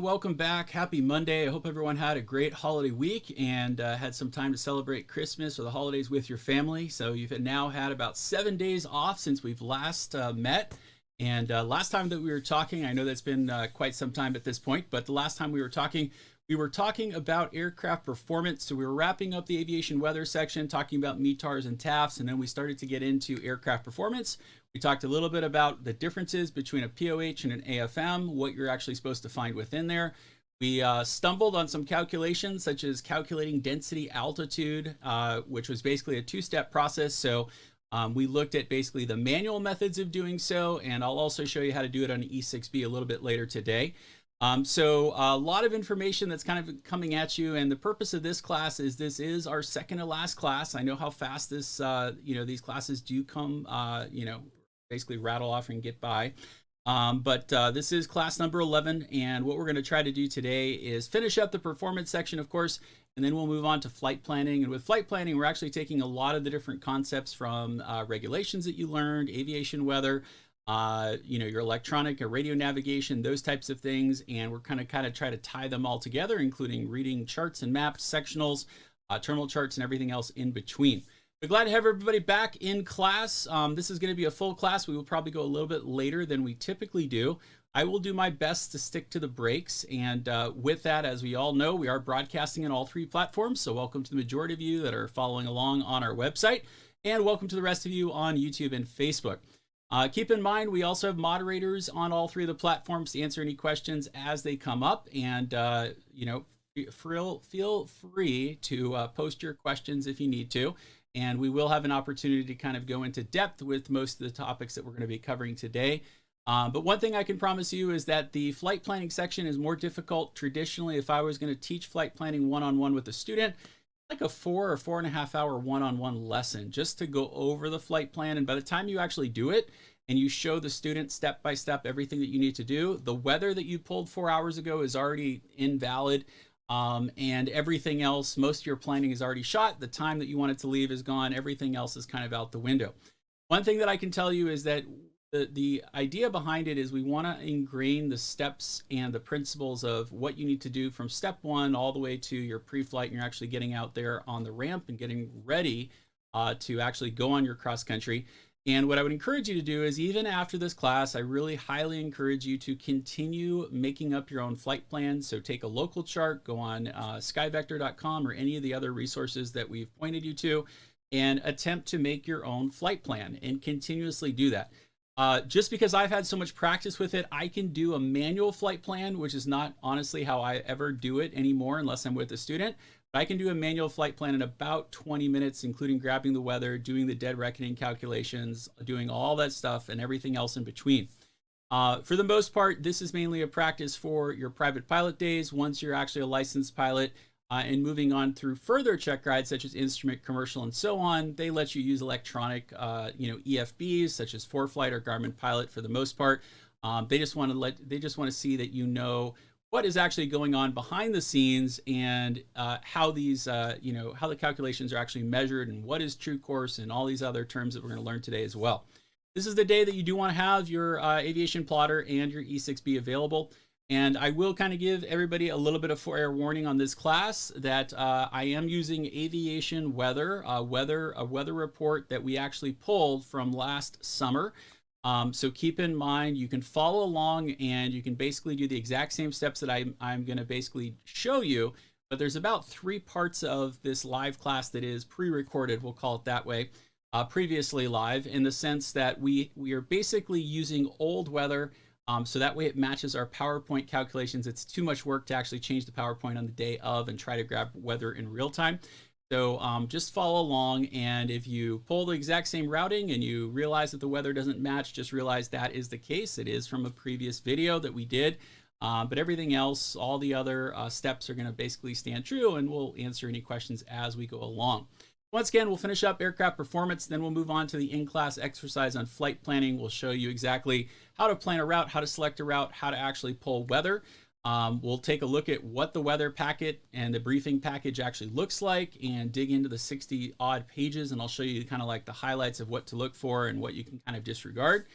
welcome back. Happy Monday. I hope everyone had a great holiday week and had some time to celebrate Christmas or the holidays with your family. So you've now had about 7 days off since we've last met. And last time that we were talking, I know that's been quite some time at this point, but the last time we were talking about aircraft performance. So we were wrapping up the aviation weather section, talking about METARs and TAFs, and then we started to get into aircraft performance. We talked a little bit about the differences between a POH and an AFM, what you're actually supposed to find within there. We stumbled on some calculations, such as calculating density altitude, which was basically a two-step process. So we looked at basically the manual methods of doing so, and I'll also show you how to do it on E6B a little bit later today. So a lot of information that's kind of coming at you, and the purpose of this class is this is our second to last class. I know how fast this, these classes do come, basically rattle off and get by. But this is class number 11, and what we're going to try to do today is finish up the performance section, of course, and then we'll move on to flight planning. And with flight planning, we're actually taking a lot of the different concepts from regulations that you learned, aviation weather, your electronic or radio navigation, those types of things, and we're kind of try to tie them all together, including reading charts and maps, sectionals, terminal charts, and everything else in between. We're glad to have everybody back in class. This is going to be a full class. We will probably go a little bit later than we typically do. I will do my best to stick to the breaks, and with that, as we all know, we are broadcasting on all three platforms, so welcome to the majority of you that are following along on our website, and welcome to the rest of you on YouTube and Facebook. Keep in mind, we also have moderators on all three of the platforms to answer any questions as they come up, and feel free to post your questions if you need to, and we will have an opportunity to kind of go into depth with most of the topics that we're going to be covering today. But one thing I can promise you is that the flight planning section is more difficult. Traditionally, if I was going to teach flight planning one-on-one with a student, like a 4 or 4.5 hour one-on-one lesson just to go over the flight plan. And by the time you actually do it and you show the student step by step everything that you need to do, the weather that you pulled 4 hours ago is already invalid. And everything else, most of your planning is already shot. The time that you wanted to leave is gone. Everything else is kind of out the window. One thing that I can tell you is that the idea behind it is we want to ingrain the steps and the principles of what you need to do from step one all the way to your pre-flight, and you're actually getting out there on the ramp and getting ready to actually go on your cross country. And what I would encourage you to do is, even after this class, I really highly encourage you to continue making up your own flight plans. So take a local chart, go on skyvector.com or any of the other resources that we've pointed you to, and attempt to make your own flight plan and continuously do that. Just because I've had so much practice with it, I can do a manual flight plan, which is not honestly how I ever do it anymore unless I'm with a student. But I can do a manual flight plan in about 20 minutes, including grabbing the weather, doing the dead reckoning calculations, doing all that stuff and everything else in between. For the most part, this is mainly a practice for your private pilot days. Once you're actually a licensed pilot and moving on through further check rides, such as instrument, commercial, and so on, they let you use electronic, EFBs, such as ForeFlight or Garmin Pilot for the most part. They just want to see that you know what is actually going on behind the scenes, and how these, how the calculations are actually measured, and what is true course, and all these other terms that we're going to learn today as well. This is the day that you do want to have your aviation plotter and your E6B available. And I will kind of give everybody a little bit of fair warning on this class that I am using aviation weather, a weather report that we actually pulled from last summer. So keep in mind, you can follow along and you can basically do the exact same steps that I'm going to basically show you, but there's about 3 parts of this live class that is pre-recorded, we'll call it that way, previously live, in the sense that we are basically using old weather, so that way it matches our PowerPoint calculations. It's too much work to actually change the PowerPoint on the day of and try to grab weather in real time. So just follow along, and if you pull the exact same routing and you realize that the weather doesn't match, just realize that is the case. It is from a previous video that we did, but everything else, all the other steps are going to basically stand true, and we'll answer any questions as we go along. Once again, we'll finish up aircraft performance, then we'll move on to the in-class exercise on flight planning. We'll show you exactly how to plan a route, how to select a route, how to actually pull weather. We'll take a look at what the weather packet and the briefing package actually looks like and dig into the 60 odd pages, and I'll show you kind of like the highlights of what to look for and what you can kind of disregard.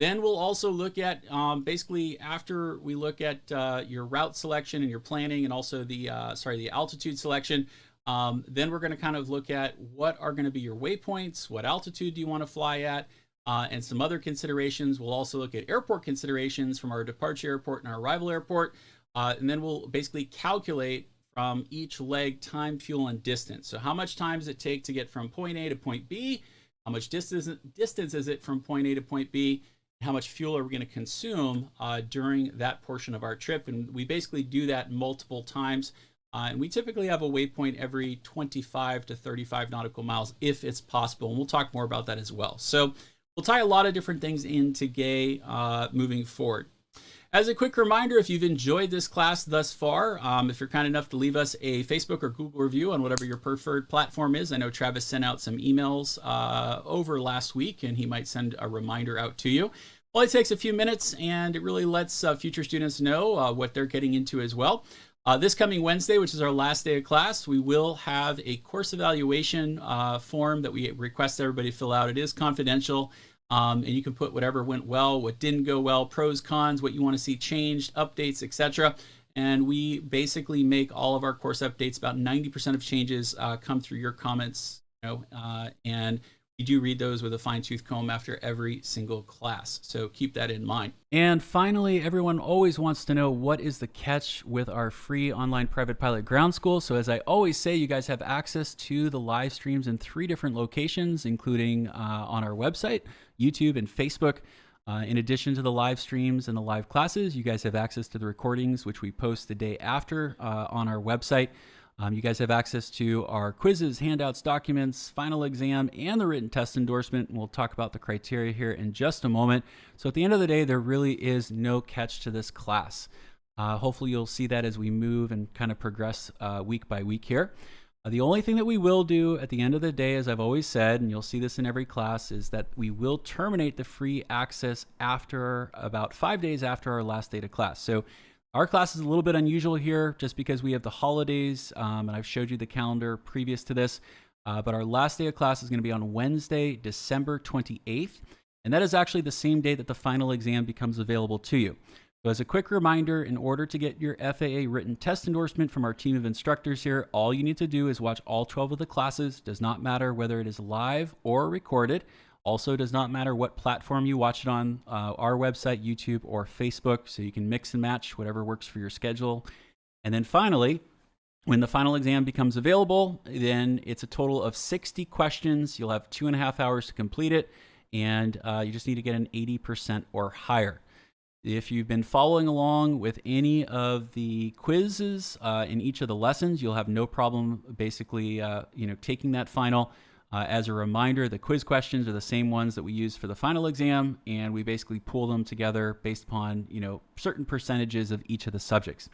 Then we'll also look at basically after we look at your route selection and your planning, and also the the altitude selection. Then we're going to kind of look at what are going to be your waypoints, what altitude do you want to fly at, and some other considerations. We'll also look at airport considerations from our departure airport and our arrival airport, and then we'll basically calculate from each leg time, fuel, and distance. So how much time does it take to get from point A to point B? How much distance is it from point A to point B? How much fuel are we going to consume during that portion of our trip? And we basically do that multiple times. And we typically have a waypoint every 25 to 35 nautical miles if it's possible. And we'll talk more about that as well. So we'll tie a lot of different things into GAY moving forward. As a quick reminder, if you've enjoyed this class thus far, if you're kind enough to leave us a Facebook or Google review on whatever your preferred platform is. I know Travis sent out some emails over last week, and he might send a reminder out to you. Well, it takes a few minutes, and it really lets future students know what they're getting into as well. This coming Wednesday, which is our last day of class, we will have a course evaluation form that we request everybody fill out. It is confidential. And you can put whatever went well, what didn't go well, pros, cons, what you want to see changed, updates, etc. And we basically make all of our course updates. About 90% of changes come through your comments, and we do read those with a fine-tooth comb after every single class. So keep that in mind. And finally, everyone always wants to know, what is the catch with our free online private pilot ground school? So as I always say, you guys have access to the live streams in 3 different locations, including on our website, YouTube, and Facebook. In addition to the live streams and the live classes, you guys have access to the recordings, which we post the day after on our website. You guys have access to our quizzes, handouts, documents, final exam, and the written test endorsement. And we'll talk about the criteria here in just a moment. So at the end of the day, there really is no catch to this class. Hopefully you'll see that as we move and kind of progress week by week here. The only thing that we will do at the end of the day, as I've always said, and you'll see this in every class, is that we will terminate the free access after about 5 days after our last day of class. So our class is a little bit unusual here just because we have the holidays, and I've showed you the calendar previous to this, but our last day of class is going to be on Wednesday, December 28th, and that is actually the same day that the final exam becomes available to you. So as a quick reminder, in order to get your FAA written test endorsement from our team of instructors here, all you need to do is watch all 12 of the classes. Does not matter whether it is live or recorded. Also does not matter what platform you watch it on, our website, YouTube, or Facebook, so you can mix and match whatever works for your schedule. And then finally, when the final exam becomes available, then it's a total of 60 questions. You'll have 2.5 hours to complete it, and you just need to get an 80% or higher. If you've been following along with any of the quizzes in each of the lessons, you'll have no problem basically taking that final. As a reminder, the quiz questions are the same ones that we use for the final exam, and we basically pull them together based upon certain percentages of each of the subjects.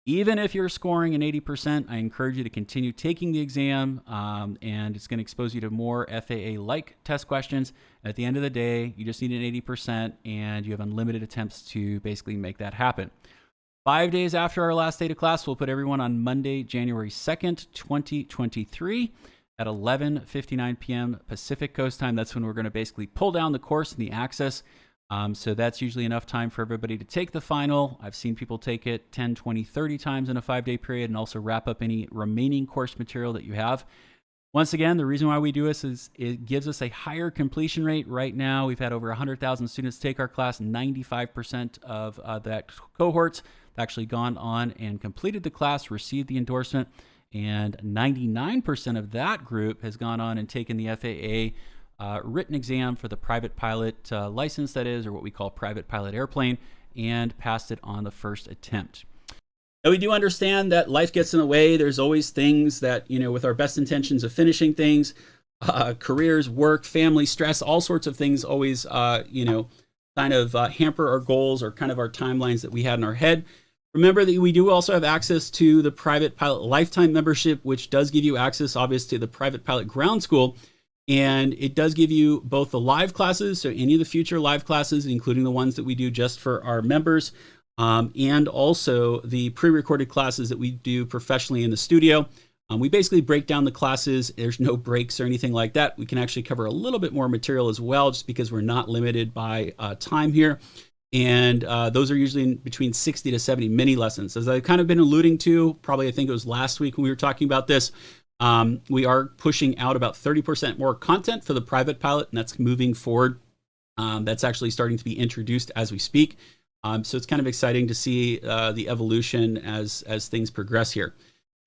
Even if you're scoring an 80%, I encourage you to continue taking the exam, and it's going to expose you to more FAA-like test questions. At the end of the day, you just need an 80%, and you have unlimited attempts to basically make that happen. 5 days after our last day of class, we'll put everyone on Monday, January 2nd, 2023. At 11:59 p.m. Pacific Coast time. That's when we're going to basically pull down the course and the access. So that's usually enough time for everybody to take the final. I've seen people take it 10, 20, 30 times in a 5-day period, and also wrap up any remaining course material that you have. Once again, the reason why we do this is it gives us a higher completion rate. Right now, we've had over 100,000 students take our class. 95% of that cohort have actually gone on and completed the class, received the endorsement. And 99% of that group has gone on and taken the FAA written exam for the private pilot license, that is, or what we call private pilot airplane, and passed it on the first attempt. Now, we do understand that life gets in the way. There's always things that, with our best intentions of finishing things, careers, work, family, stress, all sorts of things always, kind of hamper our goals or kind of our timelines that we had in our head. Remember that we do also have access to the Private Pilot Lifetime Membership, which does give you access, obviously, to the Private Pilot Ground School. And it does give you both the live classes, so any of the future live classes, including the ones that we do just for our members, and also the pre-recorded classes that we do professionally in the studio. We basically break down the classes. There's no breaks or anything like that. We can actually cover a little bit more material as well, just because we're not limited by time here. And those are usually between 60 to 70 mini lessons. As I've kind of been alluding to, probably I think it was last week when we were talking about this, we are pushing out about 30% more content for the private pilot, and that's moving forward. That's actually starting to be introduced as we speak. So it's kind of exciting to see the evolution as things progress here.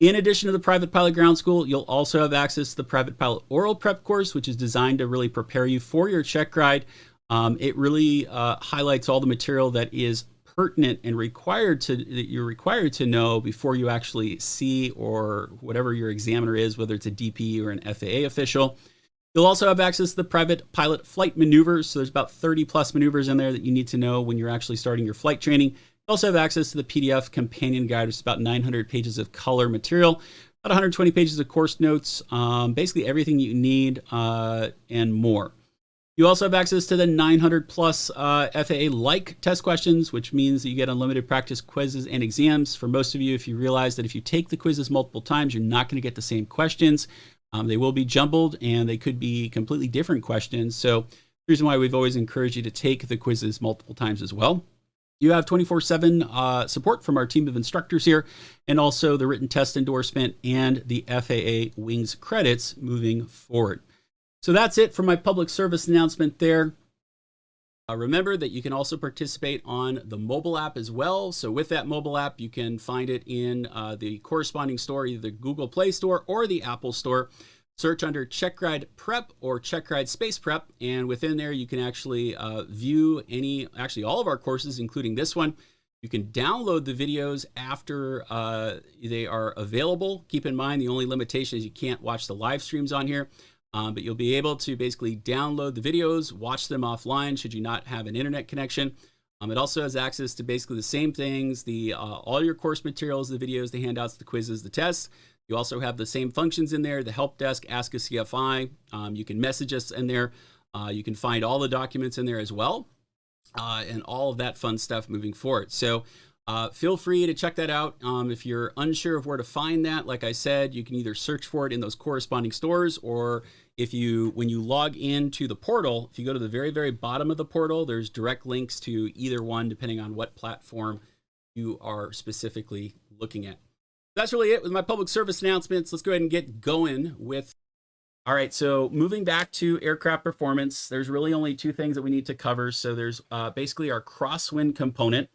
In addition to the Private Pilot Ground School, you'll also have access to the Private Pilot Oral Prep course, which is designed to really prepare you for your check ride. It really highlights all the material that is pertinent and that you're required to know before you actually see, or whatever your examiner is, whether it's a DP or an FAA official. You'll also have access to the Private Pilot Flight Maneuvers. So there's about 30 plus maneuvers in there that you need to know when you're actually starting your flight training. You also have access to the PDF companion guide, which is about 900 pages of color material, about 120 pages of course notes, basically everything you need and more. You also have access to the 900 plus FAA-like test questions, which means that you get unlimited practice quizzes and exams. For most of you, if you realize that if you take the quizzes multiple times, you're not going to get the same questions. They will be jumbled, and they could be completely different questions. So the reason why we've always encouraged you to take the quizzes multiple times as well. You have 24/7 support from our team of instructors here, and also the written test endorsement and the FAA Wings credits moving forward. So that's it for my public service announcement there. Remember that you can also participate on the mobile app as well. So with that mobile app, you can find it in the corresponding store, either the Google Play Store or the Apple Store. Search under Check Ride Prep or Check Ride Space Prep, and within there you can actually view all of our courses, including this one. You can download the videos after they are available. Keep in mind, the only limitation is you can't watch the live streams on here. But you'll be able to basically download the videos, watch them offline should you not have an internet connection. It also has access to basically the same things, all your course materials, the videos, the handouts, the quizzes, the tests. You also have the same functions in there, the help desk, ask a CFI. You can message us in there. You can find all the documents in there as well, and all of that fun stuff moving forward. So feel free to check that out. If you're unsure of where to find that, like I said, you can either search for it in those corresponding stores, or when you log into the portal, if you go to the very, very bottom of the portal, there's direct links to either one, depending on what platform you are specifically looking at. That's really it with my public service announcements. Let's go ahead and get going with. All right, so moving back to aircraft performance, there's really only two things that we need to cover. So there's basically our crosswind component.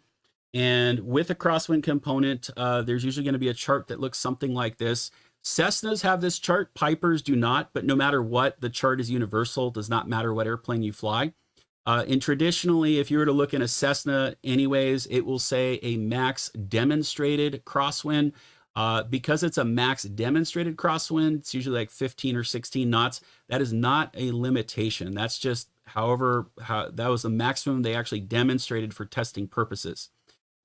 And with a crosswind component, there's usually going to be a chart that looks something like this. Cessnas have this chart, Pipers do not, but no matter what, the chart is universal. Does not matter what airplane you fly. And traditionally, if you were to look in a Cessna anyways, it will say a max demonstrated crosswind. Because it's a max demonstrated crosswind, it's usually like 15 or 16 knots. That is not a limitation. That's just that was the maximum they actually demonstrated for testing purposes.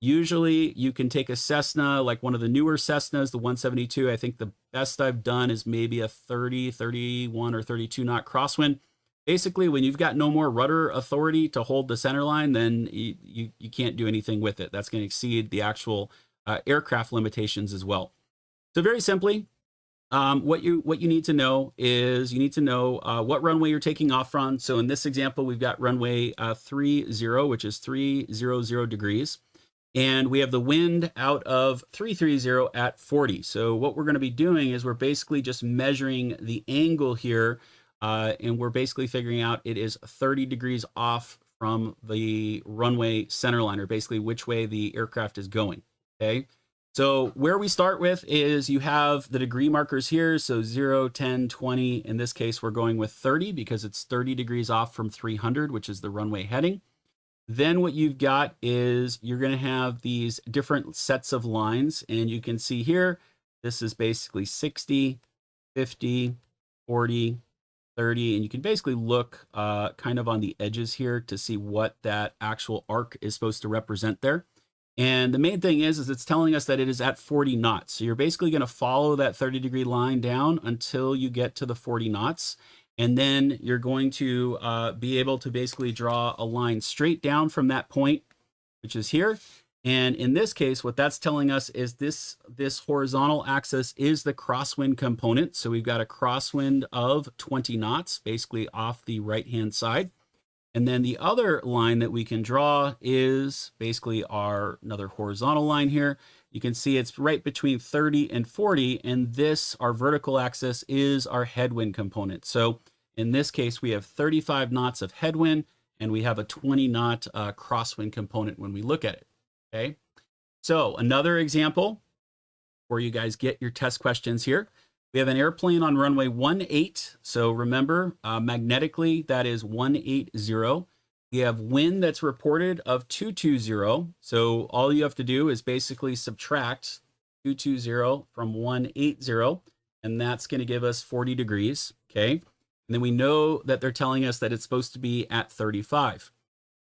Usually you can take a Cessna, like one of the newer Cessnas, the 172. I think the best I've done is maybe a 30, 31 or 32 knot crosswind. Basically, when you've got no more rudder authority to hold the center line, then you can't do anything with it. That's going to exceed the actual aircraft limitations as well. So very simply, what you need to know is what runway you're taking off from. So in this example, we've got runway 30, which is 300 degrees. And we have the wind out of 330 at 40. So what we're going to be doing is we're basically just measuring the angle here, and we're basically figuring out it is 30 degrees off from the runway center line, or basically which way the aircraft is going. Okay, so where we start with is you have the degree markers here. So 0, 10, 20. In this case, we're going with 30 because it's 30 degrees off from 300, which is the runway heading. Then what you've got is you're going to have these different sets of lines. And you can see here, this is basically 60, 50, 40, 30. And you can basically look kind of on the edges here to see what that actual arc is supposed to represent there. And the main thing is it's telling us that it is at 40 knots. So you're basically going to follow that 30-degree line down until you get to the 40 knots. And then you're going to be able to basically draw a line straight down from that point, which is here. And in this case, what that's telling us is this horizontal axis is the crosswind component. So we've got a crosswind of 20 knots, basically off the right-hand side. And then the other line that we can draw is basically another horizontal line here. You can see it's right between 30 and 40, and this, our vertical axis, is our headwind component. So in this case, we have 35 knots of headwind, and we have a 20 knot crosswind component when we look at it. Okay, so another example where you guys get your test questions here. We have an airplane on runway 18. So remember, magnetically, that is 180. We have wind that's reported of 220. So all you have to do is basically subtract 220 from 180, and that's going to give us 40 degrees. Okay, and then we know that they're telling us that it's supposed to be at 35.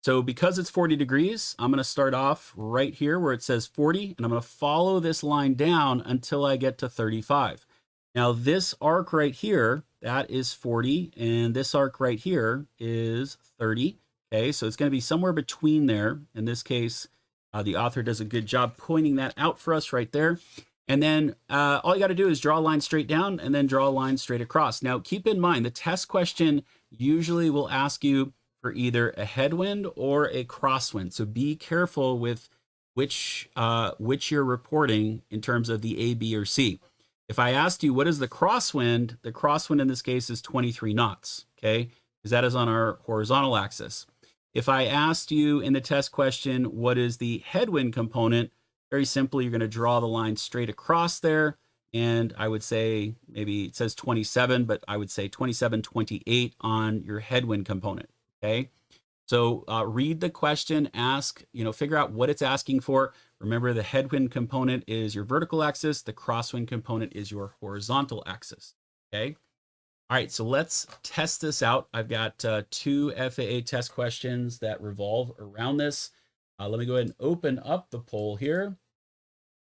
So because it's 40 degrees, I'm going to start off right here where it says 40, and I'm going to follow this line down until I get to 35. Now this arc right here, that is 40, and this arc right here is 30. Okay, so it's going to be somewhere between there. In this case, the author does a good job pointing that out for us right there. And then all you got to do is draw a line straight down and then draw a line straight across. Now keep in mind, the test question usually will ask you for either a headwind or a crosswind. So be careful with which you're reporting in terms of the A, B, or C. If I asked you what is the crosswind in this case is 23 knots, okay? Because that is on our horizontal axis. If I asked you in the test question, what is the headwind component, very simply, you're going to draw the line straight across there. And I would say, maybe it says 27, but I would say 27, 28 on your headwind component. Okay, so read the question, ask, figure out what it's asking for. Remember, the headwind component is your vertical axis. The crosswind component is your horizontal axis. Okay. All right, so let's test this out. I've got 2 FAA test questions that revolve around this. Let me go ahead and open up the poll here.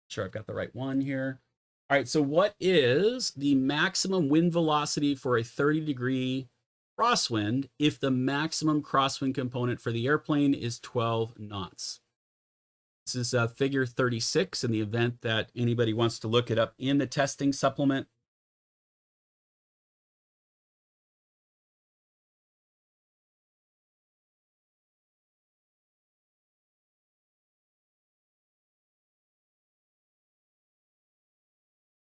Sure, I've got the right one here. All right, so what is the maximum wind velocity for a 30-degree crosswind if the maximum crosswind component for the airplane is 12 knots? This is figure 36 in the event that anybody wants to look it up in the testing supplement.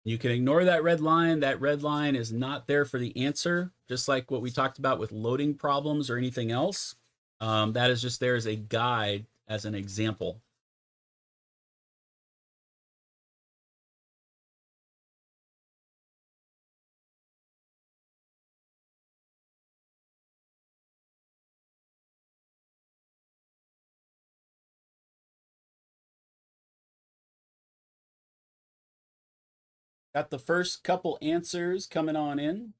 You can ignore that red line. That red line is not there for the answer, just like what we talked about with loading problems or anything else. That is just there as a guide, as an example. Got the first couple answers coming on in.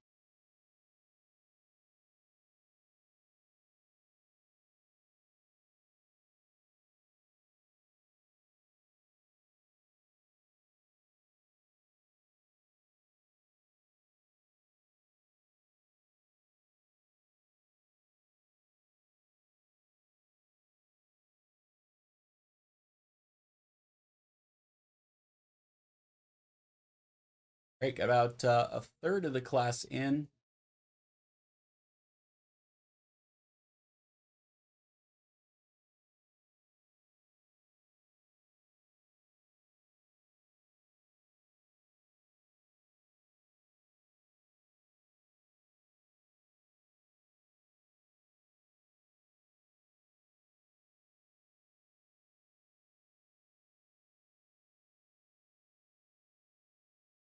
Right, about a third of the class in.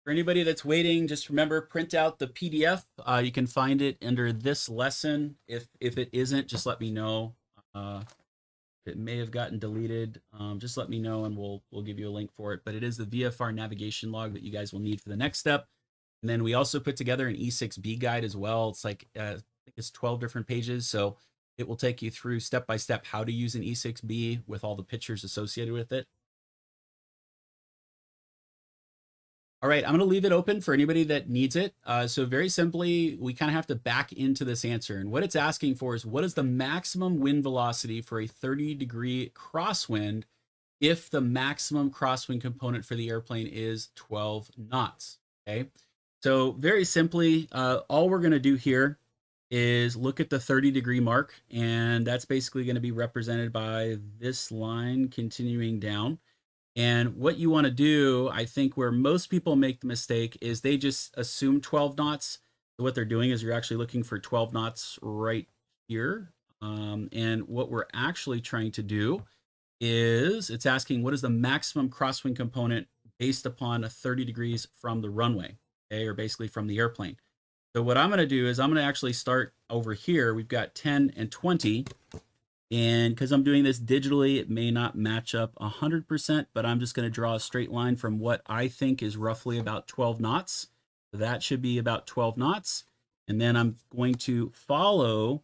For anybody that's waiting, just remember, print out the PDF. You can find it under this lesson. If it isn't, just let me know. It may have gotten deleted. Just let me know and we'll give you a link for it. But it is the VFR navigation log that you guys will need for the next step. And then we also put together an E6B guide as well. It's like, I think it's 12 different pages. So it will take you through step by step how to use an E6B with all the pictures associated with it. All right, I'm going to leave it open for anybody that needs it. So very simply, we kind of have to back into this answer. And what it's asking for is, what is the maximum wind velocity for a 30-degree crosswind if the maximum crosswind component for the airplane is 12 knots. Okay, so very simply, all we're going to do here is look at the 30-degree mark, and that's basically going to be represented by this line continuing down. And what you want to do, I think where most people make the mistake is they just assume 12 knots. So what they're doing is you're actually looking for 12 knots right here. And what we're actually trying to do is it's asking what is the maximum crosswind component based upon a 30 degrees from the runway, okay, or basically from the airplane. So what I'm going to do is I'm going to actually start over here. We've got 10 and 20. And because I'm doing this digitally, it may not match up 100%, but I'm just going to draw a straight line from what I think is roughly about 12 knots. So that should be about 12 knots. And then I'm going to follow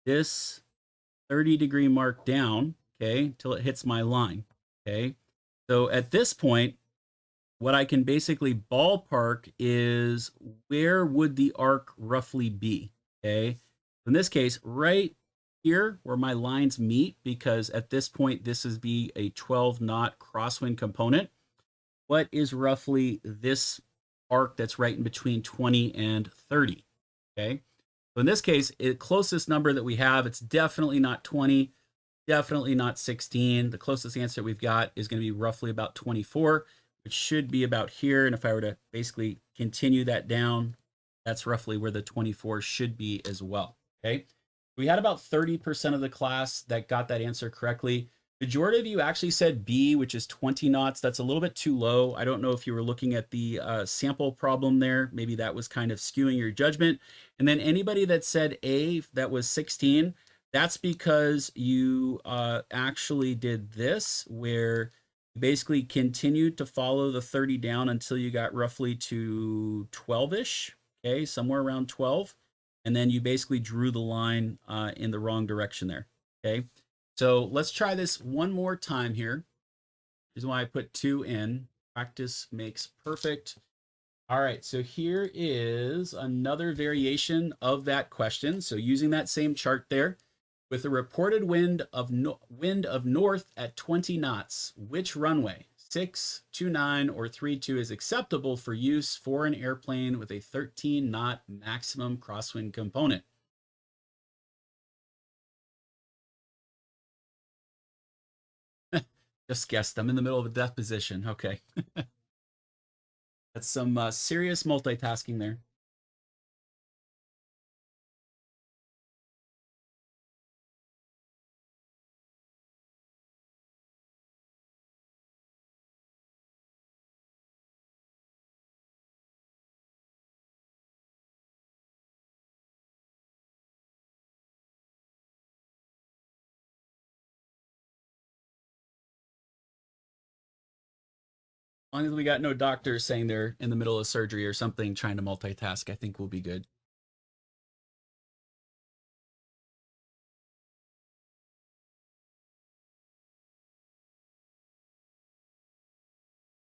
this 30-degree mark down, okay, until it hits my line, okay? So at this point, what I can basically ballpark is where would the arc roughly be, okay? In this case, right here where my lines meet, because at this point, this is be a 12-knot crosswind component. What is roughly this arc that's right in between 20 and 30, okay? So in this case, the closest number that we have, it's definitely not 20, definitely not 16. The closest answer we've got is going to be roughly about 24, which should be about here. And if I were to basically continue that down, that's roughly where the 24 should be as well, okay? We had about 30% of the class that got that answer correctly. Majority of you actually said B, which is 20 knots. That's a little bit too low. I don't know if you were looking at the sample problem there. Maybe that was kind of skewing your judgment. And then anybody that said A, that was 16, that's because you actually did this, where you basically continued to follow the 30 down until you got roughly to 12-ish, okay, somewhere around 12. And then you basically drew the line in the wrong direction there, okay? So let's try this one more time here. This is why I put 2 in. Practice makes perfect. All right, so here is another variation of that question. So using that same chart there, with a reported wind of north at 20 knots, which runway, 629 or 32, is acceptable for use for an airplane with a 13-knot maximum crosswind component? Just guessed. I'm in the middle of a death position. Okay. That's some serious multitasking there. As long as we got no doctors saying they're in the middle of surgery or something trying to multitask, I think we'll be good.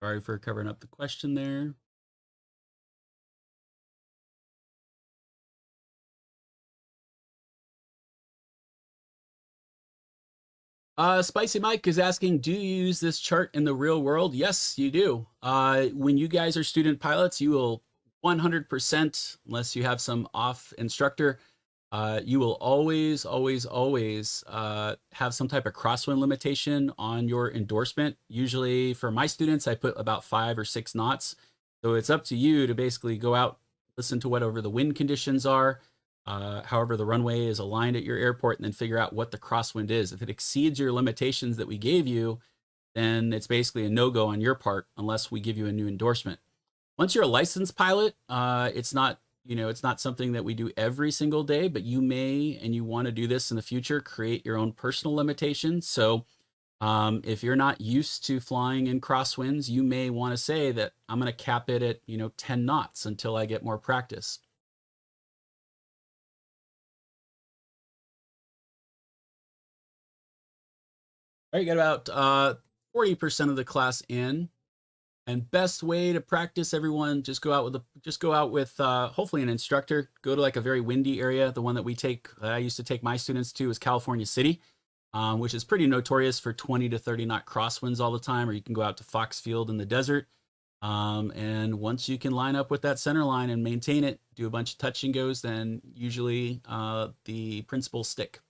Sorry for covering up the question there. Spicy Mike is asking, do you use this chart in the real world? Yes, you do. When you guys are student pilots, you will 100%, unless you have some off instructor, you will always, always, always have some type of crosswind limitation on your endorsement. Usually for my students, I put about 5 or 6 knots. So it's up to you to basically go out, listen to whatever the wind conditions are, however the runway is aligned at your airport, and then figure out what the crosswind is. If it exceeds your limitations that we gave you, then it's basically a no-go on your part unless we give you a new endorsement. Once you're a licensed pilot, it's not, it's not something that we do every single day, but you may, and you want to do this in the future, create your own personal limitations. So if you're not used to flying in crosswinds, you may want to say that I'm going to cap it at, 10 knots until I get more practice. All right, you got about 40% of the class in. And best way to practice, everyone, just go out with hopefully an instructor. Go to like a very windy area. The one that I used to take my students to is California City. which is pretty notorious for 20 to 30 knot crosswinds all the time, or you can go out to Foxfield in the desert. And once you can line up with that center line and maintain it, do a bunch of touch and goes, then usually the principles stick.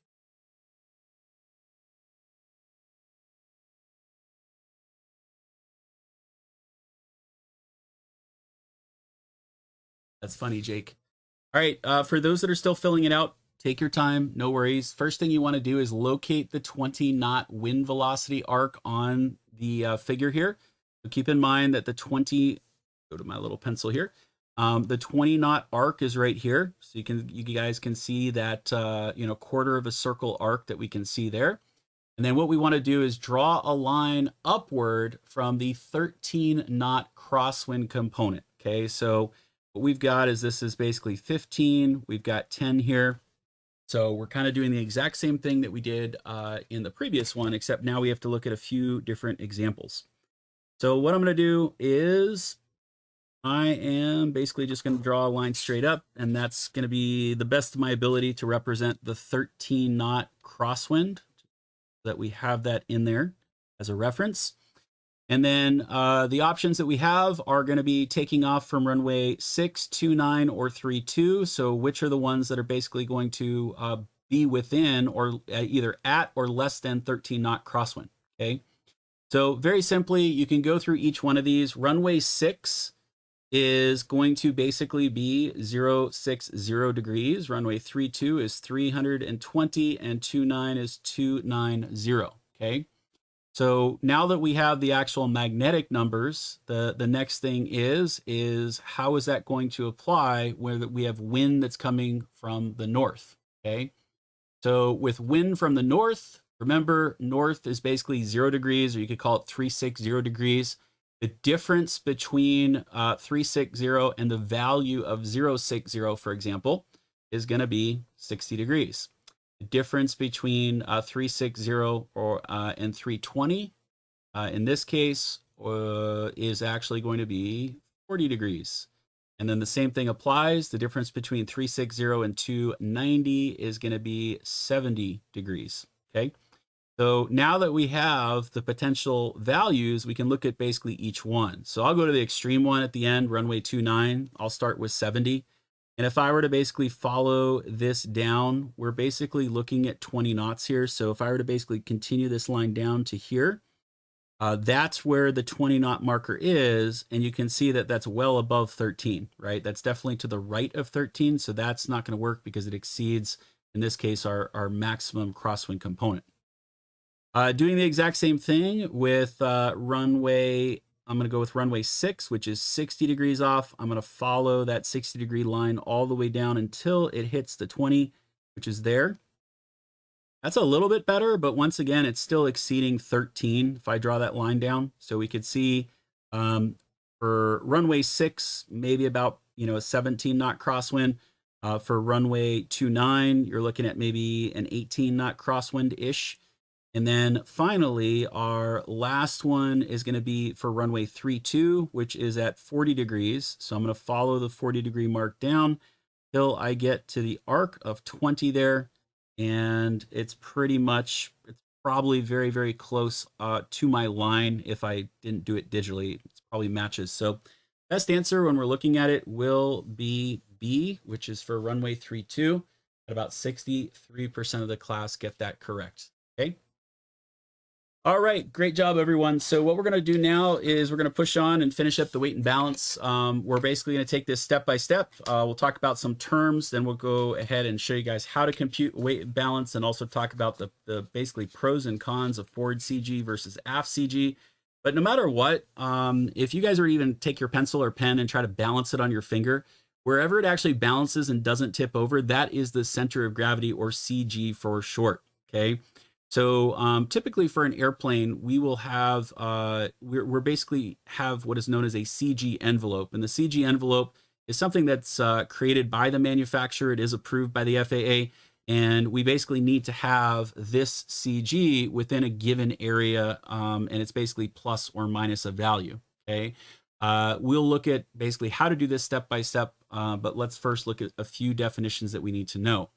That's funny, Jake. All right, for those that are still filling it out, take your time, no worries. First thing you want to do is locate the 20 knot wind velocity arc on the figure here. So keep in mind that the 20, go to my little pencil here. The 20 knot arc is right here. So you guys can see that, quarter of a circle arc that we can see there. And then what we want to do is draw a line upward from the 13 knot crosswind component. Okay, so what we've got is this is basically 15. We've got 10 here. So we're kind of doing the exact same thing that we did in the previous one, except now we have to look at a few different examples. So what I'm going to do is I am basically just going to draw a line straight up, and that's going to be the best of my ability to represent the 13 knot crosswind, that we have that in there as a reference. And then the options that we have are going to be taking off from runway 6, 29, or 32. So which are the ones that are basically going to be within or either at or less than 13 knot crosswind. Okay. So very simply, you can go through each one of these. Runway 6 is going to basically be 060 degrees. Runway 32 is 320 and 29 is 290. Okay. So now that we have the actual magnetic numbers, the next thing is how is that going to apply where we have wind that's coming from the north, okay? So with wind from the north, remember north is basically 0 degrees, or you could call it 360 degrees. The difference between 360 and the value of 060, for example, is going to be 60 degrees. The difference between 360 and 320 in this case is actually going to be 40 degrees. And then the same thing applies. The difference between 360 and 290 is going to be 70 degrees. Okay. So now that we have the potential values, we can look at basically each one. So I'll go to the extreme one at the end, runway 29. I'll start with 70. And if I were to basically follow this down, we're basically looking at 20 knots here. So if I were to basically continue this line down to here, that's where the 20 knot marker is. And you can see that that's well above 13, right? That's definitely to the right of 13. So that's not going to work because it exceeds, in this case, our maximum crosswind component. Doing the exact same thing with runway, I'm going to go with runway 6, which is 60 degrees off. I'm going to follow that 60 degree line all the way down until it hits the 20, which is there. That's a little bit better, but once again, it's still exceeding 13 if I draw that line down. So we could see for runway 6, maybe about a 17 knot crosswind. For runway 29, you're looking at maybe an 18 knot crosswind-ish. And then finally, our last one is going to be for runway 32, which is at 40 degrees. So I'm going to follow the 40 degree mark down till I get to the arc of 20 there. And it's probably very, very close to my line. If I didn't do it digitally, it probably matches. So best answer when we're looking at it will be B, which is for runway 32. At about 63% of the class get that correct. Okay. All right, great job, everyone. So what we're going to do now is we're going to push on and finish up the weight and balance. We're basically going to take this step by step. We'll talk about some terms, then we'll go ahead and show you guys how to compute weight and balance, and also talk about the basically pros and cons of forward CG versus aft CG. But no matter what, if you guys are even take your pencil or pen and try to balance it on your finger, wherever it actually balances and doesn't tip over, that is the center of gravity, or CG for short, okay? So typically for an airplane, we will have, we're basically have what is known as a CG envelope. And the CG envelope is something that's created by the manufacturer. It is approved by the FAA. And we basically need to have this CG within a given area. And it's basically plus or minus a value, okay? We'll look at basically how to do this step by step. But let's first look at a few definitions that we need to know.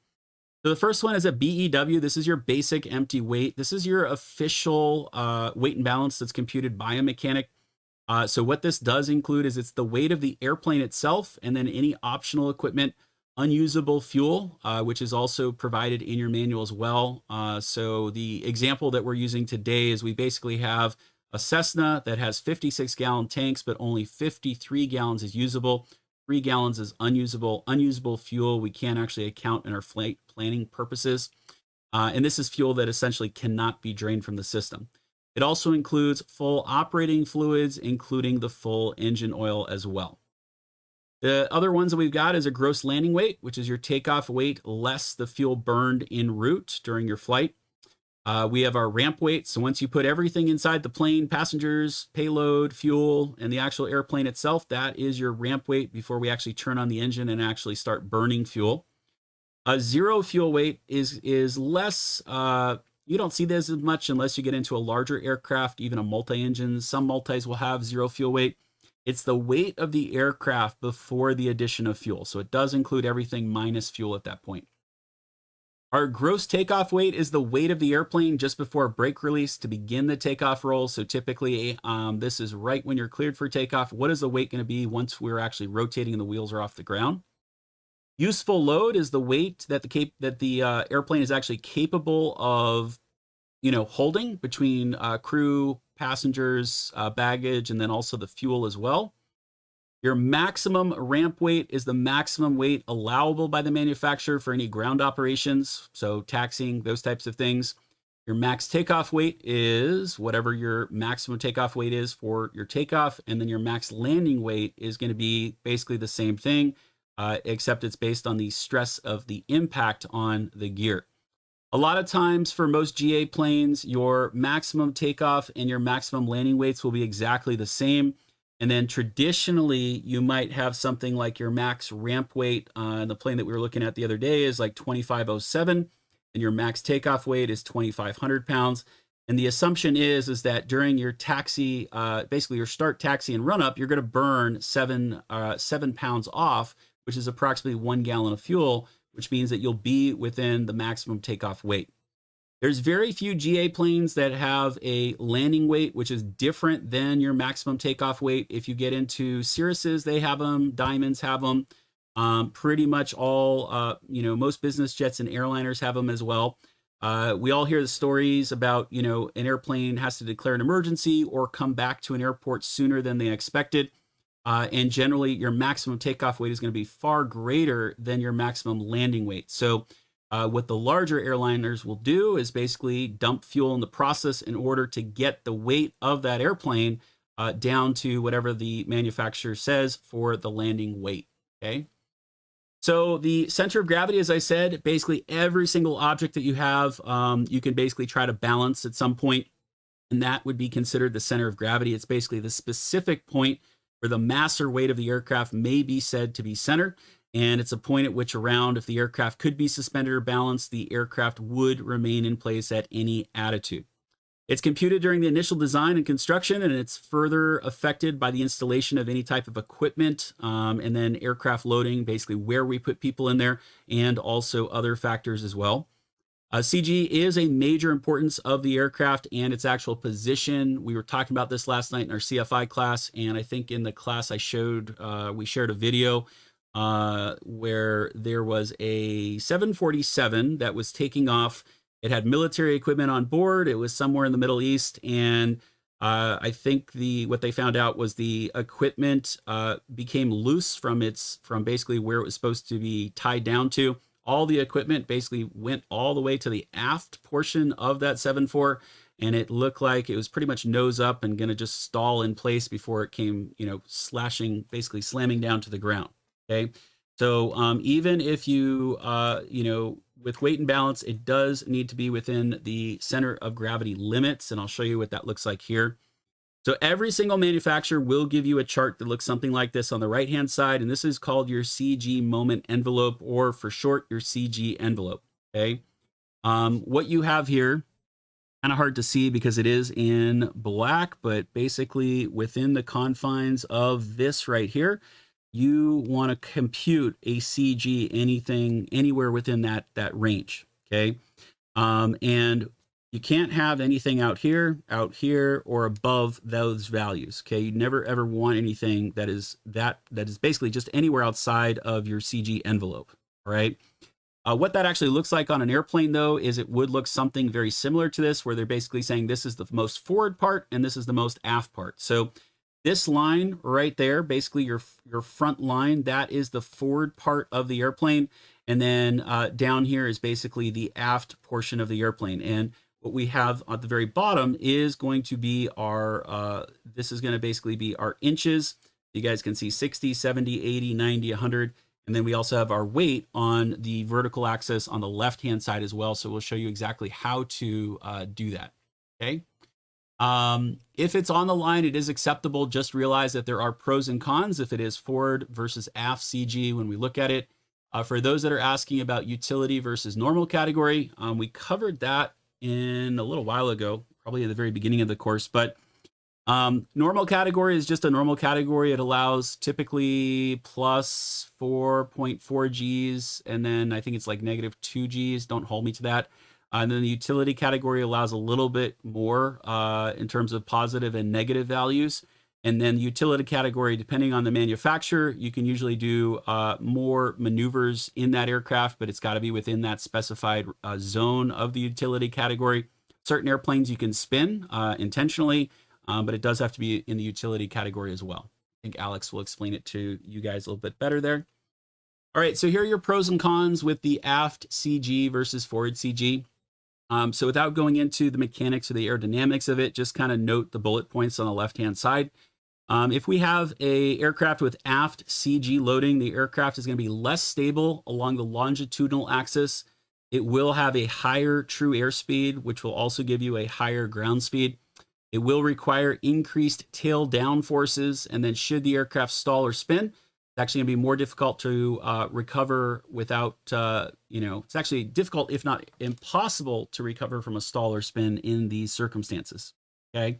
So the first one is a BEW. This is your basic empty weight. This is your official weight and balance that's computed by a mechanic. So what this does include is it's the weight of the airplane itself, and then any optional equipment, unusable fuel, which is also provided in your manual as well. So the example that we're using today is we basically have a Cessna that has 56-gallon tanks, but only 53 gallons is usable. 3 gallons is unusable. Unusable fuel we can't actually account in our flight planning purposes. And this is fuel that essentially cannot be drained from the system. It also includes full operating fluids, including the full engine oil as well. The other ones that we've got is a gross landing weight, which is your takeoff weight less the fuel burned en route during your flight. We have our ramp weight. So once you put everything inside the plane, passengers, payload, fuel, and the actual airplane itself, that is your ramp weight before we actually turn on the engine and actually start burning fuel. Zero fuel weight is less, you don't see this as much unless you get into a larger aircraft, even a multi-engine. Some multis will have zero fuel weight. It's the weight of the aircraft before the addition of fuel. So it does include everything minus fuel at that point. Our gross takeoff weight is the weight of the airplane just before brake release to begin the takeoff roll. So typically, this is right when you're cleared for takeoff. What is the weight going to be once we're actually rotating and the wheels are off the ground? Useful load is the weight that the airplane is actually capable of, holding between crew, passengers, baggage, and then also the fuel as well. Your maximum ramp weight is the maximum weight allowable by the manufacturer for any ground operations, so taxiing, those types of things. Your max takeoff weight is whatever your maximum takeoff weight is for your takeoff, and then your max landing weight is going to be basically the same thing, except it's based on the stress of the impact on the gear. A lot of times for most GA planes, your maximum takeoff and your maximum landing weights will be exactly the same. And then traditionally, you might have something like your max ramp weight on the plane that we were looking at the other day is like 2507, and your max takeoff weight is 2,500 pounds. And the assumption is that during your taxi, basically your start, taxi, and run up, you're going to burn 7 pounds off, which is approximately 1 gallon of fuel, which means that you'll be within the maximum takeoff weight. There's very few GA planes that have a landing weight, which is different than your maximum takeoff weight. If you get into Cirruses, they have them. Diamonds have them. Pretty much all, most business jets and airliners have them as well. We all hear the stories about, an airplane has to declare an emergency or come back to an airport sooner than they expected. And generally, your maximum takeoff weight is going to be far greater than your maximum landing weight. So what the larger airliners will do is basically dump fuel in the process in order to get the weight of that airplane down to whatever the manufacturer says for the landing weight. Okay. So the center of gravity, as I said, basically every single object that you have, you can basically try to balance at some point, and that would be considered the center of gravity. It's basically the specific point where the mass or weight of the aircraft may be said to be centered. And it's a point at which around, if the aircraft could be suspended or balanced, the aircraft would remain in place at any attitude. It's computed during the initial design and construction, and it's further affected by the installation of any type of equipment, and then aircraft loading, basically where we put people in there, and also other factors as well. CG is a major importance of the aircraft and its actual position. We were talking about this last night in our CFI class, and I think in the class we shared a video where there was a 747 that was taking off. It had military equipment on board. It was somewhere in the Middle East, and I think what they found out was the equipment became loose from basically where it was supposed to be tied down to. All the equipment basically went all the way to the aft portion of that 747, and it looked like it was pretty much nose up and going to just stall in place before it came, basically slamming down to the ground. Okay. So even if you, with weight and balance, it does need to be within the center of gravity limits. And I'll show you what that looks like here. So every single manufacturer will give you a chart that looks something like this on the right-hand side. And this is called your CG moment envelope, or for short, your CG envelope. Okay. What you have here, kind of hard to see because it is in black, but basically within the confines of this right here, you want to compute a CG anything anywhere within that range. Okay. And you can't have anything out here, or above those values. Okay. You never ever want anything that is basically just anywhere outside of your CG envelope. All right. What that actually looks like on an airplane, though, is it would look something very similar to this, where they're basically saying this is the most forward part and this is the most aft part. So this line right there, basically your front line, that is the forward part of the airplane. And then down here is basically the aft portion of the airplane. And what we have at the very bottom is going to be our, this is going to basically be our inches. You guys can see 60, 70, 80, 90, 100. And then we also have our weight on the vertical axis on the left-hand side as well. So we'll show you exactly how to do that, okay? If it's on the line, it is acceptable. Just realize that there are pros and cons if it is forward versus aft CG when we look at it. For those that are asking about utility versus normal category, we covered that in a little while ago, probably at the very beginning of the course, but normal category is just a normal category. It allows typically plus 4.4 Gs, and then I think it's like negative 2 Gs. Don't hold me to that. And then the utility category allows a little bit more in terms of positive and negative values. And then the utility category, depending on the manufacturer, you can usually do more maneuvers in that aircraft, but it's got to be within that specified zone of the utility category. Certain airplanes you can spin intentionally. But it does have to be in the utility category as well. I think Alex will explain it to you guys a little bit better there. All right, so here are your pros and cons with the aft CG versus forward CG. So without going into the mechanics or the aerodynamics of it, just kind of note the bullet points on the left-hand side. If we have a aircraft with aft CG loading, the aircraft is going to be less stable along the longitudinal axis. It will have a higher true airspeed, which will also give you a higher ground speed. It will require increased tail down forces, and then should the aircraft stall or spin, it's actually going to be more difficult to recover without, it's actually difficult, if not impossible, to recover from a stall or spin in these circumstances, okay?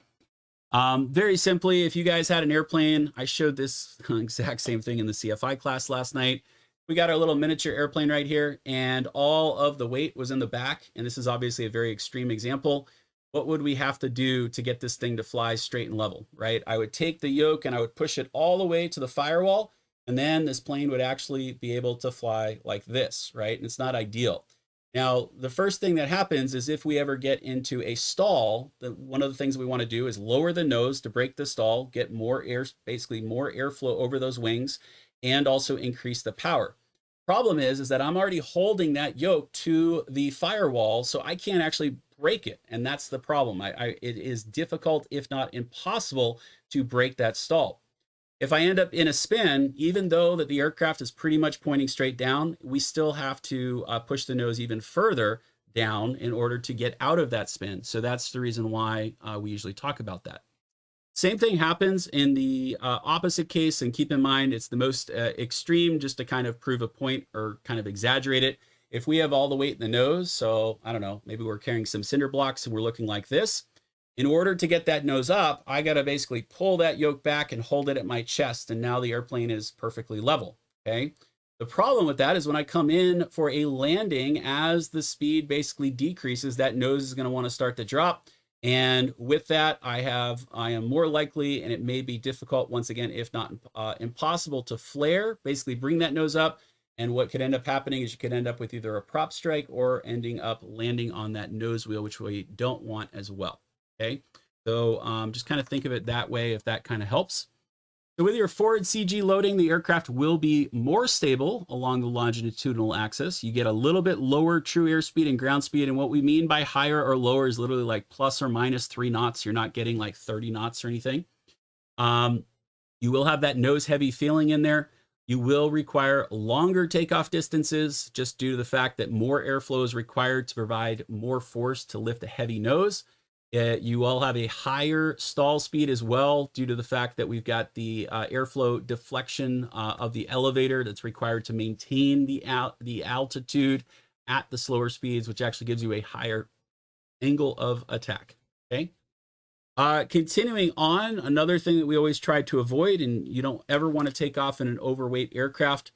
Very simply, if you guys had an airplane, I showed this exact same thing in the CFI class last night. We got our little miniature airplane right here, and all of the weight was in the back, and this is obviously a very extreme example. What would we have to do to get this thing to fly straight and level, right? I would take the yoke and I would push it all the way to the firewall, and then this plane would actually be able to fly like this, right? And it's not ideal. Now, the first thing that happens is if we ever get into a stall, one of the things we want to do is lower the nose to break the stall, get more air, basically more airflow over those wings, and also increase the power. Problem is that I'm already holding that yoke to the firewall, so I can't actually break it, and that's the problem. It is difficult, if not impossible, to break that stall. If I end up in a spin, even though that the aircraft is pretty much pointing straight down, we still have to push the nose even further down in order to get out of that spin. So that's the reason why we usually talk about that. Same thing happens in the opposite case, and keep in mind it's the most extreme, just to kind of prove a point or kind of exaggerate it. If we have all the weight in the nose, so I don't know, maybe we're carrying some cinder blocks and we're looking like this. In order to get that nose up, I got to basically pull that yoke back and hold it at my chest, and now the airplane is perfectly level, okay? The problem with that is when I come in for a landing, as the speed basically decreases, that nose is going to want to start to drop. And with that, I am more likely, and it may be difficult once again, if not impossible, to flare, basically bring that nose up. And what could end up happening is you could end up with either a prop strike or ending up landing on that nose wheel, which we don't want as well. Okay, so just kind of think of it that way, if that kind of helps. So with your forward CG loading, the aircraft will be more stable along the longitudinal axis. You get a little bit lower true airspeed and ground speed. And what we mean by higher or lower is literally like plus or minus 3 knots. You're not getting like 30 knots or anything. You will have that nose heavy feeling in there. You will require longer takeoff distances just due to the fact that more airflow is required to provide more force to lift a heavy nose. You will have a higher stall speed as well due to the fact that we've got the airflow deflection of the elevator that's required to maintain the altitude at the slower speeds, which actually gives you a higher angle of attack, okay? Continuing on, another thing that we always try to avoid, and you don't ever want to take off in an overweight aircraft,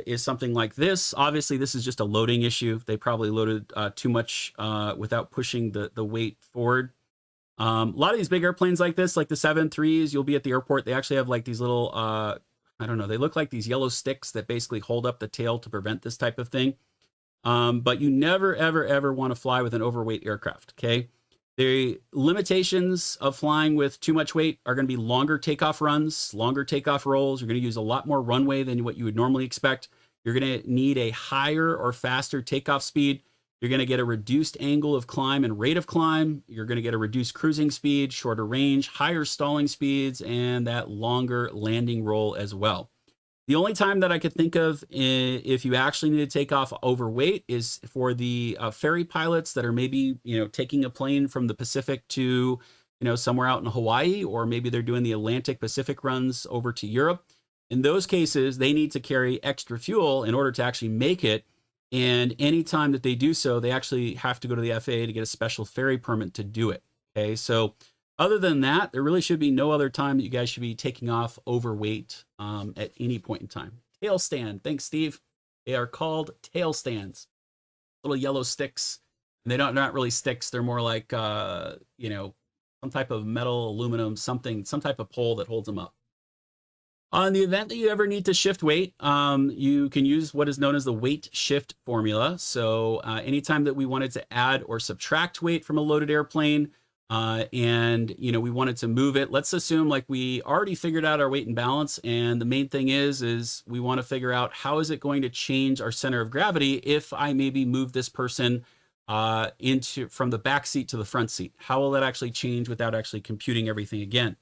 is something like this. Obviously, this is just a loading issue. They probably loaded too much without pushing the weight forward. A lot of these big airplanes like this, like the 737s, you'll be at the airport. They actually have like these little, I don't know, they look like these yellow sticks that basically hold up the tail to prevent this type of thing. But you never, ever, ever want to fly with an overweight aircraft, okay? The limitations of flying with too much weight are going to be longer takeoff runs, longer takeoff rolls. You're going to use a lot more runway than what you would normally expect. You're going to need a higher or faster takeoff speed. You're going to get a reduced angle of climb and rate of climb. You're going to get a reduced cruising speed, shorter range, higher stalling speeds, and that longer landing roll as well. The only time that I could think of if you actually need to take off overweight is for the ferry pilots that are maybe, taking a plane from the Pacific to, somewhere out in Hawaii, or maybe they're doing the Atlantic Pacific runs over to Europe. In those cases, they need to carry extra fuel in order to actually make it. And anytime that they do so, they actually have to go to the FAA to get a special ferry permit to do it. Okay, so other than that, there really should be no other time that you guys should be taking off overweight at any point in time. Tail stand. Thanks, Steve. They are called tail stands. Little yellow sticks. And they're not really sticks. They're more like, some type of metal, aluminum, some type of pole that holds them up. In the event that you ever need to shift weight, you can use what is known as the weight shift formula. So anytime that we wanted to add or subtract weight from a loaded airplane, and we wanted to move it, let's assume like we already figured out our weight and balance, and the main thing is we want to figure out how is it going to change our center of gravity if I maybe move this person from the back seat to the front seat. How will that actually change without actually computing everything again?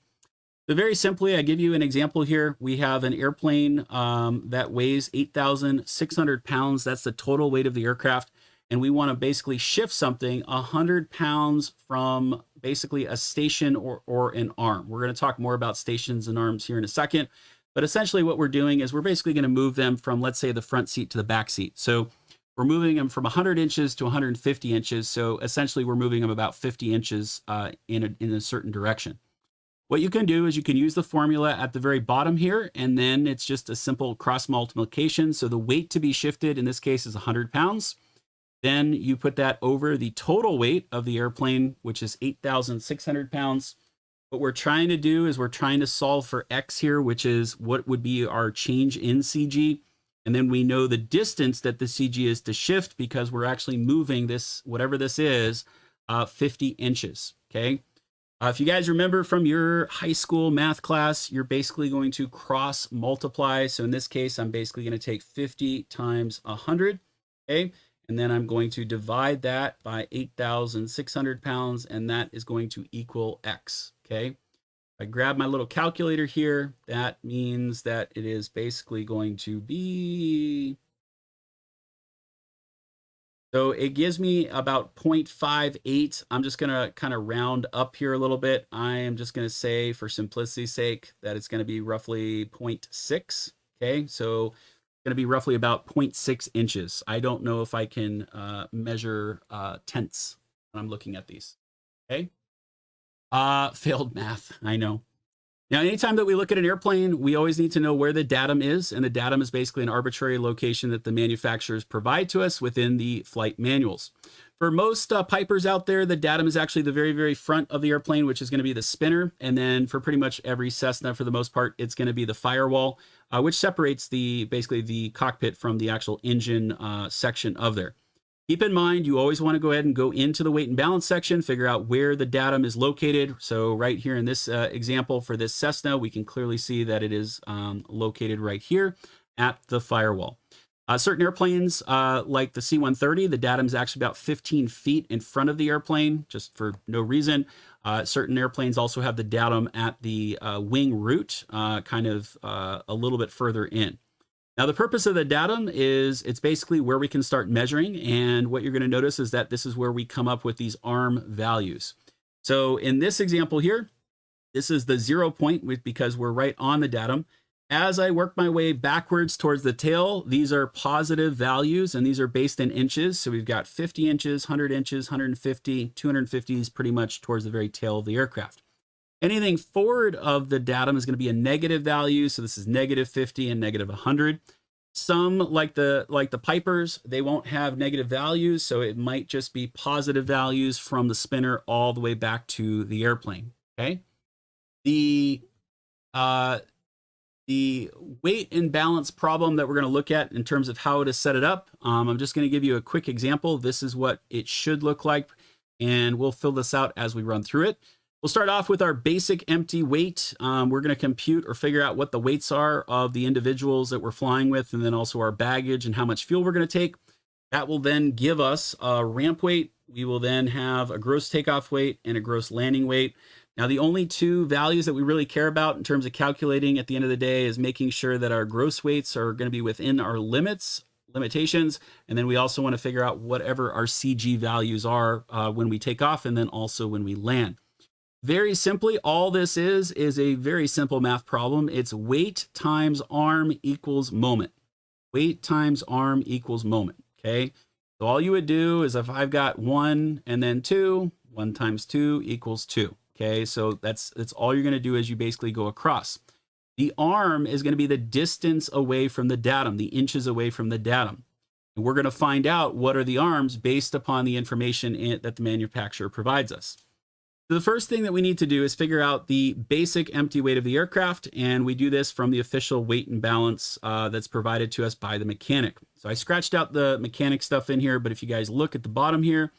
So very simply, I give you an example here. We have an airplane that weighs 8,600 pounds. That's the total weight of the aircraft. And we want to basically shift something 100 pounds from basically a station or an arm. We're going to talk more about stations and arms here in a second. But essentially what we're doing is we're basically going to move them from, let's say, the front seat to the back seat. So we're moving them from 100 inches to 150 inches. So essentially we're moving them about 50 inches in a certain direction. What you can do is you can use the formula at the very bottom here, and then it's just a simple cross multiplication. So the weight to be shifted in this case is 100 pounds. Then you put that over the total weight of the airplane, which is 8,600 pounds. What we're trying to do is we're trying to solve for X here, which is what would be our change in CG. And then we know the distance that the CG is to shift because we're actually moving this, whatever this is, 50 inches, okay? If you guys remember from your high school math class, you're basically going to cross multiply. So in this case, I'm basically going to take 50 times 100, okay? And then I'm going to divide that by 8,600 pounds, and that is going to equal X, okay? If I grab my little calculator here, that means that it is basically going to be... So it gives me about 0.58. I'm just going to kind of round up here a little bit. I am just going to say, for simplicity's sake, that it's going to be roughly 0.6. Okay, so it's going to be roughly about 0.6 inches. I don't know if I can measure tenths when I'm looking at these. Okay, failed math, I know. Now, anytime that we look at an airplane, we always need to know where the datum is, and the datum is basically an arbitrary location that the manufacturers provide to us within the flight manuals. For most Pipers out there, the datum is actually the very, very front of the airplane, which is going to be the spinner, and then for pretty much every Cessna, for the most part, it's going to be the firewall, which separates basically the cockpit from the actual engine section of there. Keep in mind, you always want to go ahead and go into the weight and balance section, figure out where the datum is located. So right here in this example for this Cessna, we can clearly see that it is located right here at the firewall. Certain airplanes like the C-130, the datum is actually about 15 feet in front of the airplane, just for no reason. Certain airplanes also have the datum at the wing root, kind of a little bit further in. Now, the purpose of the datum is it's basically where we can start measuring. And what you're going to notice is that this is where we come up with these arm values. So in this example here, this is the 0 point because we're right on the datum. As I work my way backwards towards the tail, these are positive values, and these are based in inches. So we've got 50 inches, 100 inches, 150, 250 is pretty much towards the very tail of the aircraft. Anything forward of the datum is going to be a negative value. So this is negative 50 and negative 100. Some, like the Pipers, they won't have negative values. So it might just be positive values from the spinner all the way back to the airplane. Okay. The weight and balance problem that we're going to look at in terms of how to set it up, I'm just going to give you a quick example. This is what it should look like, and we'll fill this out as we run through it. We'll start off with our basic empty weight. We're going to compute or figure out what the weights are of the individuals that we're flying with, and then also our baggage and how much fuel we're going to take. That will then give us a ramp weight. We will then have a gross takeoff weight and a gross landing weight. Now, the only two values that we really care about in terms of calculating at the end of the day is making sure that our gross weights are going to be within our limitations. And then we also want to figure out whatever our CG values are when we take off and then also when we land. Very simply, all this is a very simple math problem. It's weight times arm equals moment. Weight times arm equals moment, okay? So all you would do is if I've got 1 and then 2, 1 times 2 equals 2. Okay, so that's all you're going to do is you basically go across. The arm is going to be the distance away from the datum, the inches away from the datum. And we're going to find out what are the arms based upon the information that the manufacturer provides us. So the first thing that we need to do is figure out the basic empty weight of the aircraft, and we do this from the official weight and balance that's provided to us by the mechanic. So I scratched out the mechanic stuff in here, but if you guys look at the bottom here,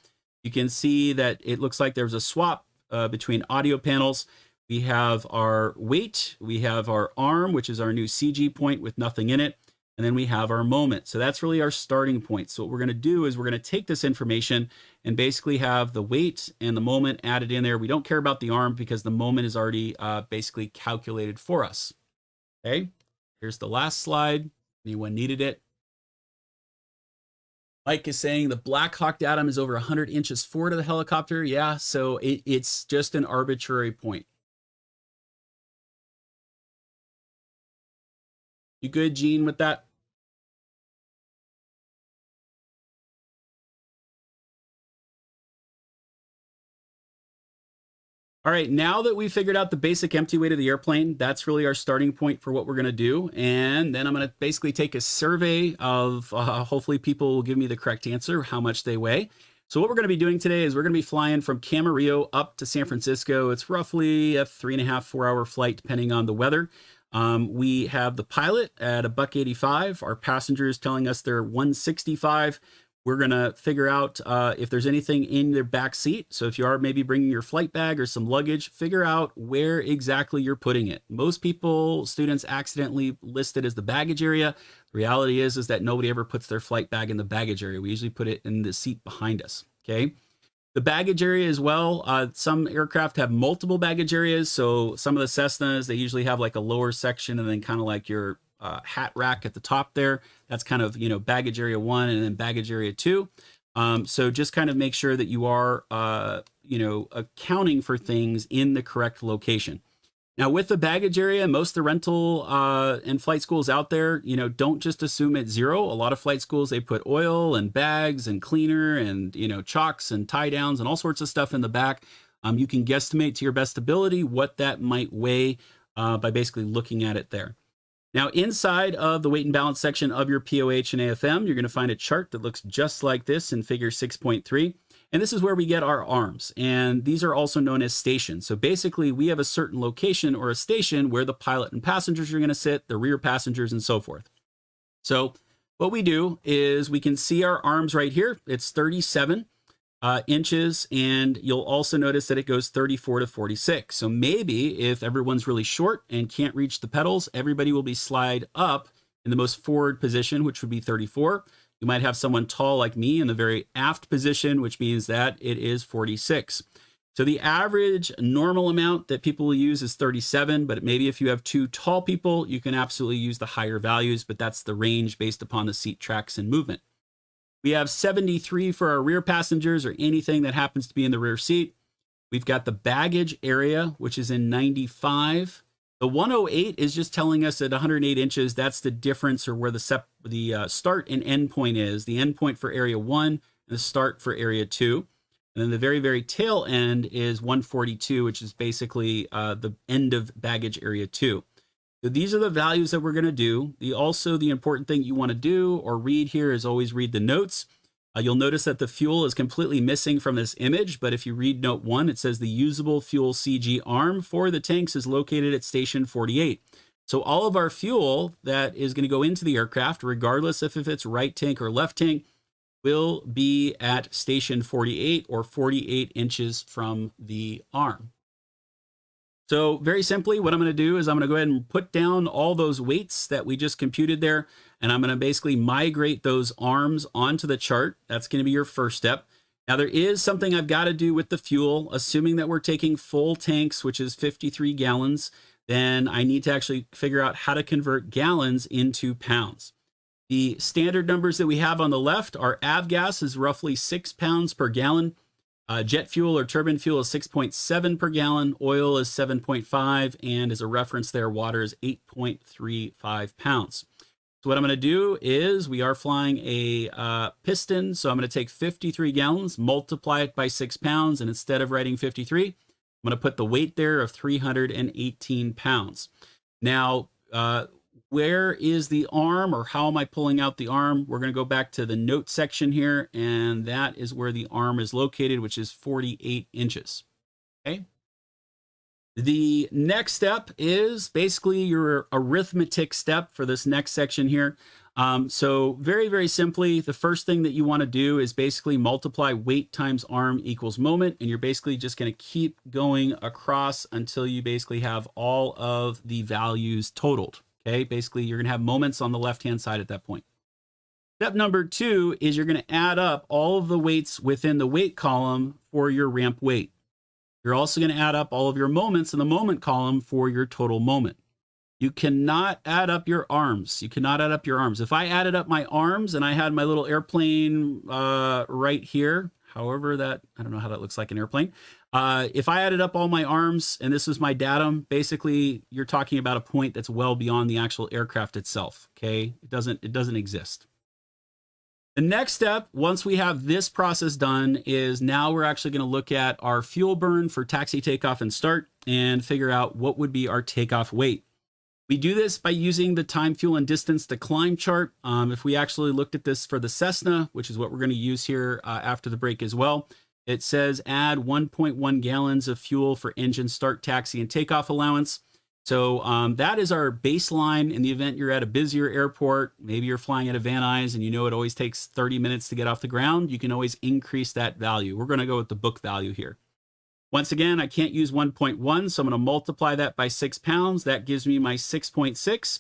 you can see that it looks like there's a swap between audio panels. We have our weight, we have our arm, which is our new CG point with nothing in it, and then we have our moment. So that's really our starting point. So what we're going to do is we're going to take this information and basically have the weight and the moment added in there. We don't care about the arm because the moment is already basically calculated for us. Okay, here's the last slide. Anyone needed it? Mike is saying the Black Hawk datum is over 100 inches forward of the helicopter. Yeah, so it's just an arbitrary point. You good, Gene, with that? All right, now that we figured out the basic empty weight of the airplane, that's really our starting point for what we're going to do. And then I'm going to basically take a survey of, hopefully people will give me the correct answer, how much they weigh. So what we're going to be doing today is we're going to be flying from Camarillo up to San Francisco. It's roughly a 3.5, 4 hour flight, depending on the weather. We have the pilot at $1.85. Our passengers telling us they're 165. We're going to figure out if there's anything in their back seat. So if you are maybe bringing your flight bag or some luggage, figure out where exactly you're putting it. Most people, students accidentally list it as the baggage area. The reality is that nobody ever puts their flight bag in the baggage area. We usually put it in the seat behind us, okay? The baggage area as well. Some aircraft have multiple baggage areas. So some of the Cessnas, they usually have like a lower section and then kind of like your hat rack at the top there. That's kind of, baggage area 1 and then baggage area 2. So just kind of make sure that you are, accounting for things in the correct location. Now with the baggage area, most of the rental and flight schools out there, don't just assume it's 0. A lot of flight schools, they put oil and bags and cleaner and, chocks and tie downs and all sorts of stuff in the back. You can guesstimate to your best ability what that might weigh by basically looking at it there. Now, inside of the weight and balance section of your POH and AFM, you're going to find a chart that looks just like this in figure 6.3. And this is where we get our arms. And these are also known as stations. So basically, we have a certain location or a station where the pilot and passengers are going to sit, the rear passengers, and so forth. So what we do is we can see our arms right here. It's 37 inches, and you'll also notice that it goes 34 to 46. So maybe if everyone's really short and can't reach the pedals, everybody will be slide up in the most forward position, which would be 34. You might have someone tall like me in the very aft position, which means that it is 46. So the average normal amount that people will use is 37, but maybe if you have 2 tall people, you can absolutely use the higher values, but that's the range based upon the seat tracks and movement. We have 73 for our rear passengers or anything that happens to be in the rear seat. We've got the baggage area, which is in 95. The 108 is just telling us at 108 inches, that's the difference or where the start and end point is. The end point for area 1 and the start for area 2. And then the very, very tail end is 142, which is basically the end of baggage area 2. So these are the values that we're going to do. The important thing you want to do or read here is always read the notes. You'll notice that the fuel is completely missing from this image, but if you read note 1, it says the usable fuel CG arm for the tanks is located at station 48. So all of our fuel that is going to go into the aircraft, regardless if it's right tank or left tank, will be at station 48 or 48 inches from the arm. So very simply, what I'm going to do is I'm going to go ahead and put down all those weights that we just computed there, and I'm going to basically migrate those arms onto the chart. That's going to be your first step. Now, there is something I've got to do with the fuel. Assuming that we're taking full tanks, which is 53 gallons, then I need to actually figure out how to convert gallons into pounds. The standard numbers that we have on the left are avgas is roughly 6 pounds per gallon. Jet fuel or turbine fuel is 6.7 per gallon, oil is 7.5, and as a reference there, water is 8.35 pounds. So what I'm going to do is we are flying a piston, so I'm going to take 53 gallons, multiply it by 6 pounds, and instead of writing 53, I'm going to put the weight there of 318 pounds. Now, where is the arm, or how am I pulling out the arm? We're going to go back to the note section here, and that is where the arm is located, which is 48 inches. Okay. The next step is basically your arithmetic step for this next section here. So very, very simply, the first thing that you want to do is basically multiply weight times arm equals moment, and you're basically just going to keep going across until you basically have all of the values totaled. Okay, basically you're going to have moments on the left-hand side at that point. Step number 2 is you're going to add up all of the weights within the weight column for your ramp weight. You're also going to add up all of your moments in the moment column for your total moment. You cannot add up your arms. You cannot add up your arms. If I added up my arms and I had my little airplane right here, however that, I don't know how that looks like an airplane. If I added up all my arms and this was my datum, basically you're talking about a point that's well beyond the actual aircraft itself. Okay, it doesn't exist. The next step, once we have this process done, is now we're actually going to look at our fuel burn for taxi, takeoff, and start and figure out what would be our takeoff weight. We do this by using the time, fuel, and distance to climb chart. If we actually looked at this for the Cessna, which is what we're going to use here after the break as well, it says add 1.1 gallons of fuel for engine start, taxi, and takeoff allowance. So that is our baseline in the event you're at a busier airport. Maybe you're flying at a Van Nuys and you know it always takes 30 minutes to get off the ground. You can always increase that value. We're going to go with the book value here. Once again, I can't use 1.1, so I'm going to multiply that by 6 pounds. That gives me my 6.6.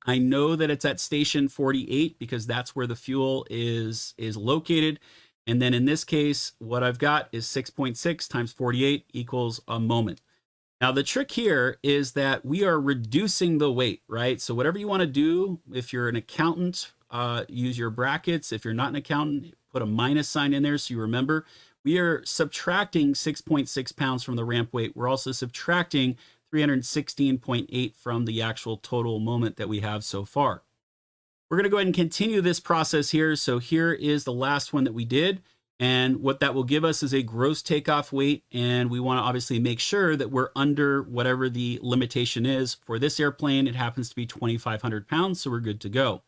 I know that it's at station 48 because that's where the fuel is located. And then in this case, what I've got is 6.6 times 48 equals a moment. Now, the trick here is that we are reducing the weight, right? So whatever you want to do, if you're an accountant, use your brackets. If you're not an accountant, put a minus sign in there so you remember. We are subtracting 6.6 pounds from the ramp weight. We're also subtracting 316.8 from the actual total moment that we have so far. We're going to go ahead and continue this process here. So here is the last one that we did. And what that will give us is a gross takeoff weight. And we want to obviously make sure that we're under whatever the limitation is. For this airplane, it happens to be 2,500 pounds. So we're good to go.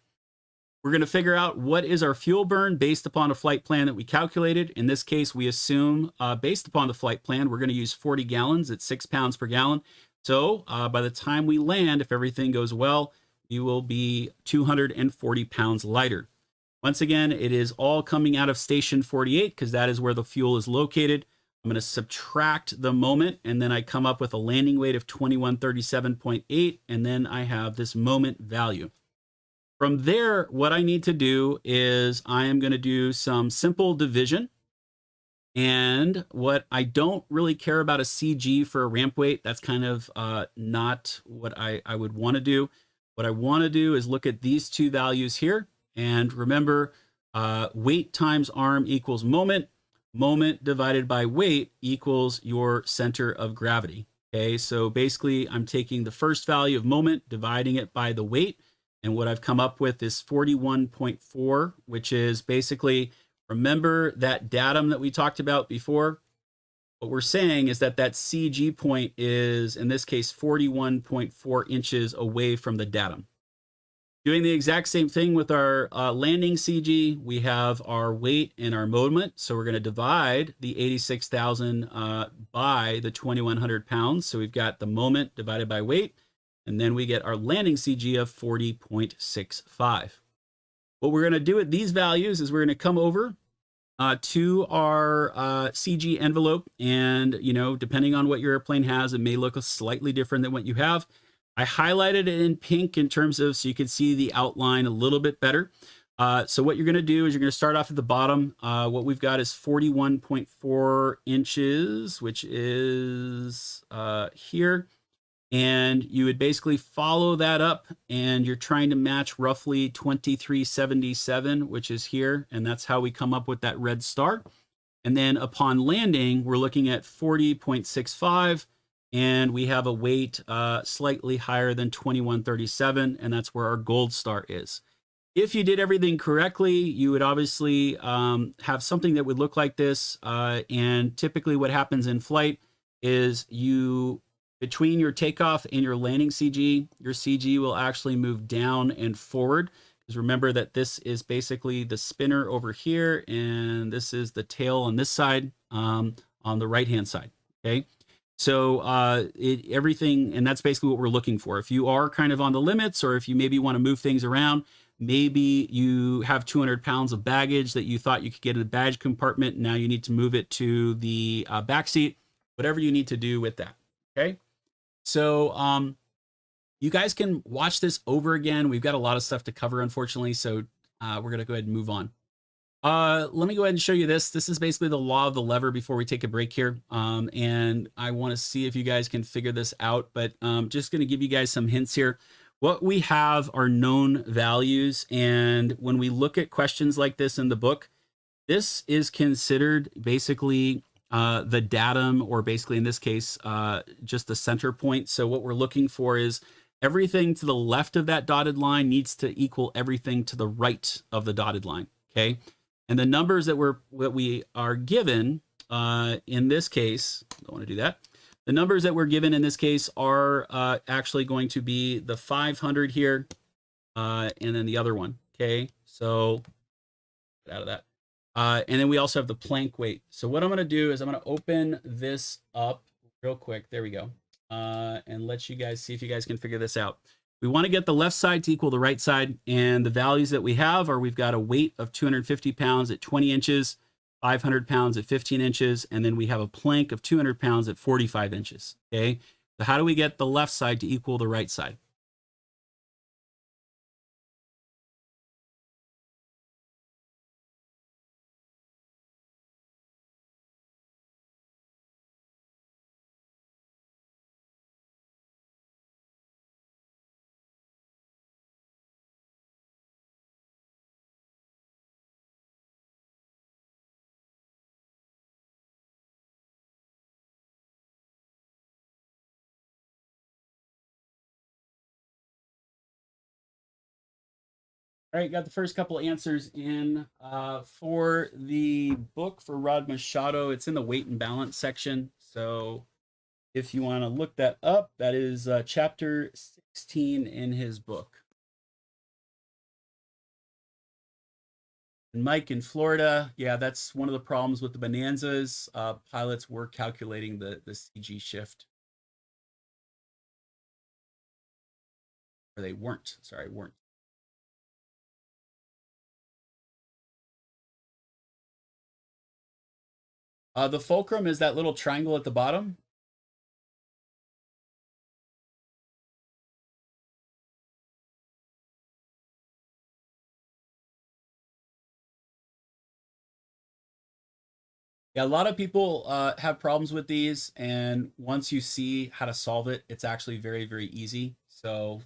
We're going to figure out what is our fuel burn based upon a flight plan that we calculated. In this case, we assume based upon the flight plan, we're going to use 40 gallons at 6 pounds per gallon. So by the time we land, if everything goes well, you will be 240 pounds lighter. Once again, it is all coming out of station 48 because that is where the fuel is located. I'm going to subtract the moment, and then I come up with a landing weight of 2137.8, and then I have this moment value. From there, what I need to do is I am going to do some simple division. And what I don't really care about a CG for a ramp weight. That's kind of not what I would want to do. What I want to do is look at these two values here. And remember, weight times arm equals moment. Moment divided by weight equals your center of gravity. Okay, so basically I'm taking the first value of moment, dividing it by the weight, and what I've come up with is 41.4, which is basically, remember that datum that we talked about before? What we're saying is that that CG point is, in this case, 41.4 inches away from the datum. Doing the exact same thing with our landing CG, we have our weight and our moment. So we're going to divide the 86,000 by the 2,100 pounds. So we've got the moment divided by weight, and then we get our landing CG of 40.65. What we're going to do at these values is we're going to come over to our CG envelope, and depending on what your airplane has, it may look slightly different than what you have. I highlighted it in pink in terms of so you can see the outline a little bit better. So what you're going to do is you're going to start off at the bottom. What we've got is 41.4 inches, which is here. And you would basically follow that up, and you're trying to match roughly 2377, which is here. And that's how we come up with that red star. And then upon landing, we're looking at 40.65, and we have a weight slightly higher than 2137, and that's where our gold star is. If you did everything correctly, you would obviously have something that would look like this. And typically what happens in flight is between your takeoff and your landing CG, your CG will actually move down and forward. Because remember that this is basically the spinner over here, and this is the tail on this side, on the right-hand side, okay? So everything, and that's basically what we're looking for. If you are kind of on the limits, or if you maybe want to move things around, maybe you have 200 pounds of baggage that you thought you could get in the baggage compartment. Now you need to move it to the back seat, whatever you need to do with that, okay? So you guys can watch this over again. We've got a lot of stuff to cover, unfortunately, so we're going to go ahead and move on. Let me go ahead and show you this. This is basically the law of the lever before we take a break here. And I want to see if you guys can figure this out, but just going to give you guys some hints here. What we have are known values, and when we look at questions like this in the book, this is considered basically the datum, or basically in this case, just the center point. So what we're looking for is everything to the left of that dotted line needs to equal everything to the right of the dotted line, okay? And the numbers that we are given in this case, don't want to do that. The numbers that we're given in this case are actually going to be the 500 here, and then the other one, okay? So get out of that. And then we also have the plank weight. So what I'm going to do is I'm going to open this up real quick. There we go. And let you guys see if you guys can figure this out. We want to get the left side to equal the right side. And the values that we have are, we've got a weight of 250 pounds at 20 inches, 500 pounds at 15 inches, and then we have a plank of 200 pounds at 45 inches. Okay. So how do we get the left side to equal the right side? All right, got the first couple answers in for the book for Rod Machado. It's in the weight and balance section. So if you want to look that up, that is chapter 16 in his book. And Mike in Florida, yeah, that's one of the problems with the Bonanzas. Pilots were calculating the CG shift. Or they weren't, sorry, weren't. The fulcrum is that little triangle at the bottom. Yeah, a lot of people have problems with these, and once you see how to solve it, it's actually very, very easy. So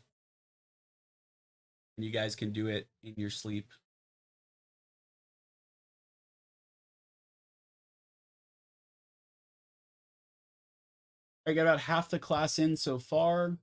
you guys can do it in your sleep. I got about half the class in so far.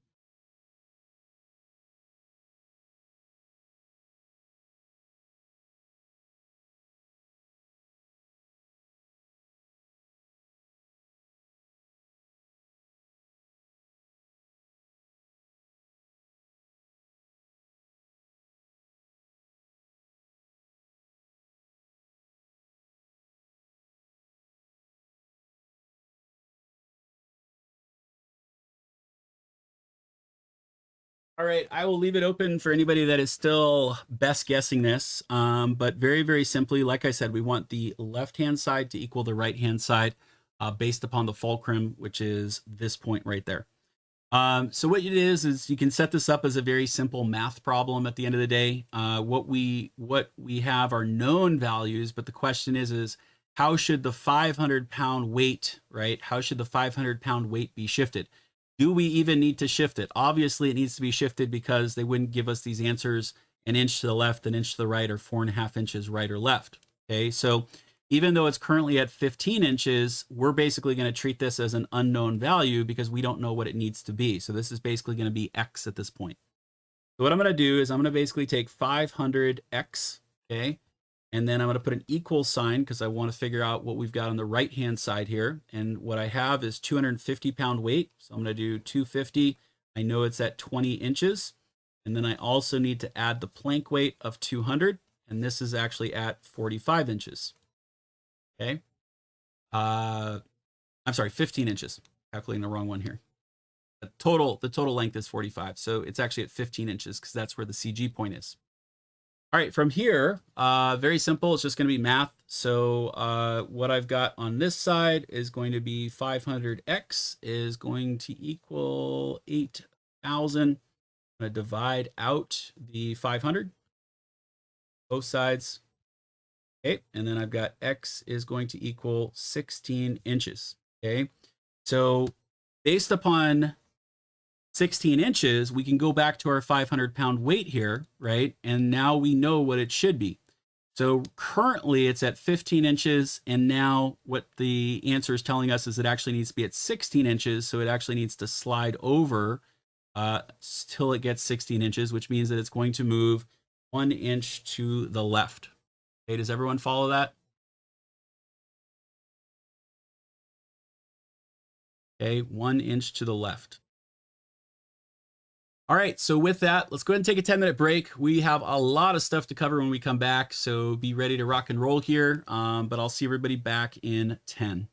All right, I will leave it open for anybody that is still best guessing this. But very, very simply, like I said, we want the left-hand side to equal the right-hand side based upon the fulcrum, which is this point right there. So what it is you can set this up as a very simple math problem at the end of the day. What we have are known values, but the question is how should the 500-pound weight, right? How should the 500-pound weight be shifted? Do we even need to shift it? Obviously, it needs to be shifted because they wouldn't give us these answers an inch to the left, an inch to the right, or 4.5 inches right or left. Okay, so even though it's currently at 15 inches, we're basically going to treat this as an unknown value because we don't know what it needs to be. So this is basically going to be X at this point. So what I'm going to do is I'm going to basically take 500X, okay? And then I'm going to put an equal sign because I want to figure out what we've got on the right-hand side here. And what I have is 250-pound weight. So I'm going to do 250. I know it's at 20 inches. And then I also need to add the plank weight of 200. And this is actually at 45 inches. Okay. I'm sorry, 15 inches. Calculating the wrong one here. The total length is 45. So it's actually at 15 inches because that's where the CG point is. All right, from here, very simple. It's just going to be math. So what I've got on this side is going to be 500x is going to equal 8,000. I'm going to divide out the 500, both sides. Okay, and then I've got x is going to equal 16 inches. Okay, so based upon 16 inches, we can go back to our 500-pound weight here, right? And now we know what it should be. So currently it's at 15 inches, and now what the answer is telling us is it actually needs to be at 16 inches, so it actually needs to slide over till it gets 16 inches, which means that it's going to move 1 inch to the left. Okay, does everyone follow that? Okay, 1 inch to the left. All right, so with that, let's go ahead and take a 10-minute break. We have a lot of stuff to cover when we come back, so be ready to rock and roll here, but I'll see everybody back in 10.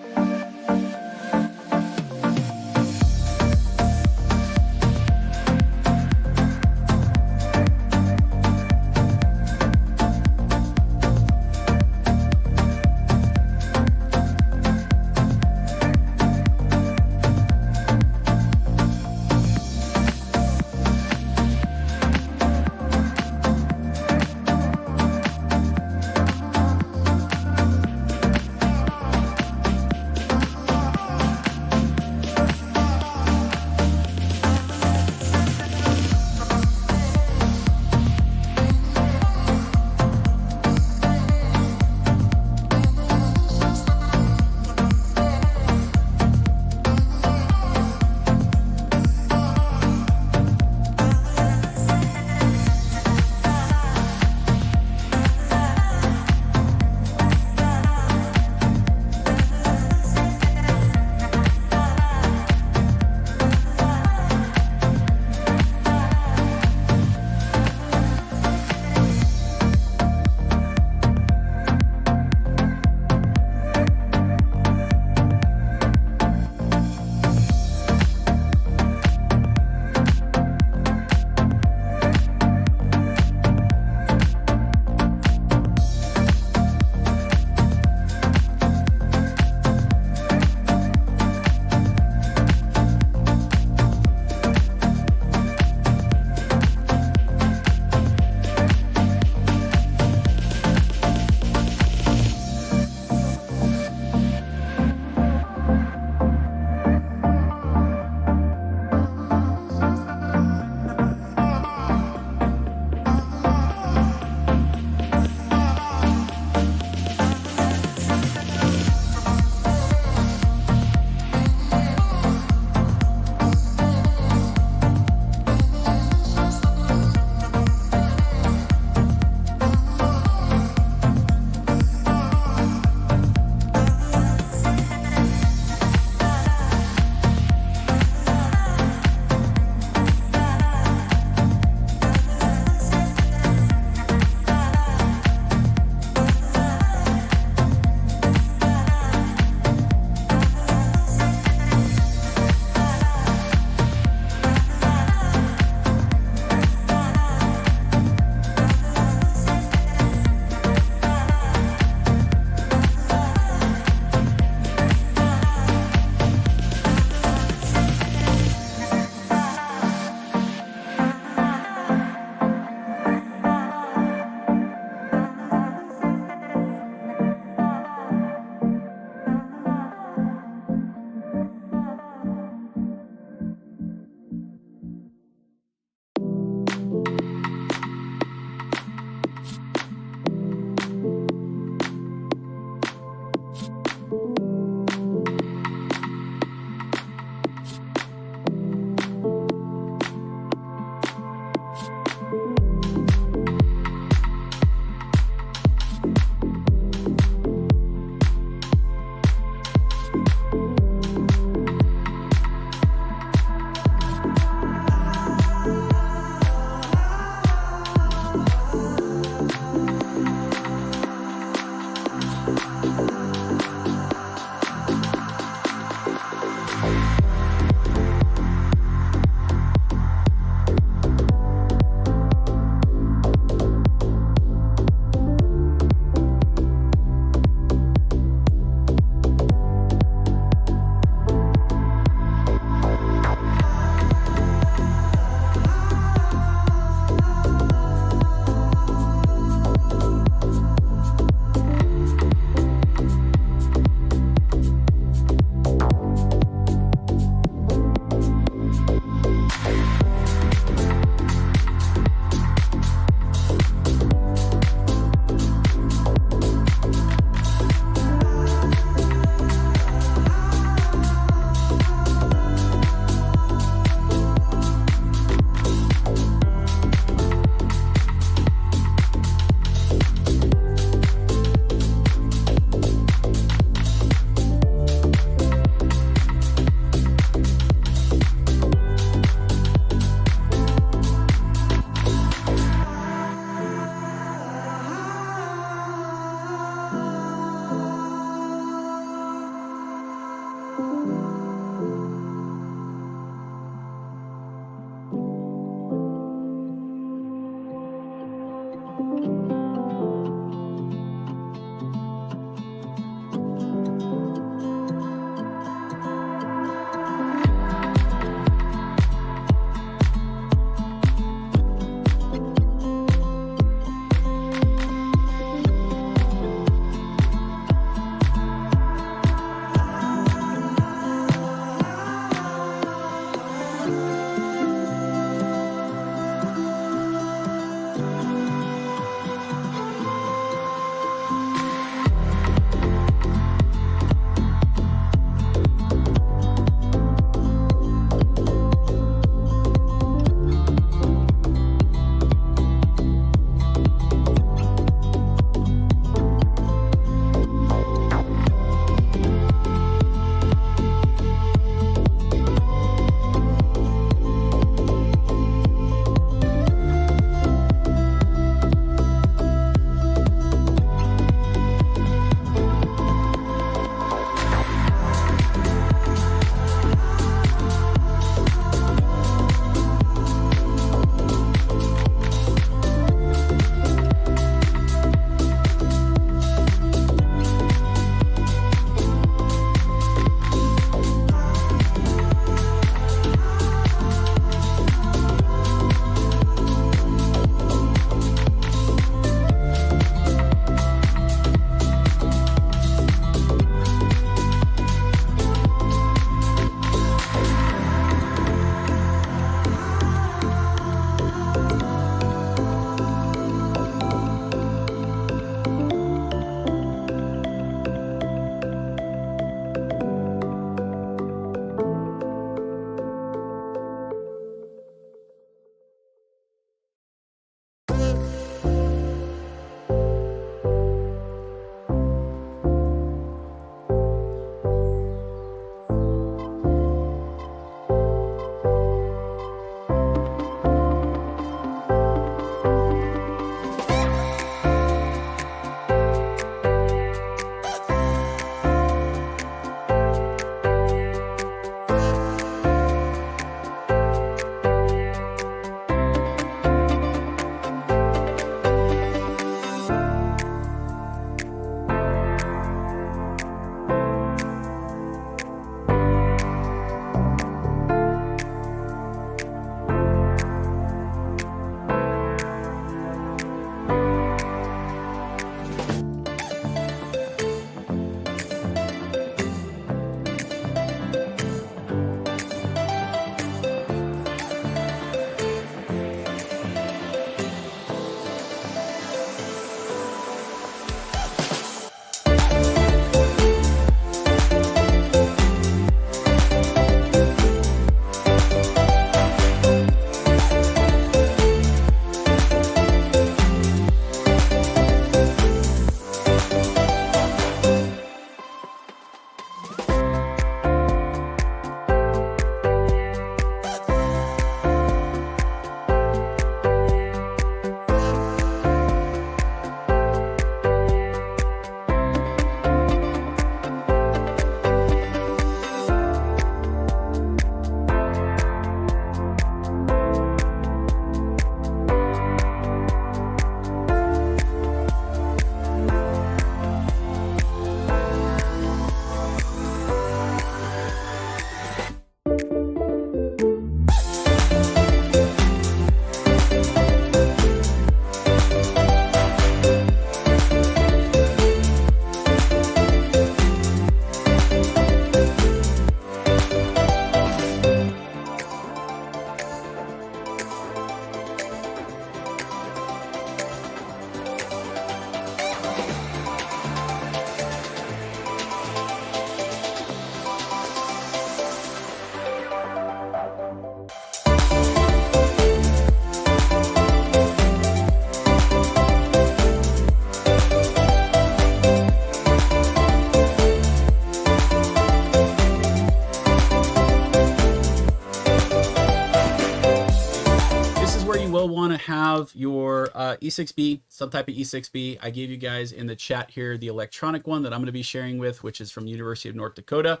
have your E6B, some type of E6B. I gave you guys in the chat here the electronic one that I'm going to be sharing with, which is from University of North Dakota.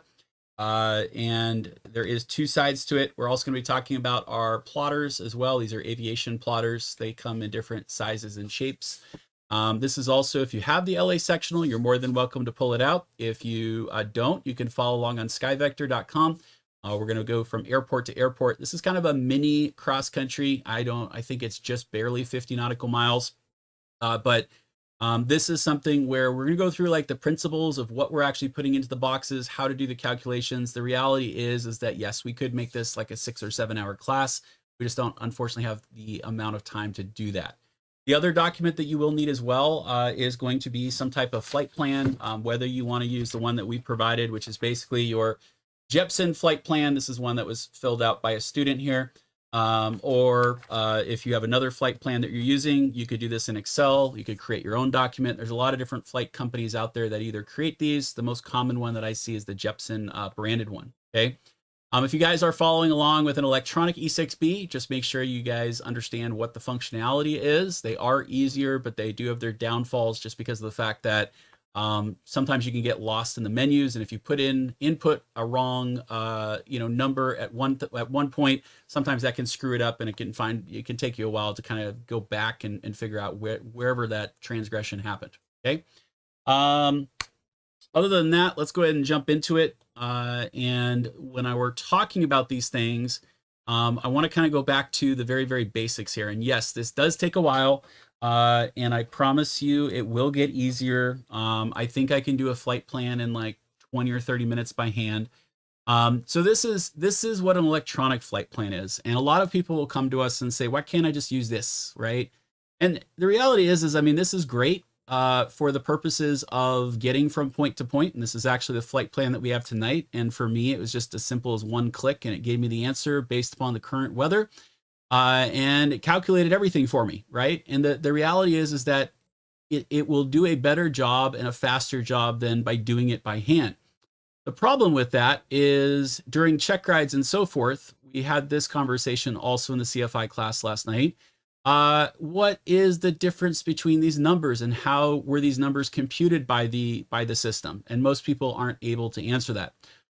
And there is two sides to it. We're also going to be talking about our plotters as well. These are aviation plotters. They come in different sizes and shapes. This is also, if you have the LA sectional, you're more than welcome to pull it out. If you don't, you can follow along on skyvector.com. We're going to go from airport to airport. This is kind of a mini cross country. I think it's just barely 50 nautical miles. But this is something where we're going to go through like the principles of what we're actually putting into the boxes, how to do the calculations. The reality is that yes, we could make this like a 6 or 7 hour class. We just don't unfortunately have the amount of time to do that. The other document that you will need as well is going to be some type of flight plan, whether you want to use the one that we provided, which is basically your Jepson flight plan. This is one that was filled out by a student here. Or if you have another flight plan that you're using, you could do this in Excel. You could create your own document. There's a lot of different flight companies out there that either create these. The most common one that I see is the Jepson branded one. Okay. If you guys are following along with an electronic E6B, just make sure you guys understand what the functionality is. They are easier, but they do have their downfalls just because of the fact that sometimes you can get lost in the menus, and if you input a wrong number at one point, sometimes that can screw it up, and it can take you a while to kind of go back and figure out wherever that transgression happened. Okay. Other than that, let's go ahead and jump into it. And when we're talking about these things, I want to kind of go back to the very, very basics here. And yes, this does take a while. And I promise you it will get easier. I think I can do a flight plan in like 20 or 30 minutes by hand. So this is what an electronic flight plan is. And a lot of people will come to us and say, why can't I just use this, right? And the reality is, I mean, this is great for the purposes of getting from point to point. And this is actually the flight plan that we have tonight. And for me, it was just as simple as one click, and it gave me the answer based upon the current weather. And it calculated everything for me, right? And the reality is that it will do a better job and a faster job than by doing it by hand. The problem with that is during check rides and so forth, we had this conversation also in the CFI class last night. What is the difference between these numbers, and how were these numbers computed by the system? And most people aren't able to answer that.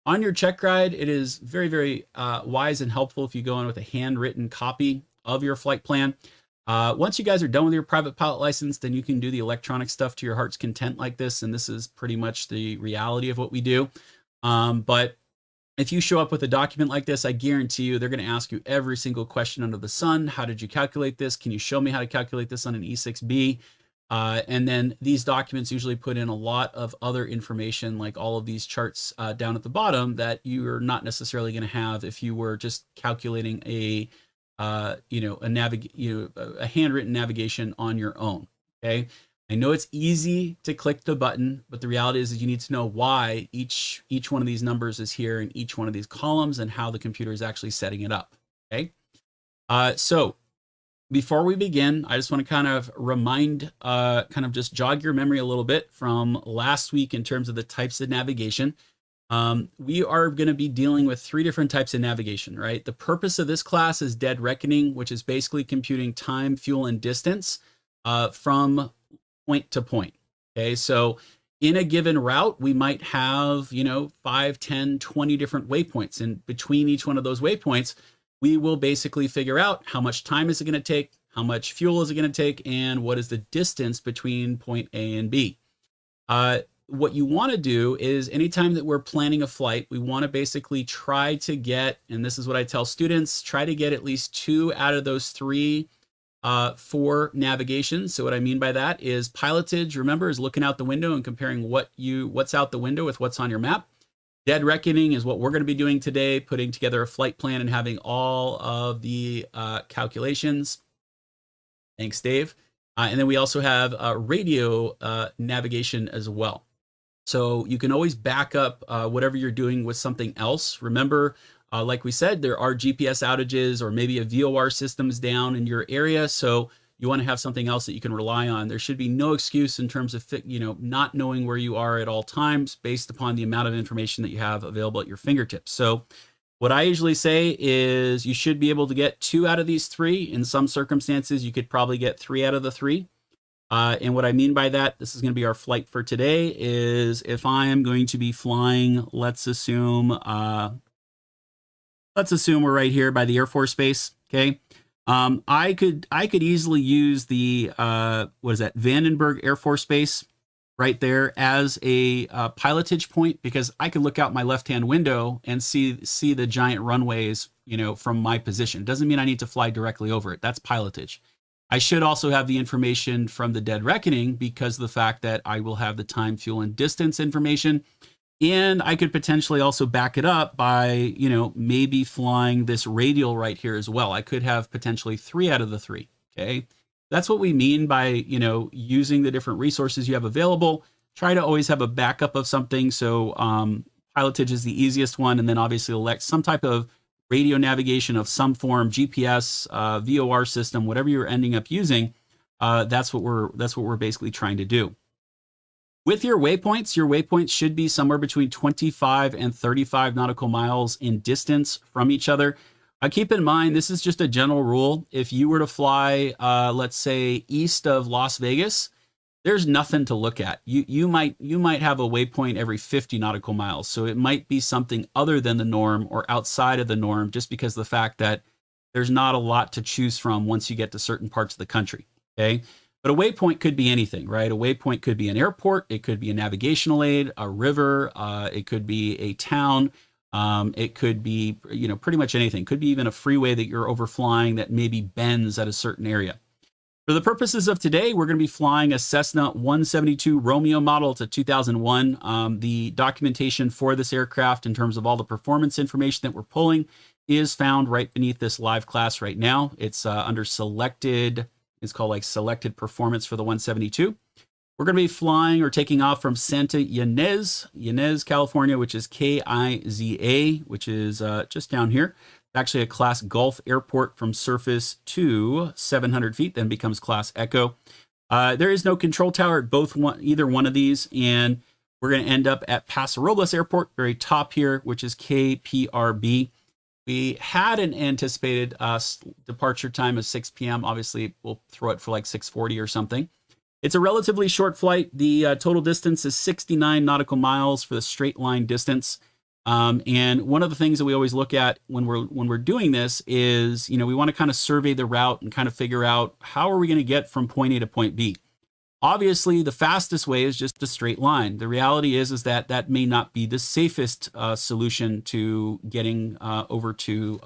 On your check ride, it is very, very wise and helpful if you go in with a handwritten copy of your flight plan. Once you guys are done with your private pilot license, then you can do the electronic stuff to your heart's content like this. And this is pretty much the reality of what we do. But if you show up with a document like this, I guarantee you they're going to ask you every single question under the sun. How did you calculate this? Can you show me how to calculate this on an E6B? And then these documents usually put in a lot of other information, like all of these charts down at the bottom that you're not necessarily going to have if you were just calculating a handwritten navigation on your own. Okay. I know it's easy to click the button, but the reality is you need to know why each one of these numbers is here in each one of these columns and how the computer is actually setting it up. Okay. So before we begin, I just want to kind of just jog your memory a little bit from last week in terms of the types of navigation. We are going to be dealing with 3 different types of navigation, right? The purpose of this class is dead reckoning, which is basically computing time, fuel, and distance from point to point. Okay, so in a given route, we might have, 5, 10, 20 different waypoints. And between each one of those waypoints, we will basically figure out how much time is it going to take, how much fuel is it going to take, and what is the distance between point A and B. What you want to do is anytime that we're planning a flight, we want to basically try to get, and this is what I tell students, try to get at least 2 out of those 3 for navigation. So what I mean by that is pilotage, remember, is looking out the window and comparing what's out the window with what's on your map. Dead reckoning is what we're going to be doing today, putting together a flight plan and having all of the calculations. Thanks, Dave. And then we also have radio navigation as well. So you can always back up whatever you're doing with something else. Remember, like we said, there are GPS outages or maybe a VOR system's down in your area. So you want to have something else that you can rely on. There should be no excuse in terms of not knowing where you are at all times based upon the amount of information that you have available at your fingertips. So What I usually say is you should be able to get 2 out of these 3. In some circumstances, you could probably get 3 out of the 3. And what I mean by that, this is going to be our flight for today, is if I am going to be flying, let's assume we're right here by the Air Force Base, okay? I could easily use the, what is that, Vandenberg Air Force Base right there as a pilotage point, because I could look out my left-hand window and see the giant runways, you know, from my position. It doesn't mean I need to fly directly over it. That's pilotage. I should also have the information from the Dead Reckoning because of the fact that I will have the time, fuel, and distance information. And I could potentially also back it up by, you know, maybe flying this radial right here as well. I could have potentially 3 out of the 3, okay? That's what we mean by, you know, using the different resources you have available. Try to always have a backup of something. So pilotage is the easiest one. And then obviously elect some type of radio navigation of some form, GPS, VOR system, whatever you're ending up using. That's what we're basically trying to do. With your waypoints should be somewhere between 25 and 35 nautical miles in distance from each other. Keep in mind, this is just a general rule. If you were to fly, let's say, east of Las Vegas, there's nothing to look at. You might have a waypoint every 50 nautical miles. So it might be something other than the norm or outside of the norm, just because of the fact that there's not a lot to choose from once you get to certain parts of the country, okay? But a waypoint could be anything, right? A waypoint could be an airport. It could be a navigational aid, a river. It could be a town. It could be, you know, pretty much anything. Could be even a freeway that you're overflying that maybe bends at a certain area. For the purposes of today, we're going to be flying a Cessna 172 Romeo model. It's a 2001. The documentation for this aircraft in terms of all the performance information that we're pulling is found right beneath this live class right now. It's under selected, it's called like selected performance for the 172. We're going to be flying or taking off from Santa Ynez, California, which is K-I-Z-A, which is just down here. Actually a Class Gulf airport from surface to 700 feet, then becomes Class Echo. There is no control tower at either one of these, and we're going to end up at Paso Robles Airport, very top here, which is KPRB. We had an anticipated departure time of 6 p.m. Obviously, we'll throw it for like 6:40 or something. It's a relatively short flight. The total distance is 69 nautical miles for the straight line distance. And one of the things that we always look at when we're doing this is, you know, we want to kind of survey the route and kind of figure out how are we going to get from point A to point B. Obviously, the fastest way is just a straight line. The reality is that that may not be the safest solution to getting over to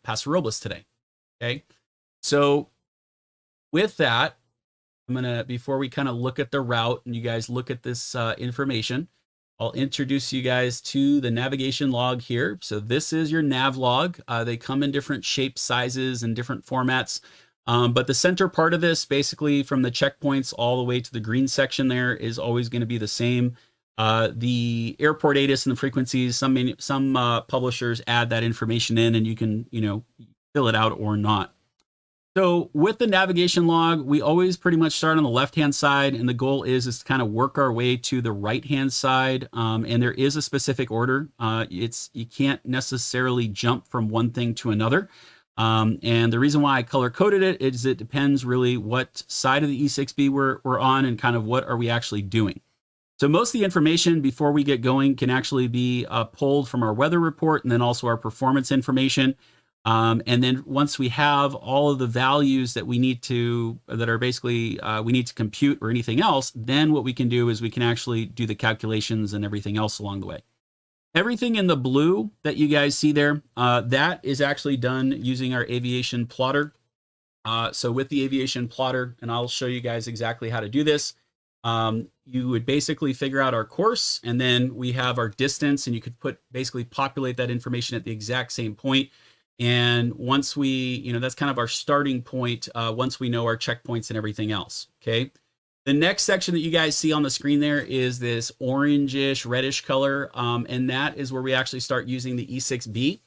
Paso Robles today. Okay, so with that, I'm gonna, before we kind of look at the route and you guys look at this information, I'll introduce you guys to the navigation log here. So this is your nav log. They come in different shapes, sizes, and different formats. But the center part of this, basically from the checkpoints all the way to the green section there, is always going to be the same. The airport ATIS and the frequencies, some publishers add that information in, and you can, you know, fill it out or not. So with the navigation log, we always pretty much start on the left-hand side, and the goal is to kind of work our way to the right-hand side. And there is a specific order. You can't necessarily jump from one thing to another. And the reason why I color-coded it is it depends really what side of the E6B we're on and kind of what are we actually doing. So most of the information before we get going can actually be pulled from our weather report and then also our performance information. And then once we have all of the values that we need to, that are basically, we need to compute or anything else, then what we can do is we can actually do the calculations and everything else along the way. Everything in the blue that you guys see there, that is actually done using our aviation plotter. So with the aviation plotter, and I'll show you guys exactly how to do this, you would basically figure out our course, and then we have our distance, and you could basically populate that information at the exact same point. And once we, you know, that's kind of our starting point once we know our checkpoints and everything else, okay? The next section that you guys see on the screen there is this orangish, reddish color, and that is where we actually start using the E6B.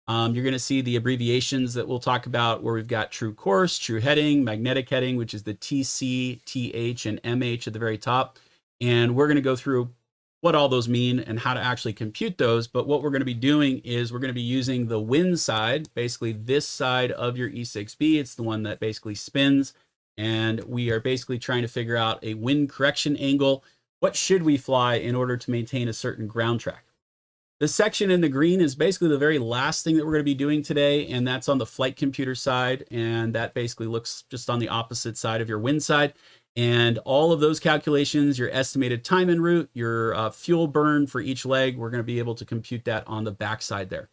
You're going to see the abbreviations that we'll talk about where we've got true course, true heading, magnetic heading, which is the TC, TH, and MH at the very top. And we're going to go through what all those mean and how to actually compute those. But what we're going to be doing is we're going to be using the wind side, basically this side of your E6B. It's the one that basically spins. And we are basically trying to figure out a wind correction angle. What should we fly in order to maintain a certain ground track? The section in the green is basically the very last thing that we're going to be doing today, and that's on the flight computer side, and that basically looks just on the opposite side of your wind side. And all of those calculations, your estimated time en route, your fuel burn for each leg, we're going to be able to compute that on the back side there.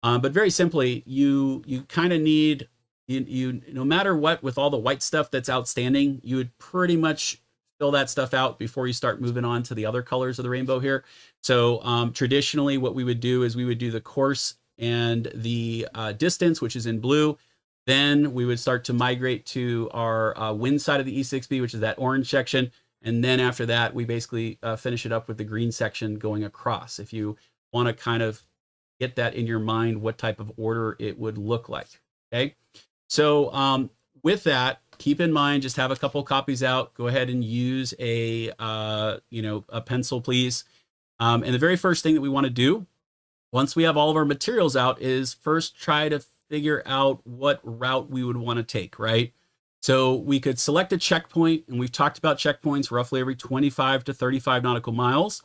But very simply, you kind of need, no matter what, with all the white stuff that's outstanding, you would pretty much fill that stuff out before you start moving on to the other colors of the rainbow here. So traditionally what we would do is we would do the course and the distance, which is in blue. Then we would start to migrate to our wind side of the E6B, which is that orange section. And then after that, we basically finish it up with the green section going across. If you want to kind of get that in your mind, what type of order it would look like. Okay. So with that, keep in mind, just have a couple copies out. Go ahead and use a pencil, please. And the very first thing that we want to do, once we have all of our materials out, is first try to figure out what route we would want to take, right? So we could select a checkpoint, and we've talked about checkpoints roughly every 25 to 35 nautical miles.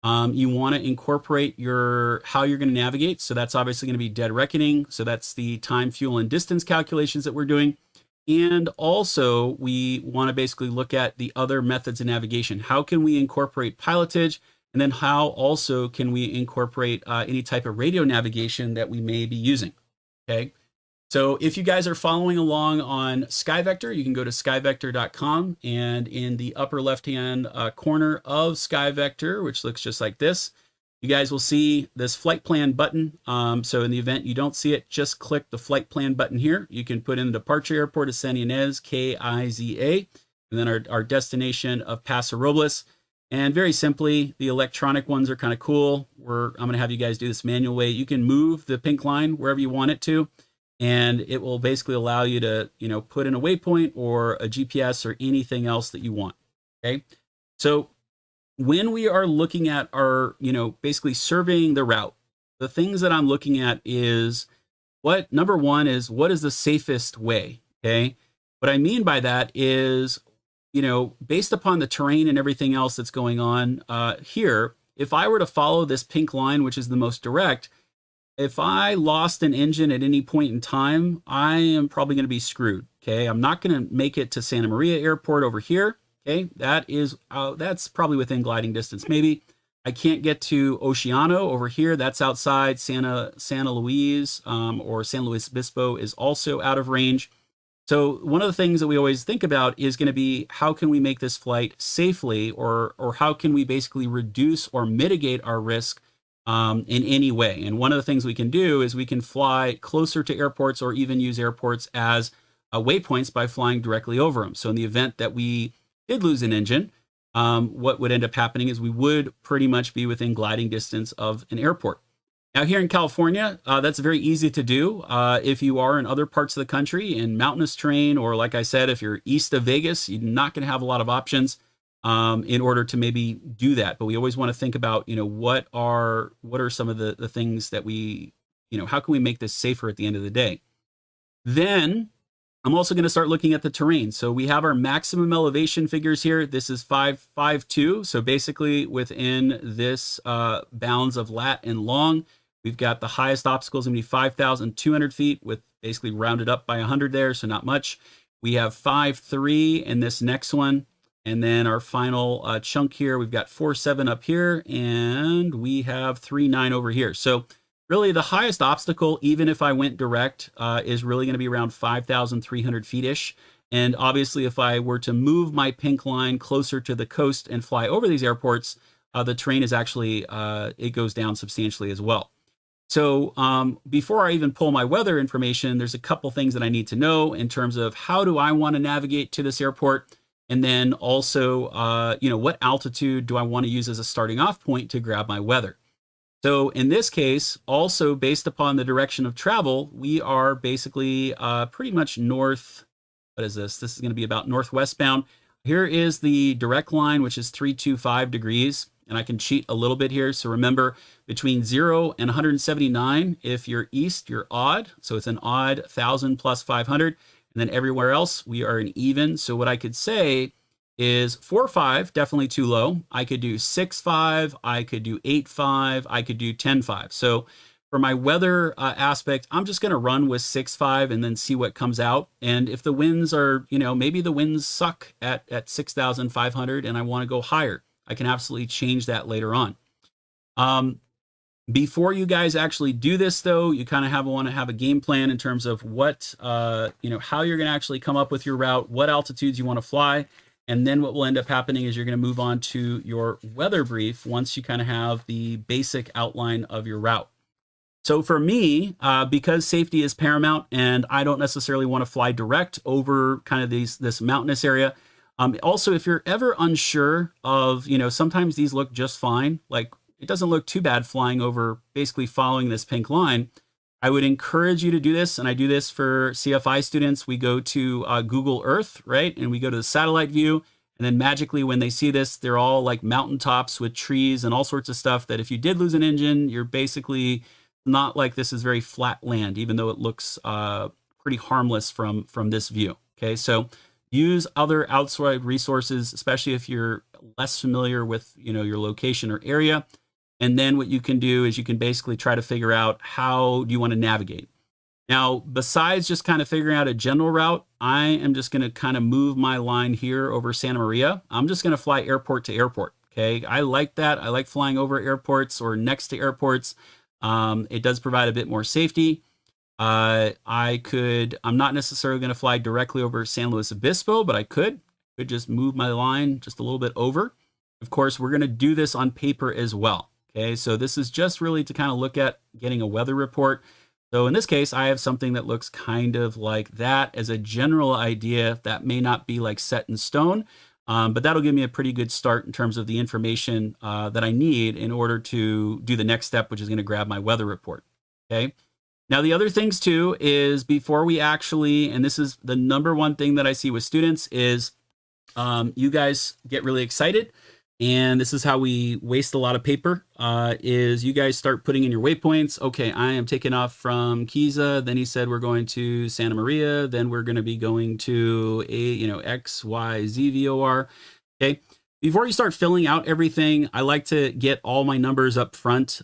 You want to incorporate how you're going to navigate. So that's obviously going to be dead reckoning. So that's the time, fuel, and distance calculations that we're doing. And also we want to basically look at the other methods of navigation. How can we incorporate pilotage? And then how also can we incorporate any type of radio navigation that we may be using? Okay. So if you guys are following along on SkyVector, you can go to skyvector.com, and in the upper left-hand corner of SkyVector, which looks just like this, you guys will see this flight plan button. So in the event you don't see it, just click the flight plan button here. You can put in the departure airport of San Ynez, K-I-Z-A, and then our destination of Paso Robles. And very simply, the electronic ones are kind of cool. I'm going to have you guys do this manual way. You can move the pink line wherever you want it to, and it will basically allow you to, put in a waypoint or a GPS or anything else that you want. Okay. So when we are looking at our, basically surveying the route, the things that I'm looking at is number one is what is the safest way? Okay. What I mean by that is, based upon the terrain and everything else that's going on here, if I were to follow this pink line, which is the most direct, if I lost an engine at any point in time, I am probably going to be screwed. Okay. I'm not going to make it to Santa Maria Airport over here. Okay. That's probably within gliding distance. Maybe I can't get to Oceano over here. That's outside Santa Luis, or San Luis Obispo is also out of range. So one of the things that we always think about is going to be, how can we make this flight safely, or how can we basically reduce or mitigate our risk in any way? And one of the things we can do is we can fly closer to airports, or even use airports as waypoints by flying directly over them. So in the event that we did lose an engine, what would end up happening is we would pretty much be within gliding distance of an airport. Now here in California, that's very easy to do. If you are in other parts of the country in mountainous terrain, or like I said, if you're east of Vegas, you're not going to have a lot of options in order to maybe do that. But we always want to think about, what are some of the things that we, how can we make this safer at the end of the day? Then I'm also going to start looking at the terrain. So we have our maximum elevation figures here. This is 552. So basically within this bounds of lat and long, we've got the highest obstacles going to be 5,200 feet, with basically rounded up by 100 there, so not much. We have 5.3 in this next one. And then our final chunk here, we've got 4.7 up here, and we have 3.9 over here. So really the highest obstacle, even if I went direct, is really going to be around 5,300 feet-ish. And obviously, if I were to move my pink line closer to the coast and fly over these airports, the terrain is actually, it goes down substantially as well. So before I even pull my weather information, there's a couple things that I need to know in terms of how do I want to navigate to this airport, and then also, what altitude do I want to use as a starting off point to grab my weather. So in this case, also based upon the direction of travel, we are basically pretty much north. What is this? This is going to be about northwest bound. Here is the direct line, which is 325 degrees. and I can cheat a little bit here. So remember, between 0 and 179, if you're east, you're odd. So it's an odd 1,000 plus 500. And then everywhere else, we are an even. So what I could say is 4-5, definitely too low. I could do 6-5, I could do 8-5, I could do 10-5. So for my weather aspect, I'm just going to run with 6-5 and then see what comes out. And if the winds are, maybe the winds suck at 6,500 and I want to go higher, I can absolutely change that later on. Before you guys actually do this, though, you kind of want to have a game plan in terms of what, how you're going to actually come up with your route, what altitudes you want to fly. And then what will end up happening is you're going to move on to your weather brief once you kind of have the basic outline of your route. So for me, because safety is paramount and I don't necessarily want to fly direct over kind of this mountainous area. Also, if you're ever unsure of, sometimes these look just fine, like it doesn't look too bad flying over, basically following this pink line. I would encourage you to do this, and I do this for CFI students. We go to Google Earth, right? And we go to the satellite view, and then magically when they see this, they're all like mountaintops with trees and all sorts of stuff that if you did lose an engine, you're basically not like this is very flat land, even though it looks pretty harmless from this view, okay? So use other outside resources, especially if you're less familiar with, your location or area. And then what you can do is you can basically try to figure out how do you want to navigate. Now, besides just kind of figuring out a general route, I am just going to kind of move my line here over Santa Maria. I'm just going to fly airport to airport. Okay. I like that. I like flying over airports or next to airports. It does provide a bit more safety. I'm not necessarily going to fly directly over San Luis Obispo, but I could just move my line just a little bit over. Of course, we're going to do this on paper as well. Okay, so this is just really to kind of look at getting a weather report. So in this case, I have something that looks kind of like that as a general idea. That may not be like set in stone, but that'll give me a pretty good start in terms of the information that I need in order to do the next step, which is going to grab my weather report. Okay. Now, the other things too is before we actually, and this is the number one thing that I see with students is you guys get really excited. And this is how we waste a lot of paper, is you guys start putting in your waypoints. Okay, I am taking off from Kiza. Then he said we're going to Santa Maria. Then we're going to be going to X, Y, Z, VOR. Okay, before you start filling out everything, I like to get all my numbers up front.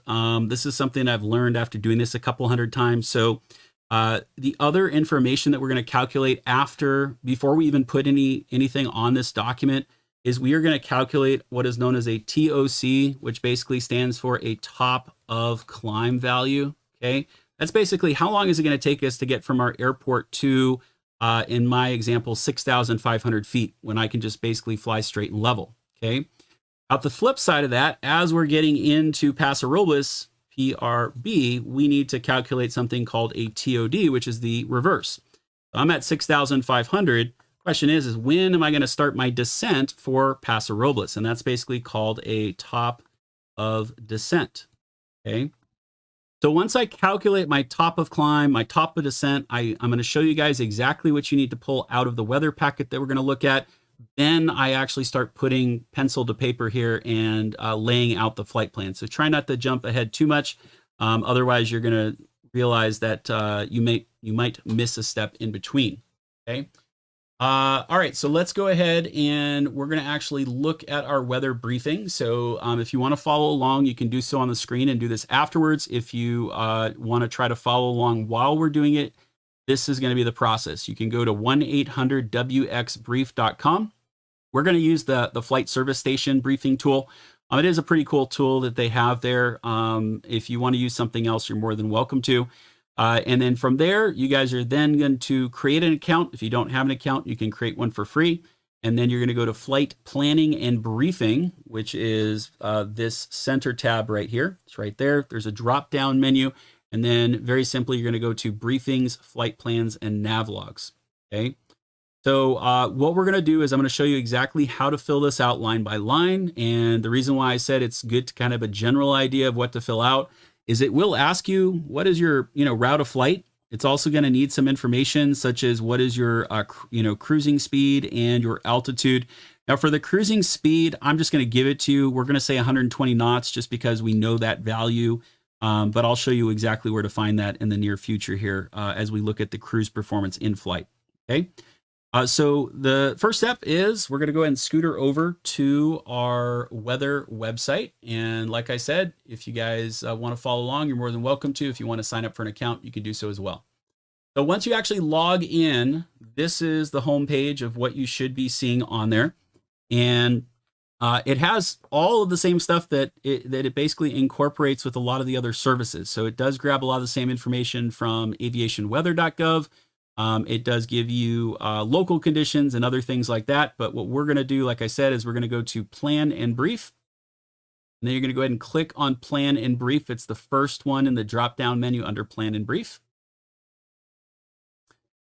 This is something I've learned after doing this a couple hundred times. So the other information that we're going to calculate before we even put anything on this document is we are going to calculate what is known as a TOC, which basically stands for a top of climb value. Okay. That's basically how long is it going to take us to get from our airport to, in my example, 6,500 feet when I can just basically fly straight and level. Okay. Out the flip side of that, as we're getting into Paso Robles, PRB, we need to calculate something called a TOD, which is the reverse. So I'm at 6,500. Question is when am I going to start my descent for Paso Robles? And that's basically called a top of descent. Okay. So once I calculate my top of climb, my top of descent, I'm going to show you guys exactly what you need to pull out of the weather packet that we're going to look at. Then I actually start putting pencil to paper here and laying out the flight plan. So try not to jump ahead too much. Otherwise you're going to realize that you might miss a step in between. Okay. All right, so let's go ahead and we're going to actually look at our weather briefing. So if you want to follow along, you can do so on the screen and do this afterwards. If you want to try to follow along while we're doing it, this is going to be the process. You can go to 1-800-WXBrief.com. We're going to use the flight service station briefing tool. It is a pretty cool tool that they have there. If you want to use something else, you're more than welcome to. And then from there, you guys are then going to create an account. If you don't have an account, you can create one for free. And then you're going to go to Flight Planning and Briefing, which is this center tab right here. It's right there. There's a drop-down menu. And then very simply, you're going to go to Briefings, Flight Plans, and Navlogs. Okay. So what we're going to do is I'm going to show you exactly how to fill this out line by line. And the reason why I said it's good to kind of a general idea of what to fill out is it will ask you, what is your route of flight? It's also going to need some information such as what is your cruising speed and your altitude. Now for the cruising speed, I'm just going to give it to you. We're going to say 120 knots just because we know that value. But I'll show you exactly where to find that in the near future here as we look at the cruise performance in flight. Okay. So the first step is we're going to go ahead and scooter over to our weather website. And like I said, if you guys want to follow along, you're more than welcome to. If you want to sign up for an account, you can do so as well. So once you actually log in, this is the home page of what you should be seeing on there. And it has all of the same stuff that it basically incorporates with a lot of the other services. So it does grab a lot of the same information from aviationweather.gov. It does give you local conditions and other things like that. But what we're going to do, like I said, is we're going to go to Plan and Brief. And then you're going to go ahead and click on Plan and Brief. It's the first one in the drop-down menu under Plan and Brief.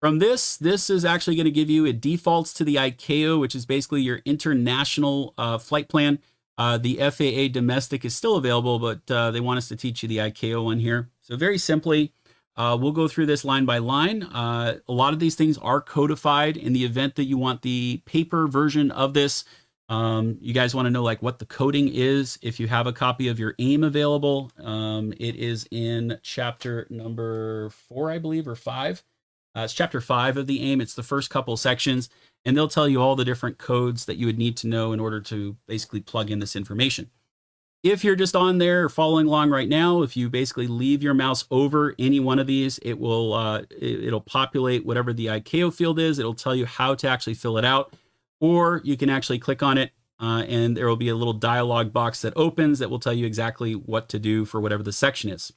From this is actually going to give you, it defaults to the ICAO, which is basically your international flight plan. The FAA domestic is still available, but they want us to teach you the ICAO one here. So very simply, we'll go through this line by line. A lot of these things are codified. In the event that you want the paper version of this, you guys want to know like what the coding is. If you have a copy of your AIM available, it is in chapter number 4, I believe, or 5. It's chapter 5 of the AIM. It's the first couple sections, and they'll tell you all the different codes that you would need to know in order to basically plug in this information. If you're just on there following along right now, if you basically leave your mouse over any one of these, it will it'll populate whatever the ICAO field is. It'll tell you how to actually fill it out, or you can actually click on it, and there will be a little dialog box that opens that will tell you exactly what to do for whatever the section is.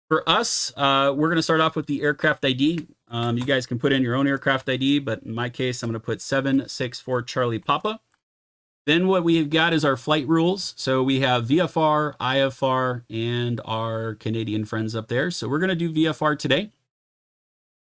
For us, we're going to start off with the aircraft ID. You guys can put in your own aircraft ID, but in my case, I'm going to put 764 Charlie Papa. Then what we've got is our flight rules. So we have VFR, IFR, and our Canadian friends up there. So we're going to do VFR today.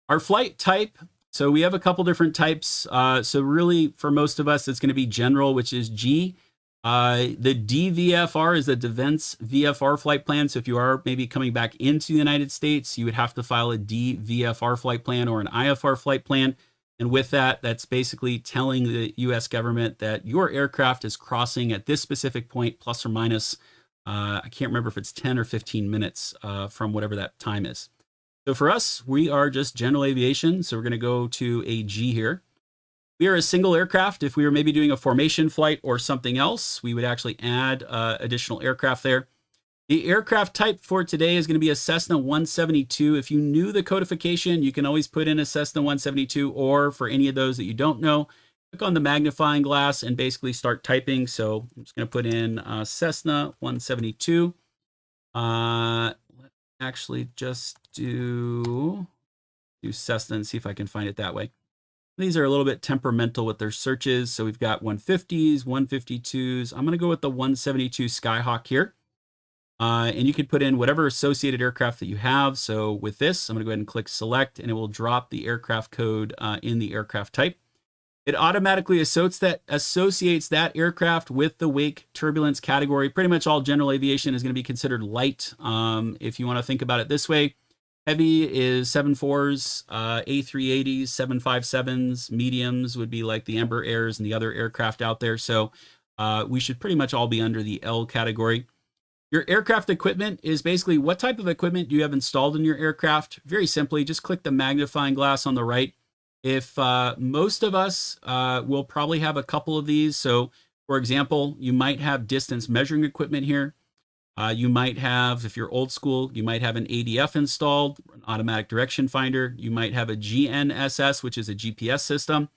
Our flight type. So we have a couple different types. So really, for most of us, it's going to be general, which is G. The DVFR is the Defense VFR flight plan. So if you are maybe coming back into the United States, you would have to file a DVFR flight plan or an IFR flight plan. And with that, that's basically telling the U.S. government that your aircraft is crossing at this specific point, plus or minus, I can't remember if it's 10 or 15 minutes from whatever that time is. So for us, we are just general aviation. So we're going to go to a G here. We are a single aircraft. If we were maybe doing a formation flight or something else, we would actually add additional aircraft there. The aircraft type for today is going to be a Cessna 172. If you knew the codification, you can always put in a Cessna 172, or for any of those that you don't know, click on the magnifying glass and basically start typing. So I'm just going to put in Cessna 172. Let's actually just do Cessna and see if I can find it that way. These are a little bit temperamental with their searches. So we've got 150s, 152s. I'm going to go with the 172 Skyhawk here. And you could put in whatever associated aircraft that you have. So with this, I'm going to go ahead and click select, and it will drop the aircraft code in the aircraft type. It automatically associates that aircraft with the wake turbulence category. Pretty much all general aviation is going to be considered light. If you want to think about it this way, heavy is 74s, A380s, 757s, mediums would be like the Embraer Airs and the other aircraft out there. So we should pretty much all be under the L category. Your aircraft equipment is basically what type of equipment do you have installed in your aircraft. Very simply, just click the magnifying glass on the right. If most of us will probably have a couple of these. So for example, you might have distance measuring equipment here. You might have, if you're old school, you might have an ADF installed, an automatic direction finder. You might have a GNSS, which is a GPS system.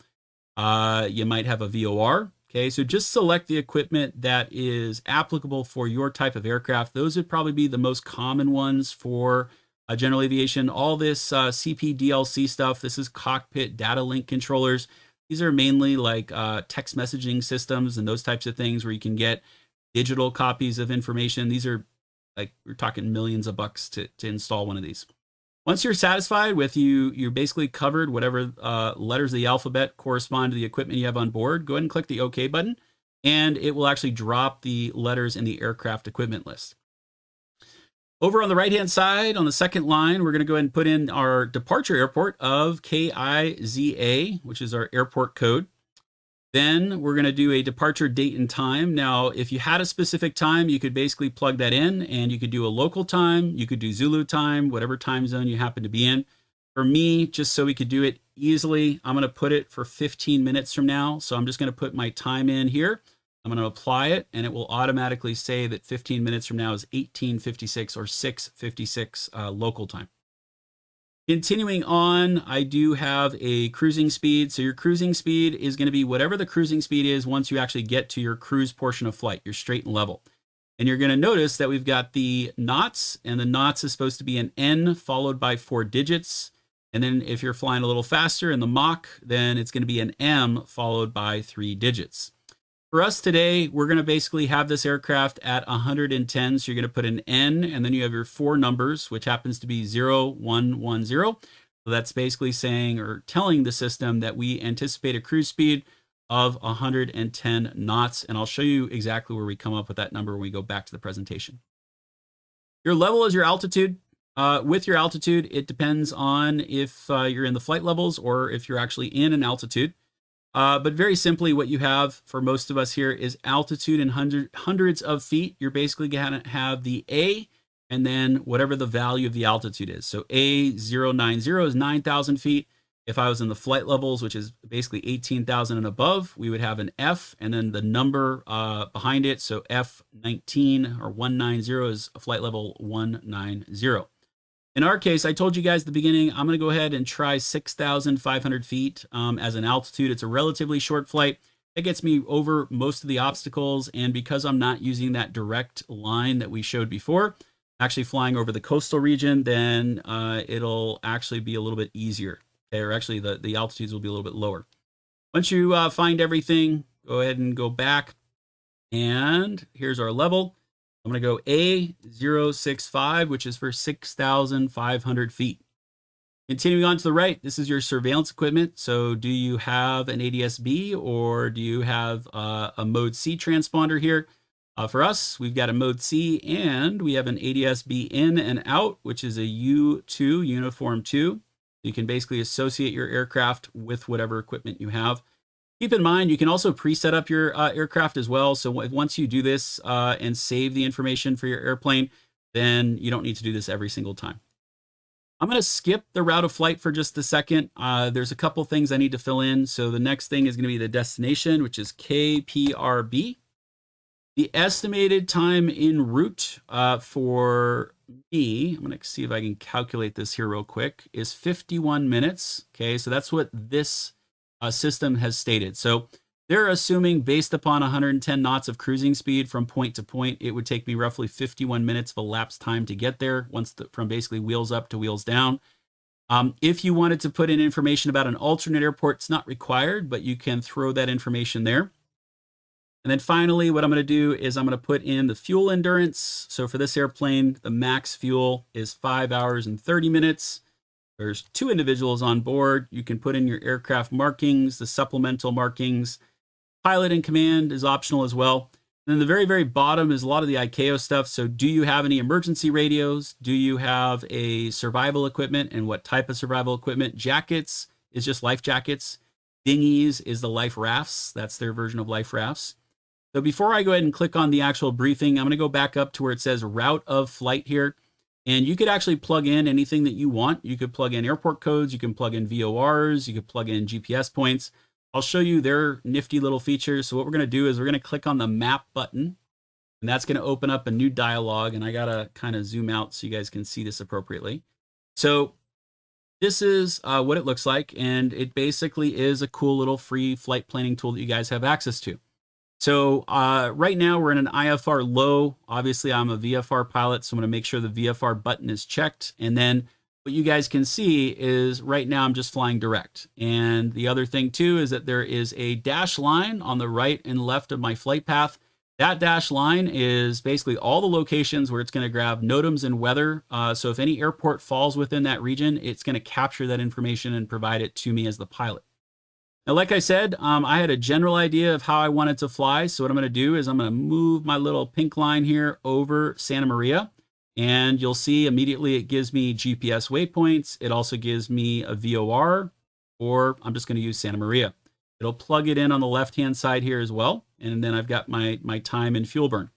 You might have a VOR. Okay, so just select the equipment that is applicable for your type of aircraft. Those would probably be the most common ones for general aviation. All this CPDLC stuff, this is cockpit data link controllers. These are mainly like text messaging systems and those types of things where you can get digital copies of information. These are like, we're talking millions of bucks to install one of these. Once you're satisfied with you're basically covered whatever letters of the alphabet correspond to the equipment you have on board, go ahead and click the OK button, and it will actually drop the letters in the aircraft equipment list. Over on the right-hand side, on the second line, we're going to go ahead and put in our departure airport of KIZA, which is our airport code. Then we're going to do a departure date and time. Now, if you had a specific time, you could basically plug that in, and you could do a local time, you could do Zulu time, whatever time zone you happen to be in. For me, just so we could do it easily, I'm going to put it for 15 minutes from now. So I'm just going to put my time in here. I'm going to apply it, and it will automatically say that 15 minutes from now is 18:56 or 6:56 local time. Continuing on, I do have a cruising speed. So your cruising speed is going to be whatever the cruising speed is once you actually get to your cruise portion of flight, your straight and level. And you're going to notice that we've got the knots, and the knots is supposed to be an N followed by 4 digits. And then if you're flying a little faster in the Mach, then it's going to be an M followed by 3 digits. For us today, we're going to basically have this aircraft at 110. So you're going to put an N, and then you have your 4 numbers, which happens to be 0110. So that's basically saying or telling the system that we anticipate a cruise speed of 110 knots. And I'll show you exactly where we come up with that number when we go back to the presentation. Your level is your altitude. With your altitude, it depends on if you're in the flight levels or if you're actually in an altitude. But very simply, what you have for most of us here is altitude in hundreds of feet. You're basically going to have the A and then whatever the value of the altitude is. So A090 is 9,000 feet. If I was in the flight levels, which is basically 18,000 and above, we would have an F and then the number behind it. So F19 or 190 is flight level 190. In our case, I told you guys at the beginning, I'm going to go ahead and try 6,500 feet as an altitude. It's a relatively short flight. It gets me over most of the obstacles. And because I'm not using that direct line that we showed before, actually flying over the coastal region, then it'll actually be a little bit easier. Okay, or actually the altitudes will be a little bit lower. Once you find everything, go ahead and go back. And here's our level. I'm going to go A065, which is for 6,500 feet. Continuing on to the right, this is your surveillance equipment. So do you have an ADS-B or do you have a Mode C transponder here? For us, we've got a Mode C and we have an ADS-B in and out, which is a U2, Uniform 2. You can basically associate your aircraft with whatever equipment you have. Keep in mind, you can also preset up your aircraft as well. So once you do this and save the information for your airplane, then you don't need to do this every single time. I'm going to skip the route of flight for just a second. There's a couple things I need to fill in. So the next thing is going to be the destination, which is KPRB. The estimated time en route for me, I'm going to see if I can calculate this here real quick, is 51 minutes. Okay, so that's what this system has stated. So they're assuming based upon 110 knots of cruising speed from point to point, it would take me roughly 51 minutes of elapsed time to get there from basically wheels up to wheels down. If you wanted to put in information about an alternate airport, it's not required, but you can throw that information there. And then finally, what I'm going to do is I'm going to put in the fuel endurance. So for this airplane, the max fuel is 5 hours and 30 minutes. There's 2 individuals on board. You can put in your aircraft markings, the supplemental markings. Pilot in command is optional as well. And then the very, very bottom is a lot of the ICAO stuff. So do you have any emergency radios? Do you have a survival equipment, and what type of survival equipment? Jackets is just life jackets. Dinghies is the life rafts. That's their version of life rafts. So before I go ahead and click on the actual briefing, I'm going to go back up to where it says route of flight here. And you could actually plug in anything that you want. You could plug in airport codes, you can plug in VORs, you could plug in GPS points. I'll show you their nifty little features. So what we're going to do is we're going to click on the map button, and that's going to open up a new dialog. And I got to kind of zoom out so you guys can see this appropriately. So this is what it looks like. And it basically is a cool little free flight planning tool that you guys have access to. So right now we're in an IFR low. Obviously I'm a VFR pilot, so I'm going to make sure the VFR button is checked. And then what you guys can see is right now I'm just flying direct. And the other thing too is that there is a dash line on the right and left of my flight path. That dash line is basically all the locations where it's going to grab NOTAMs and weather. So if any airport falls within that region, it's going to capture that information and provide it to me as the pilot. Now, like I said, I had a general idea of how I wanted to fly. So what I'm going to do is I'm going to move my little pink line here over Santa Maria. And you'll see immediately it gives me GPS waypoints. It also gives me a VOR, or I'm just going to use Santa Maria. It'll plug it in on the left-hand side here as well. And then I've got my time and fuel burn.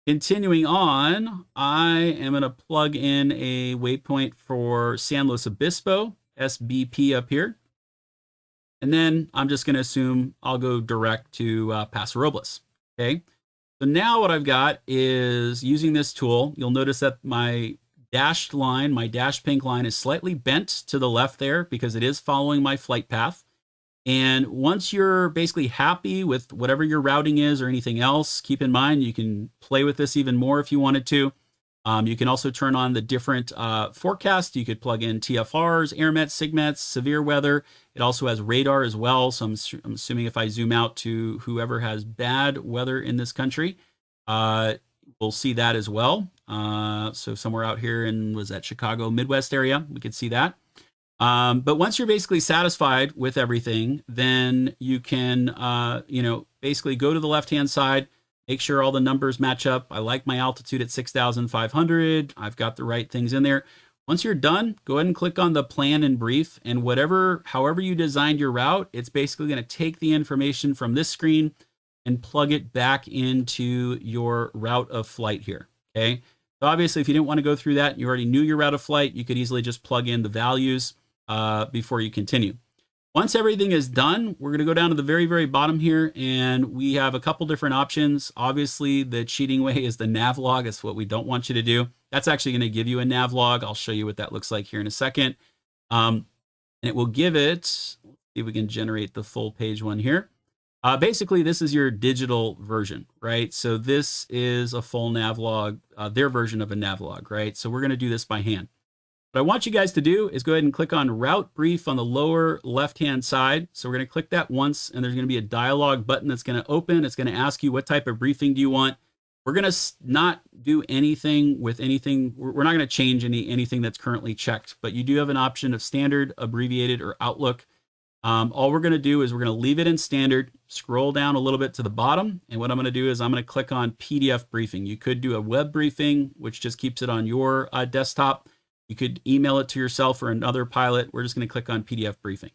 Continuing on, I am going to plug in a waypoint for San Luis Obispo, SBP up here. And then I'm just going to assume I'll go direct to Paso Robles. Okay. So now what I've got is using this tool, you'll notice that my dashed line, my dashed pink line is slightly bent to the left there because it is following my flight path. And once you're basically happy with whatever your routing is or anything else, keep in mind you can play with this even more if you wanted to. You can also turn on the different forecasts. You could plug in TFRs, AirMets, SIGMETs, severe weather. It also has radar as well. So I'm assuming if I zoom out to whoever has bad weather in this country, we'll see that as well. So somewhere out here in, was that Chicago, Midwest area, we could see that. But once you're basically satisfied with everything, then you can, basically go to the left-hand side, make sure all the numbers match up. I like my altitude at 6,500. I've got the right things in there. Once you're done, go ahead and click on the plan and brief, and however you designed your route, it's basically going to take the information from this screen and plug it back into your route of flight here. Okay. So obviously, if you didn't want to go through that, you already knew your route of flight, you could easily just plug in the values before you continue. Once everything is done, we're going to go down to the very, very bottom here, and we have a couple different options. Obviously, the cheating way is the nav log. That's what we don't want you to do. That's actually going to give you a nav log. I'll show you what that looks like here in a second. And it will give it, let's see if we can generate the full page one here. Basically, this is your digital version, right? So this is a full nav log, their version of a nav log, right? So we're going to do this by hand. What I want you guys to do is go ahead and click on Route Brief on the lower left-hand side. So we're going to click that once, and there's going to be a dialog button that's going to open. It's going to ask you what type of briefing do you want. We're going to not do anything with anything. We're not going to change anything that's currently checked, but you do have an option of standard, abbreviated, or Outlook. All we're going to do is we're going to leave it in standard, scroll down a little bit to the bottom, and what I'm going to do is I'm going to click on PDF briefing. You could do a web briefing, which just keeps it on your desktop. You could email it to yourself or another pilot. We're just going to click on PDF briefing.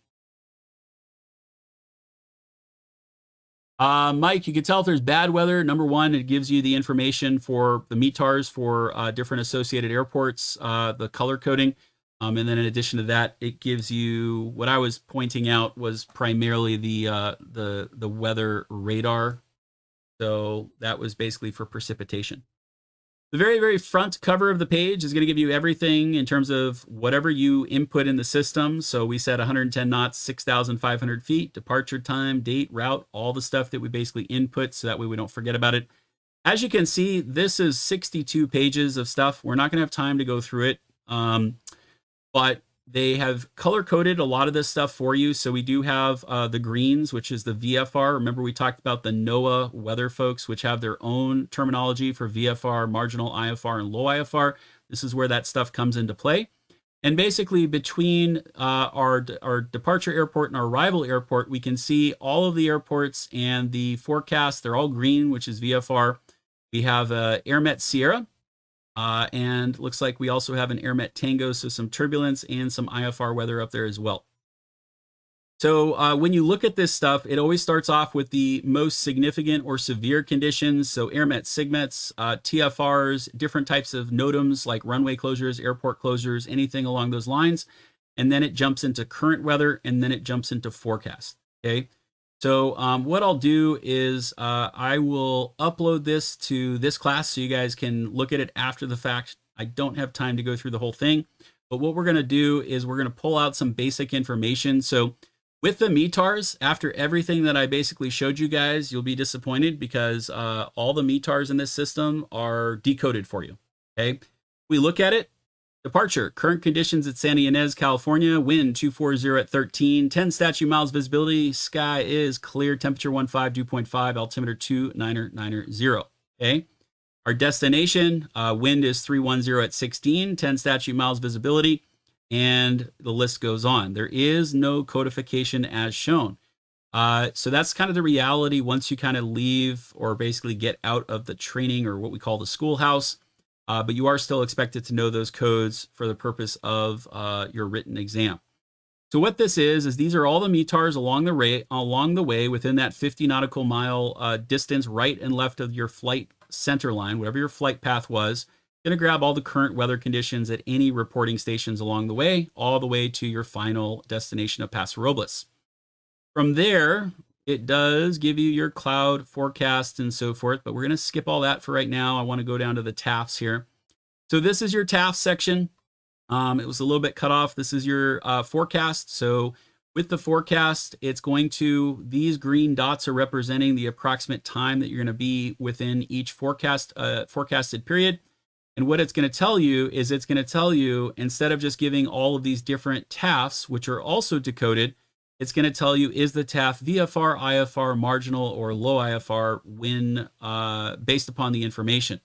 Mike, you can tell if there's bad weather. Number one, it gives you the information for the METARs for different associated airports, the color coding. And then in addition to that, it gives you, what I was pointing out was primarily the weather radar. So that was basically for precipitation. The very, very front cover of the page is going to give you everything in terms of whatever you input in the system. So we said 110 knots, 6,500 feet, departure time, date, route, all the stuff that we basically input so that way we don't forget about it. As you can see, this is 62 pages of stuff. We're not going to have time to go through it, but they have color-coded a lot of this stuff for you. So we do have the greens, which is the VFR. Remember, we talked about the NOAA weather folks, which have their own terminology for VFR, marginal IFR, and low IFR. This is where that stuff comes into play. And basically, between our departure airport and our arrival airport, we can see all of the airports and the forecast. They're all green, which is VFR. We have AirMet Sierra. And looks like we also have an AirMet Tango, so some turbulence and some IFR weather up there as well. So when you look at this stuff, it always starts off with the most significant or severe conditions. So AirMet, SIGMETs, TFRs, different types of NOTAMs like runway closures, airport closures, anything along those lines. And then it jumps into current weather, and then it jumps into forecast. Okay. So what I'll do is I will upload this to this class so you guys can look at it after the fact. I don't have time to go through the whole thing, but what we're going to do is we're going to pull out some basic information. So with the METARs, after everything that I basically showed you guys, you'll be disappointed because all the METARs in this system are decoded for you. Okay, we look at it. Departure, current conditions at Santa Ynez, California, wind 240 at 13, 10 statute miles visibility, sky is clear, temperature 15, dew point 5, altimeter 2990. Okay. Our destination, wind is 310 at 16, 10 statute miles visibility, and the list goes on. There is no codification as shown. So that's kind of the reality once you kind of leave or basically get out of the training or what we call the schoolhouse. but you are still expected to know those codes for the purpose of your written exam. So what this is these are all the METARs along the way within that 50 nautical mile distance right and left of your flight center line, whatever your flight path was. Going to grab all the current weather conditions at any reporting stations along the way, all the way to your final destination of Paso Robles. From there, it does give you your cloud forecast and so forth, but we're going to skip all that for right now. I want to go down to the TAFs here. So this is your TAF section. It was a little bit cut off. This is your forecast. So with the forecast, it's going to, these green dots are representing the approximate time that you're going to be within each forecasted period. And what it's going to tell you is it's going to tell you, instead of just giving all of these different TAFs, which are also decoded, it's going to tell you, is the TAF VFR, IFR, marginal, or low IFR when based upon the information.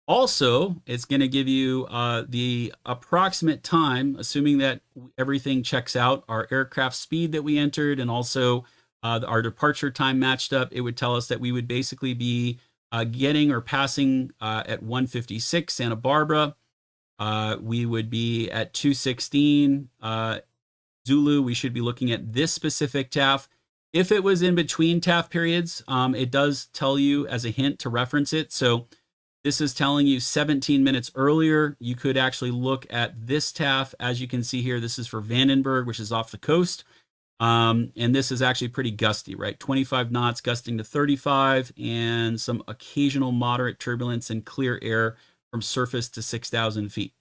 Also, it's going to give you the approximate time, assuming that everything checks out, our aircraft speed that we entered, and also our departure time matched up. It would tell us that we would basically be getting or passing at 156 Santa Barbara. We would be at 216 Zulu. We should be looking at this specific TAF. If it was in between TAF periods, it does tell you as a hint to reference it. So this is telling you 17 minutes earlier. You could actually look at this TAF. As you can see here, this is for Vandenberg, which is off the coast. And this is actually pretty gusty, right? 25 knots, gusting to 35, and some occasional moderate turbulence and clear air from surface to 6,000 feet.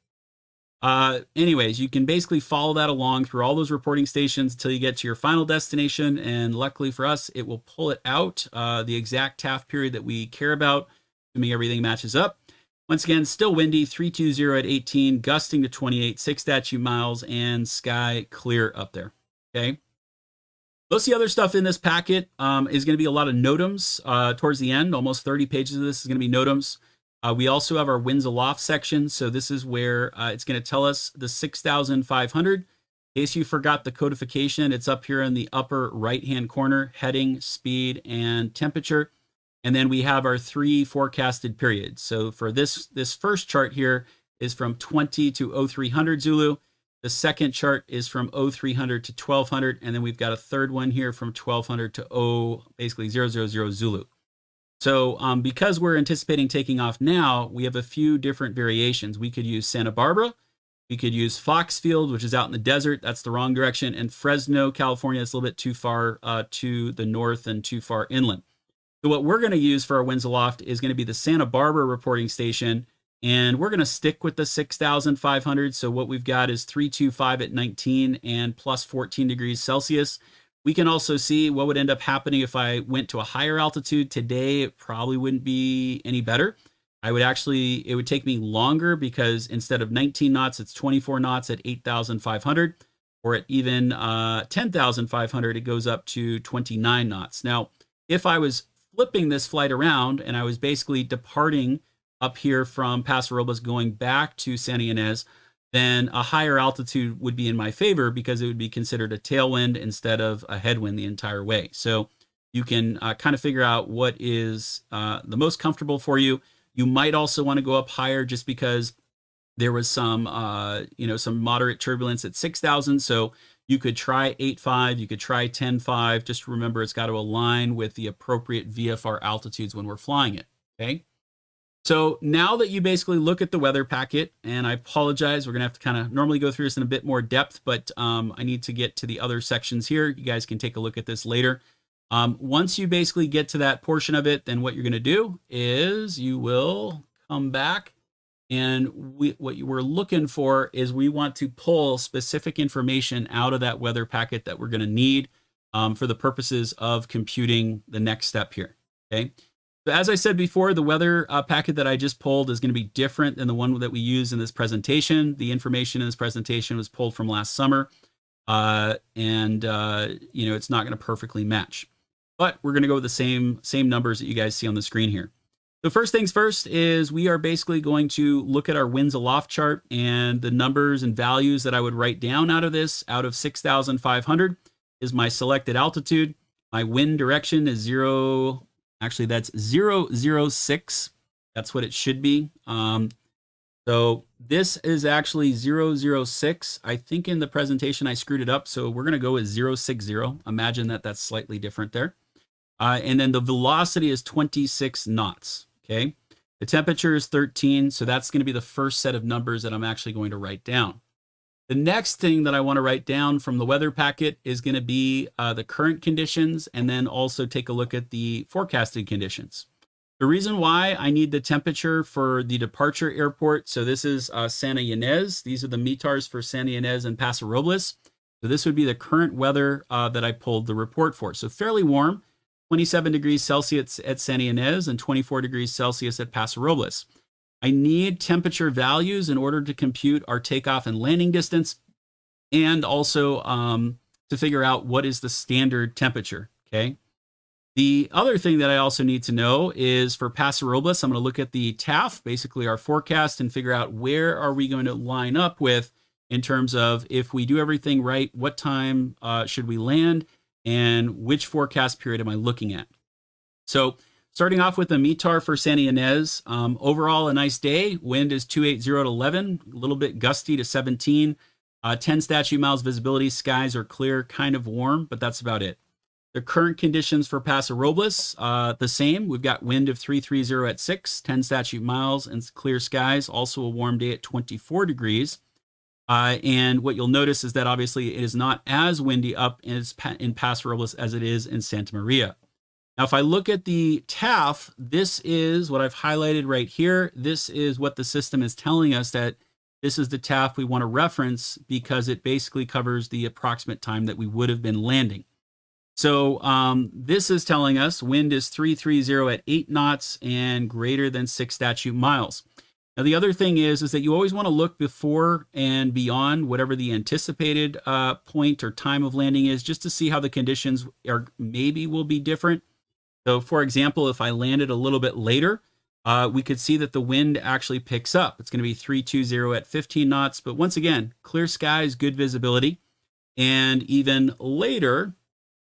Anyways, you can basically follow that along through all those reporting stations until you get to your final destination. And luckily for us, it will pull it out, the exact TAF period that we care about, assuming everything matches up. Once again, still windy, 320 at 18, gusting to 28, 6 statute miles, and sky clear up there. Okay. Most of the other stuff in this packet is going to be a lot of NOTAMs towards the end. Almost 30 pages of this is going to be NOTAMs. We also have our winds aloft section. So this is where it's going to tell us the 6,500. In case you forgot the codification, it's up here in the upper right-hand corner, heading, speed, and temperature. And then we have our 3 forecasted periods. So for this first chart here is from 20 to 0300 Zulu. The second chart is from 0300 to 1200. And then we've got a third one here from 1200 to basically 000 Zulu. So because we're anticipating taking off now, we have a few different variations. We could use Santa Barbara. We could use Foxfield, which is out in the desert. That's the wrong direction. And Fresno, California, is a little bit too far to the north and too far inland. So what we're going to use for our winds aloft is going to be the Santa Barbara reporting station. And we're going to stick with the 6,500. So what we've got is 325 at 19 and plus 14 degrees Celsius. We can also see what would end up happening if I went to a higher altitude. Today, it probably wouldn't be any better. It would take me longer because instead of 19 knots, it's 24 knots at 8,500, or at even 10,500, it goes up to 29 knots. Now, if I was flipping this flight around and I was basically departing up here from Paso Robles going back to Santa Ynez, then a higher altitude would be in my favor because it would be considered a tailwind instead of a headwind the entire way. So you can kind of figure out what is the most comfortable for you. You might also want to go up higher just because there was some moderate turbulence at 6,000. So you could try 8.5, you could try 10.5. Just remember, it's got to align with the appropriate VFR altitudes when we're flying it. Okay. So now that you basically look at the weather packet, and I apologize, we're going to have to kind of normally go through this in a bit more depth, but I need to get to the other sections here. You guys can take a look at this later. Once you basically get to that portion of it, then what you're going to do is you will come back, and what we're looking for is we want to pull specific information out of that weather packet that we're going to need for the purposes of computing the next step here. Okay. So as I said before, the weather packet that I just pulled is going to be different than the one that we use in this presentation. The information in this presentation was pulled from last summer, and it's not going to perfectly match. But we're going to go with the same numbers that you guys see on the screen here. So first things first is we are basically going to look at our winds aloft chart, and the numbers and values that I would write down out of this, out of 6,500, is my selected altitude. My wind direction is that's 006. That's what it should be. So this is actually 006. I think in the presentation I screwed it up, so we're going to go with 060. Imagine that that's slightly different there. And then the velocity is 26 knots, okay? The temperature is 13, so that's going to be the first set of numbers that I'm actually going to write down. The next thing that I want to write down from the weather packet is going to be the current conditions, and then also take a look at the forecasted conditions. The reason why I need the temperature for the departure airport, so this is Santa Ynez. These are the METARs for Santa Ynez and Paso Robles. So this would be the current weather that I pulled the report for. So fairly warm, 27 degrees Celsius at Santa Ynez and 24 degrees Celsius at Paso Robles. I need temperature values in order to compute our takeoff and landing distance, and also to figure out what is the standard temperature, okay? The other thing that I also need to know is for Paso Robles, I'm going to look at the TAF, basically our forecast, and figure out where are we going to line up with in terms of if we do everything right, what time should we land, and which forecast period am I looking at. So starting off with the METAR for Santa Ynez, overall a nice day. Wind is 280 to 11, a little bit gusty to 17, 10 statute miles visibility. Skies are clear, kind of warm, but that's about it. The current conditions for Paso Robles, the same. We've got wind of 330 at 6, 10 statute miles, and clear skies. Also a warm day at 24 degrees. And what you'll notice is that obviously it is not as windy up in Paso Robles as it is in Santa Maria. Now, if I look at the TAF, this is what I've highlighted right here. This is what the system is telling us that this is the TAF we want to reference because it basically covers the approximate time that we would have been landing. So this is telling us wind is 330 at 8 knots and greater than 6 statute miles. Now, the other thing is that you always want to look before and beyond whatever the anticipated point or time of landing is, just to see how the conditions are maybe will be different. So, for example, if I landed a little bit later, we could see that the wind actually picks up. It's going to be 320 at 15 knots. But once again, clear skies, good visibility. And even later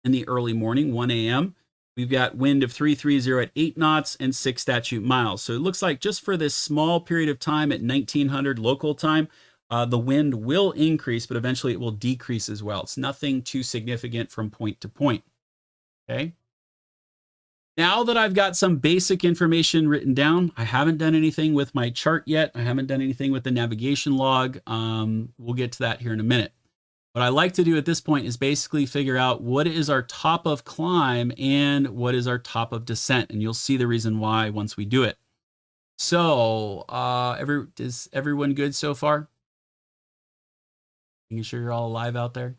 in the early morning, 1 a.m., we've got wind of 330 at 8 knots and 6 statute miles. So it looks like just for this small period of time at 1900 local time, the wind will increase, but eventually it will decrease as well. It's nothing too significant from point to point. Okay. Now that I've got some basic information written down, I haven't done anything with my chart yet. I haven't done anything with the navigation log. We'll get to that here in a minute. What I like to do at this point is basically figure out what is our top of climb and what is our top of descent. And you'll see the reason why once we do it. So is everyone good so far? Making sure you're all alive out there?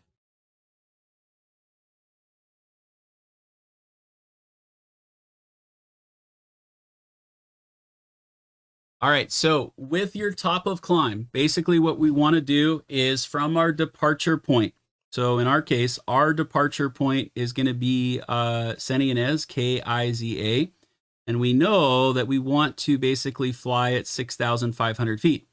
All right, so with your top of climb, basically what we want to do is from our departure point. So in our case, our departure point is going to be Santa Ynez, Kiza, and we know that we want to basically fly at 6,500 feet.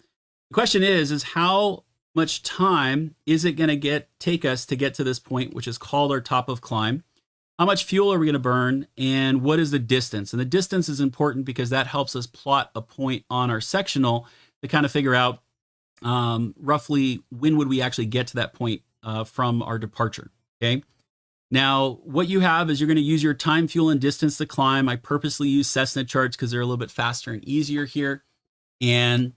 The question is how much time is it going to take us to get to this point, which is called our top of climb? How much fuel are we going to burn, and what is the distance? And the distance is important because that helps us plot a point on our sectional to kind of figure out roughly when would we actually get to that point from our departure, okay? Now, what you have is you're going to use your time, fuel, and distance to climb. I purposely use Cessna charts because they're a little bit faster and easier here. And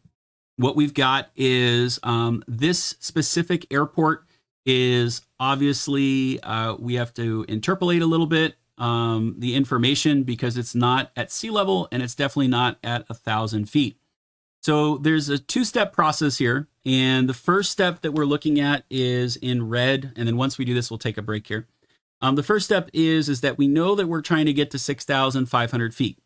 what we've got is this specific airport is obviously we have to interpolate a little bit the information because it's not at sea level and it's definitely not at 1,000 feet. So there's a two-step process here. And the first step that we're looking at is in red. And then once we do this, we'll take a break here. The first step is that we know that we're trying to get to 6,500 feet.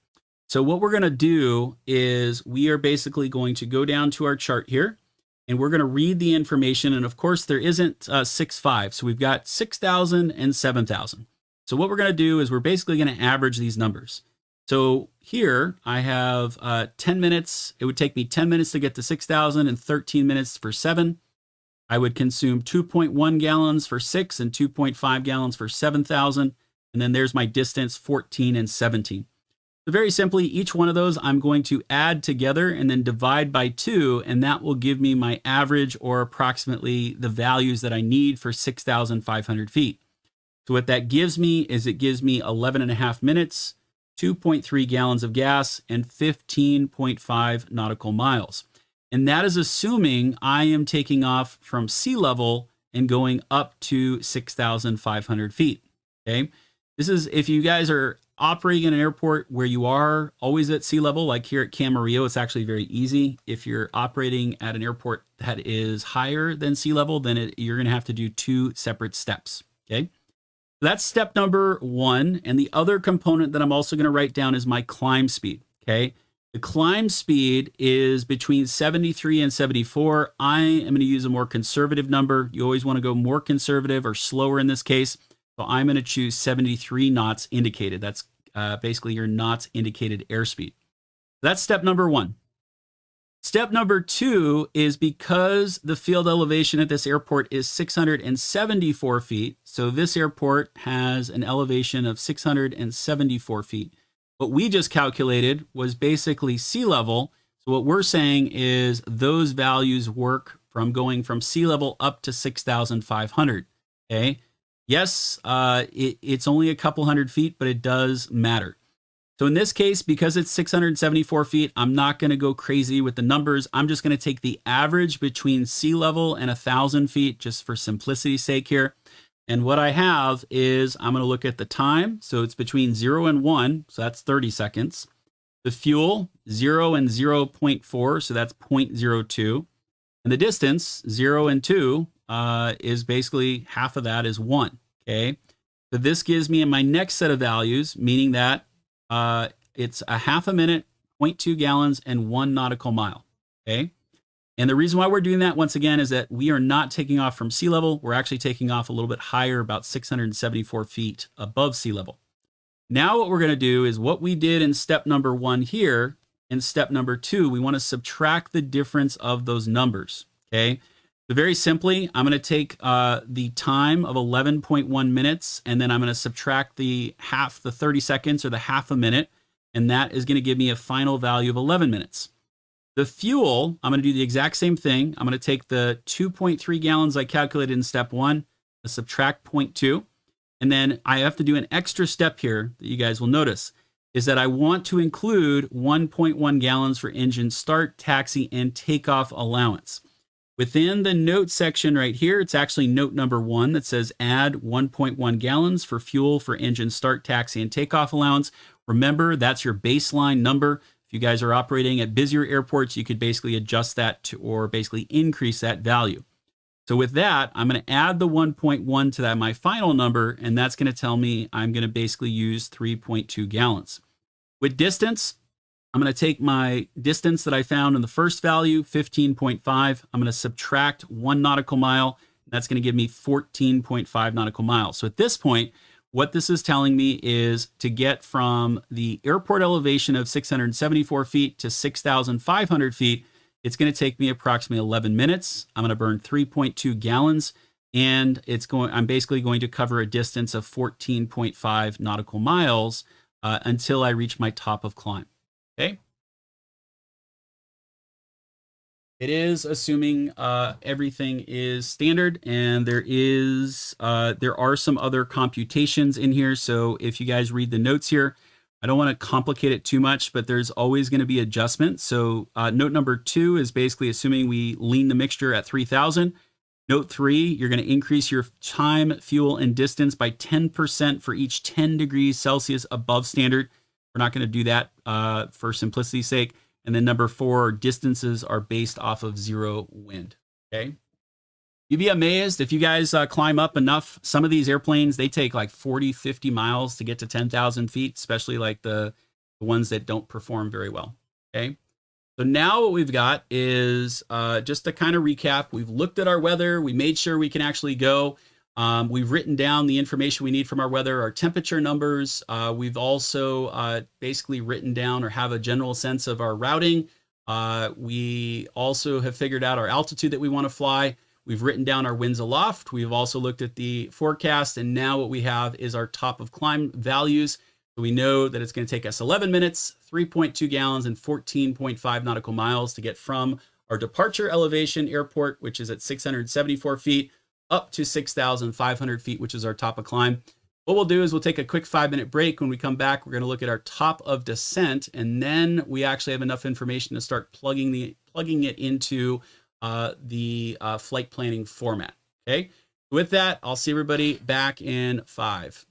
So what we're going to do is we are basically going to go down to our chart here. And we're going to read the information. And of course, there isn't 6.5. So we've got 6,000 and 7,000. So what we're going to do is we're basically going to average these numbers. So here I have 10 minutes. It would take me 10 minutes to get to 6,000 and 13 minutes for 7. I would consume 2.1 gallons for 6 and 2.5 gallons for 7,000. And then there's my distance, 14 and 17. So very simply, each one of those I'm going to add together and then divide by 2, and that will give me my average, or approximately the values that I need for 6,500 feet. So what that gives me is it gives me 11 and a half minutes, 2.3 gallons of gas, and 15.5 nautical miles. And that is assuming I am taking off from sea level and going up to 6,500 feet. Okay. This is if you guys are operating in an airport where you are always at sea level, like here at Camarillo, it's actually very easy. If you're operating at an airport that is higher than sea level, then you're going to have to do 2 separate steps. Okay. That's step number 1. And the other component that I'm also going to write down is my climb speed. Okay. The climb speed is between 73 and 74. I am going to use a more conservative number. You always want to go more conservative or slower in this case. So I'm going to choose 73 knots indicated. That's basically your knots indicated airspeed. That's step number 1. Step number 2 is because the field elevation at this airport is 674 feet. So this airport has an elevation of 674 feet. What we just calculated was basically sea level. So what we're saying is those values work from going from sea level up to 6,500. Okay. Yes, it's only a couple hundred feet, but it does matter. So in this case, because it's 674 feet, I'm not going to go crazy with the numbers. I'm just going to take the average between sea level and 1,000 feet, just for simplicity's sake here. And what I have is I'm going to look at the time. So it's between 0 and 1, so that's 30 seconds. The fuel, 0 and 0.4, so that's 0.02. And the distance, 0 and 2, is basically half of that is 1. Okay. So this gives me in my next set of values, meaning that it's a half a minute, 0.2 gallons, and 1 nautical mile. Okay. And the reason why we're doing that, once again, is that we are not taking off from sea level. We're actually taking off a little bit higher, about 674 feet above sea level. Now what we're going to do is what we did in step number 1 here. In step number 2, we want to subtract the difference of those numbers. Okay. So very simply, I'm going to take the time of 11.1 minutes, and then I'm going to subtract the 30 seconds, or the half a minute, and that is going to give me a final value of 11 minutes. The fuel, I'm going to do the exact same thing. I'm going to take the 2.3 gallons I calculated in step 1, subtract 0.2, and then I have to do an extra step here that you guys will notice, is that I want to include 1.1 gallons for engine start, taxi, and takeoff allowance. Within the note section right here, it's actually note number 1 that says add 1.1 gallons for fuel for engine start, taxi, and takeoff allowance. Remember, that's your baseline number. If you guys are operating at busier airports, you could basically adjust that to, or basically increase that value. So with that, I'm going to add the 1.1 to that, my final number, and that's going to tell me I'm going to basically use 3.2 gallons. With distance, I'm going to take my distance that I found in the first value, 15.5. I'm going to subtract 1 nautical mile. That's going to give me 14.5 nautical miles. So at this point, what this is telling me is to get from the airport elevation of 674 feet to 6,500 feet, it's going to take me approximately 11 minutes. I'm going to burn 3.2 gallons, and I'm basically going to cover a distance of 14.5 nautical miles until I reach my top of climb. Okay. It is assuming everything is standard, and there are some other computations in here. So if you guys read the notes here, I don't want to complicate it too much, but there's always going to be adjustments. So note number 2 is basically assuming we lean the mixture at 3,000. Note 3, you're going to increase your time, fuel, and distance by 10% for each 10 degrees Celsius above standard. We're not going to do that for simplicity's sake. And then number 4, distances are based off of 0 wind. Okay. You'd be amazed if you guys climb up enough. Some of these airplanes, they take like 40, 50 miles to get to 10,000 feet, especially like the ones that don't perform very well. Okay. So now what we've got is just to kind of recap, we've looked at our weather. We made sure we can actually go. We've written down the information we need from our weather, our temperature numbers. We've also basically written down or have a general sense of our routing. We also have figured out our altitude that we want to fly. We've written down our winds aloft. We've also looked at the forecast. And now what we have is our top of climb values. So we know that it's going to take us 11 minutes, 3.2 gallons, and 14.5 nautical miles to get from our departure elevation airport, which is at 674 feet, up to 6,500 feet, which is our top of climb. What we'll do is we'll take a quick 5-minute break. When we come back, we're going to look at our top of descent, and then we actually have enough information to start plugging it into the flight planning format. Okay. With that, I'll see everybody back in 5.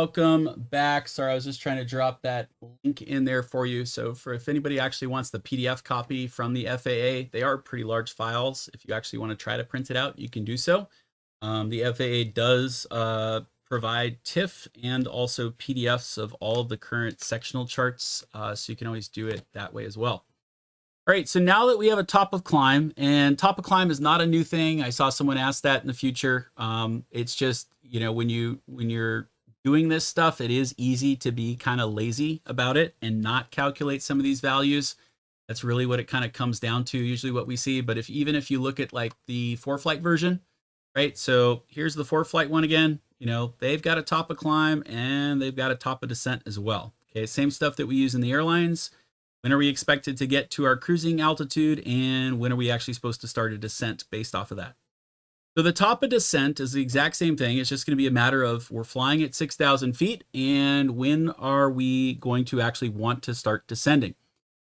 welcome back. Sorry, I was just trying to drop that link in there for you. So if anybody actually wants the PDF copy from the FAA, they are pretty large files. If you actually want to try to print it out, you can do so. The FAA does provide TIFF and also PDFs of all of the current sectional charts, so you can always do it that way as well. All right, so now that we have a top of climb, and top of climb is not a new thing. I saw someone ask that in the future. It's just, you know, when you're doing this stuff, it is easy to be kind of lazy about it and not calculate some of these values. That's really what it kind of comes down to, usually what we see. But even if you look at like the ForeFlight version, right? So here's the ForeFlight one again. You know, they've got a top of climb and they've got a top of descent as well. Okay, same stuff that we use in the airlines. When are we expected to get to our cruising altitude, and when are we actually supposed to start a descent based off of that? So the top of descent is the exact same thing. It's just going to be a matter of we're flying at 6,000 feet, and when are we going to actually want to start descending?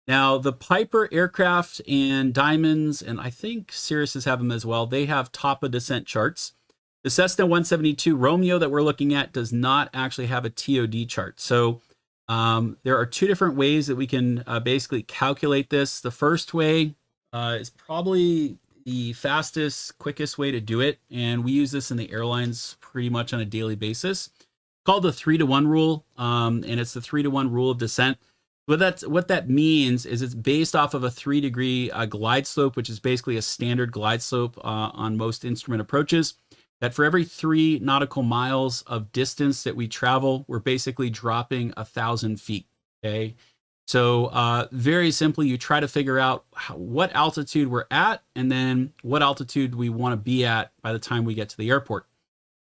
Now, the Piper aircraft and Diamonds, and I think Cirrus's have them as well, they have top of descent charts. The Cessna 172 Romeo that we're looking at does not actually have a TOD chart. So there are two different ways that we can basically calculate this. The first way is probably the fastest, quickest way to do it, and we use this in the airlines pretty much on a daily basis. It's called the 3-to-1 rule, and it's the 3-to-1 rule of descent. What that means is it's based off of a 3-degree glide slope, which is basically a standard glide slope on most instrument approaches. That for every 3 nautical miles of distance that we travel, we're basically dropping 1,000 feet, okay? So very simply, you try to figure out what altitude we're at and then what altitude we want to be at by the time we get to the airport.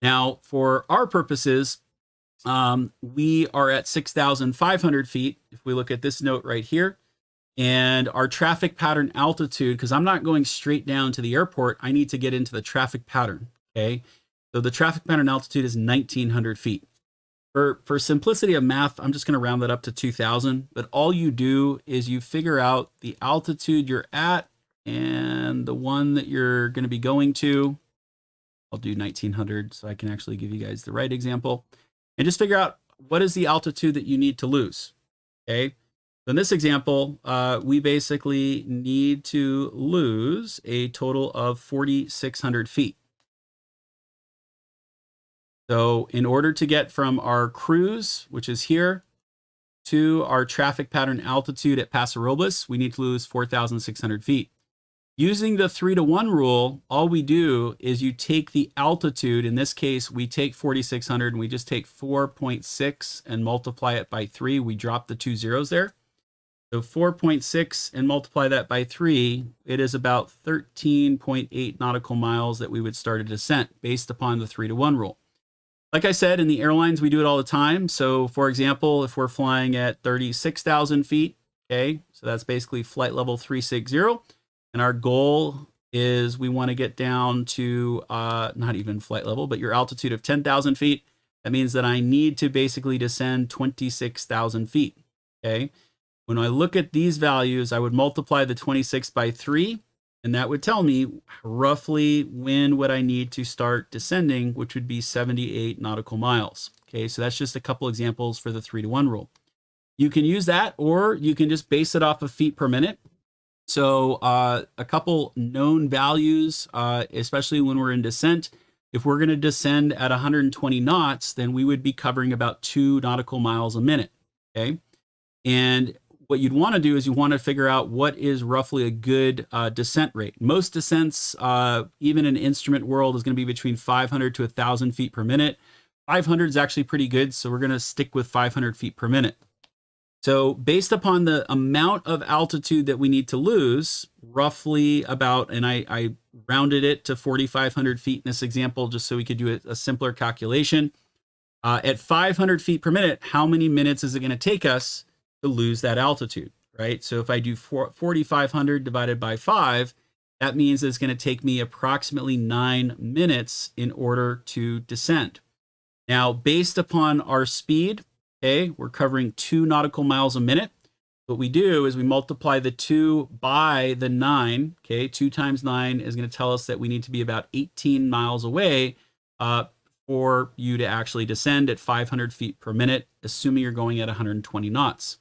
Now, for our purposes, we are at 6,500 feet. If we look at this note right here, and our traffic pattern altitude, because I'm not going straight down to the airport, I need to get into the traffic pattern. Okay, so the traffic pattern altitude is 1,900 feet. For simplicity of math, I'm just going to round that up to 2,000. But all you do is you figure out the altitude you're at and the one that you're going to be going to. I'll do 1,900 so I can actually give you guys the right example. And just figure out what is the altitude that you need to lose. Okay, so in this example, we basically need to lose a total of 4,600 feet. So in order to get from our cruise, which is here, to our traffic pattern altitude at Paso Robles, we need to lose 4,600 feet. Using the 3-to-1 rule, all we do is you take the altitude. In this case, we take 4,600 and we just take 4.6 and multiply it by 3. We drop the 2 zeros there. So 4.6 and multiply that by 3, it is about 13.8 nautical miles that we would start a descent based upon the 3-to-1 rule. Like I said, in the airlines, we do it all the time. So for example, if we're flying at 36,000 feet, okay, so that's basically flight level 360. And our goal is we want to get down to not even flight level, but your altitude of 10,000 feet. That means that I need to basically descend 26,000 feet, okay? When I look at these values, I would multiply the 26 by 3. And that would tell me roughly when would I need to start descending, which would be 78 nautical miles. Okay, so that's just a couple examples for the 3-to-1 rule. You can use that, or you can just base it off of feet per minute. So a couple known values, especially when we're in descent. If we're going to descend at 120 knots, then we would be covering about 2 nautical miles a minute. Okay, and what you'd want to do is you want to figure out what is roughly a good descent rate. Most descents, even in instrument world, is going to be between 500 to 1,000 feet per minute. 500 is actually pretty good, so we're going to stick with 500 feet per minute. So based upon the amount of altitude that we need to lose, roughly about, and I rounded it to 4,500 feet in this example, just so we could do a simpler calculation. At 500 feet per minute, how many minutes is it going to take us to lose that altitude, right? So if I do 4,500 divided by 5, that means it's going to take me approximately 9 minutes in order to descend. Now, based upon our speed, okay, we're covering 2 nautical miles a minute. What we do is we multiply the 2 by the 9, okay? 2 times 9 is going to tell us that we need to be about 18 miles away for you to actually descend at 500 feet per minute, assuming you're going at 120 knots.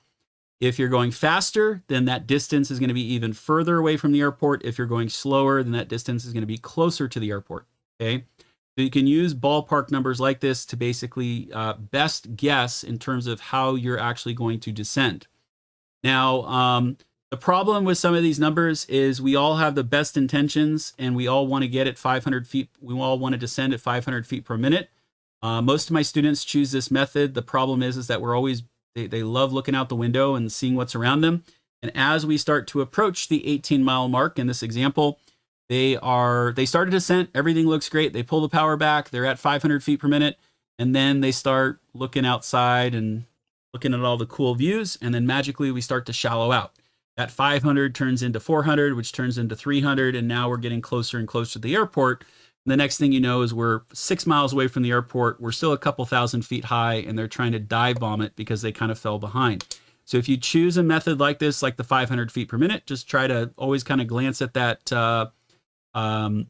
If you're going faster, then that distance is going to be even further away from the airport. If you're going slower, then that distance is going to be closer to the airport. Okay. So you can use ballpark numbers like this to basically best guess in terms of how you're actually going to descend. Now, the problem with some of these numbers is we all have the best intentions and we all want to get at 500 feet. We all want to descend at 500 feet per minute. Most of my students choose this method. The problem is that we're always, they love looking out the window and seeing what's around them. And as we start to approach the 18-mile mark in this example, they start a descent. Everything looks great. They pull the power back. They're at 500 feet per minute. And then they start looking outside and looking at all the cool views. And then magically we start to shallow out. That 500 turns into 400, which turns into 300. And now we're getting closer and closer to the airport. And the next thing you know is we're 6 miles away from the airport. We're still a couple thousand feet high and they're trying to dive bomb it because they kind of fell behind. So if you choose a method like this, like the 500 feet per minute, just try to always kind of glance at that, glance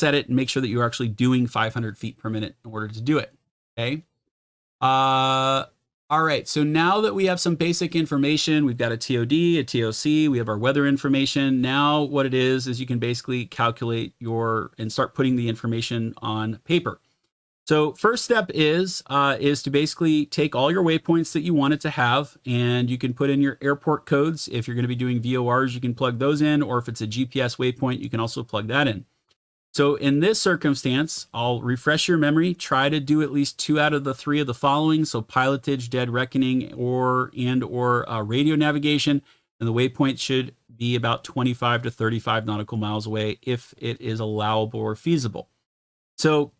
at it and make sure that you're actually doing 500 feet per minute in order to do it. Okay. All right. So now that we have some basic information, we've got a TOD, a TOC, we have our weather information. Now what it is you can basically calculate and start putting the information on paper. So first step is to basically take all your waypoints that you want it to have, and you can put in your airport codes. If you're going to be doing VORs, you can plug those in, or if it's a GPS waypoint, you can also plug that in. So in this circumstance, I'll refresh your memory, try to do at least 2 out of the 3 of the following. So pilotage, dead reckoning, or radio navigation, and the waypoint should be about 25 to 35 nautical miles away if it is allowable or feasible. So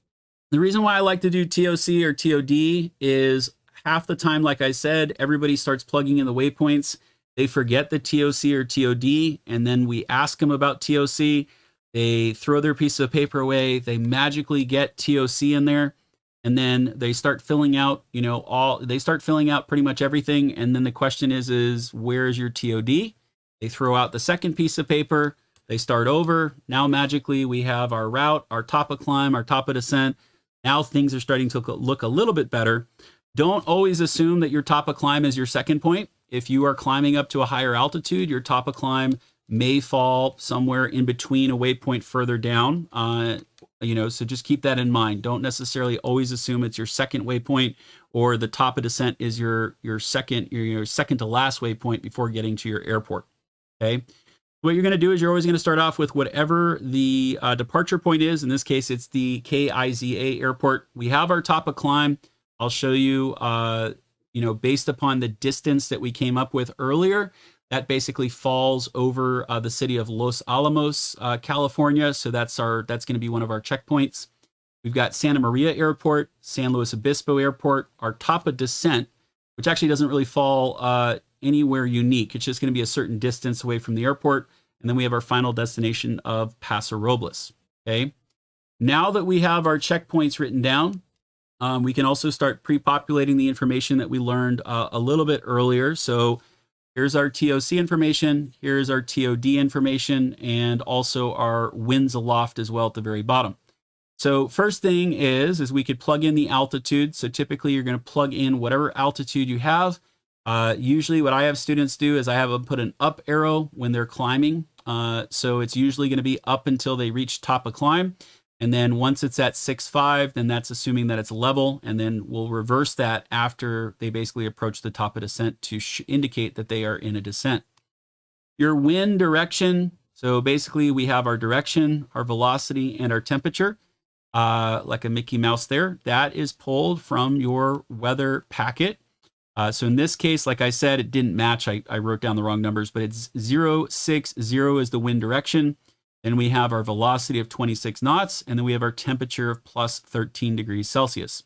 the reason why I like to do TOC or TOD is half the time, like I said, everybody starts plugging in the waypoints. They forget the TOC or TOD, and then we ask them about TOC. They throw their piece of paper away. They magically get TOC in there, and then they start filling out, they start filling out pretty much everything. And then the question is where's your TOD? They throw out the second piece of paper. They start over. Now magically we have our route, our top of climb, our top of descent. Now things are starting to look a little bit better. Don't always assume that your top of climb is your second point. If you are climbing up to a higher altitude, your top of climb may fall somewhere in between a waypoint further down. So just keep that in mind. Don't necessarily always assume it's your second waypoint, or the top of descent is your second to last waypoint before getting to your airport. Okay. What you're going to do is you're always going to start off with whatever the departure point is. In this case, it's the KIZA airport. We have our top of climb. I'll show you, based upon the distance that we came up with earlier, that basically falls over the city of Los Alamos, California. So that's going to be one of our checkpoints. We've got Santa Maria Airport, San Luis Obispo Airport, our top of descent, which actually doesn't really fall anywhere unique. It's just going to be a certain distance away from the airport. And then we have our final destination of Paso Robles. Okay. Now that we have our checkpoints written down, we can also start pre-populating the information that we learned a little bit earlier. So here's our TOC information, here's our TOD information, and also our winds aloft as well at the very bottom. So first thing is we could plug in the altitude. So typically you're going to plug in whatever altitude you have. Usually what I have students do is I have them put an up arrow when they're climbing. So it's usually going to be up until they reach top of climb. And then once it's at 6.5, then that's assuming that it's level. And then we'll reverse that after they basically approach the top of descent to indicate that they are in a descent. Your wind direction. So basically we have our direction, our velocity, and our temperature, like a Mickey Mouse there. That is pulled from your weather packet. So in this case, like I said, it didn't match. I wrote down the wrong numbers, but it's 060 is the wind direction. Then we have our velocity of 26 knots, and then we have our temperature of plus 13 degrees Celsius.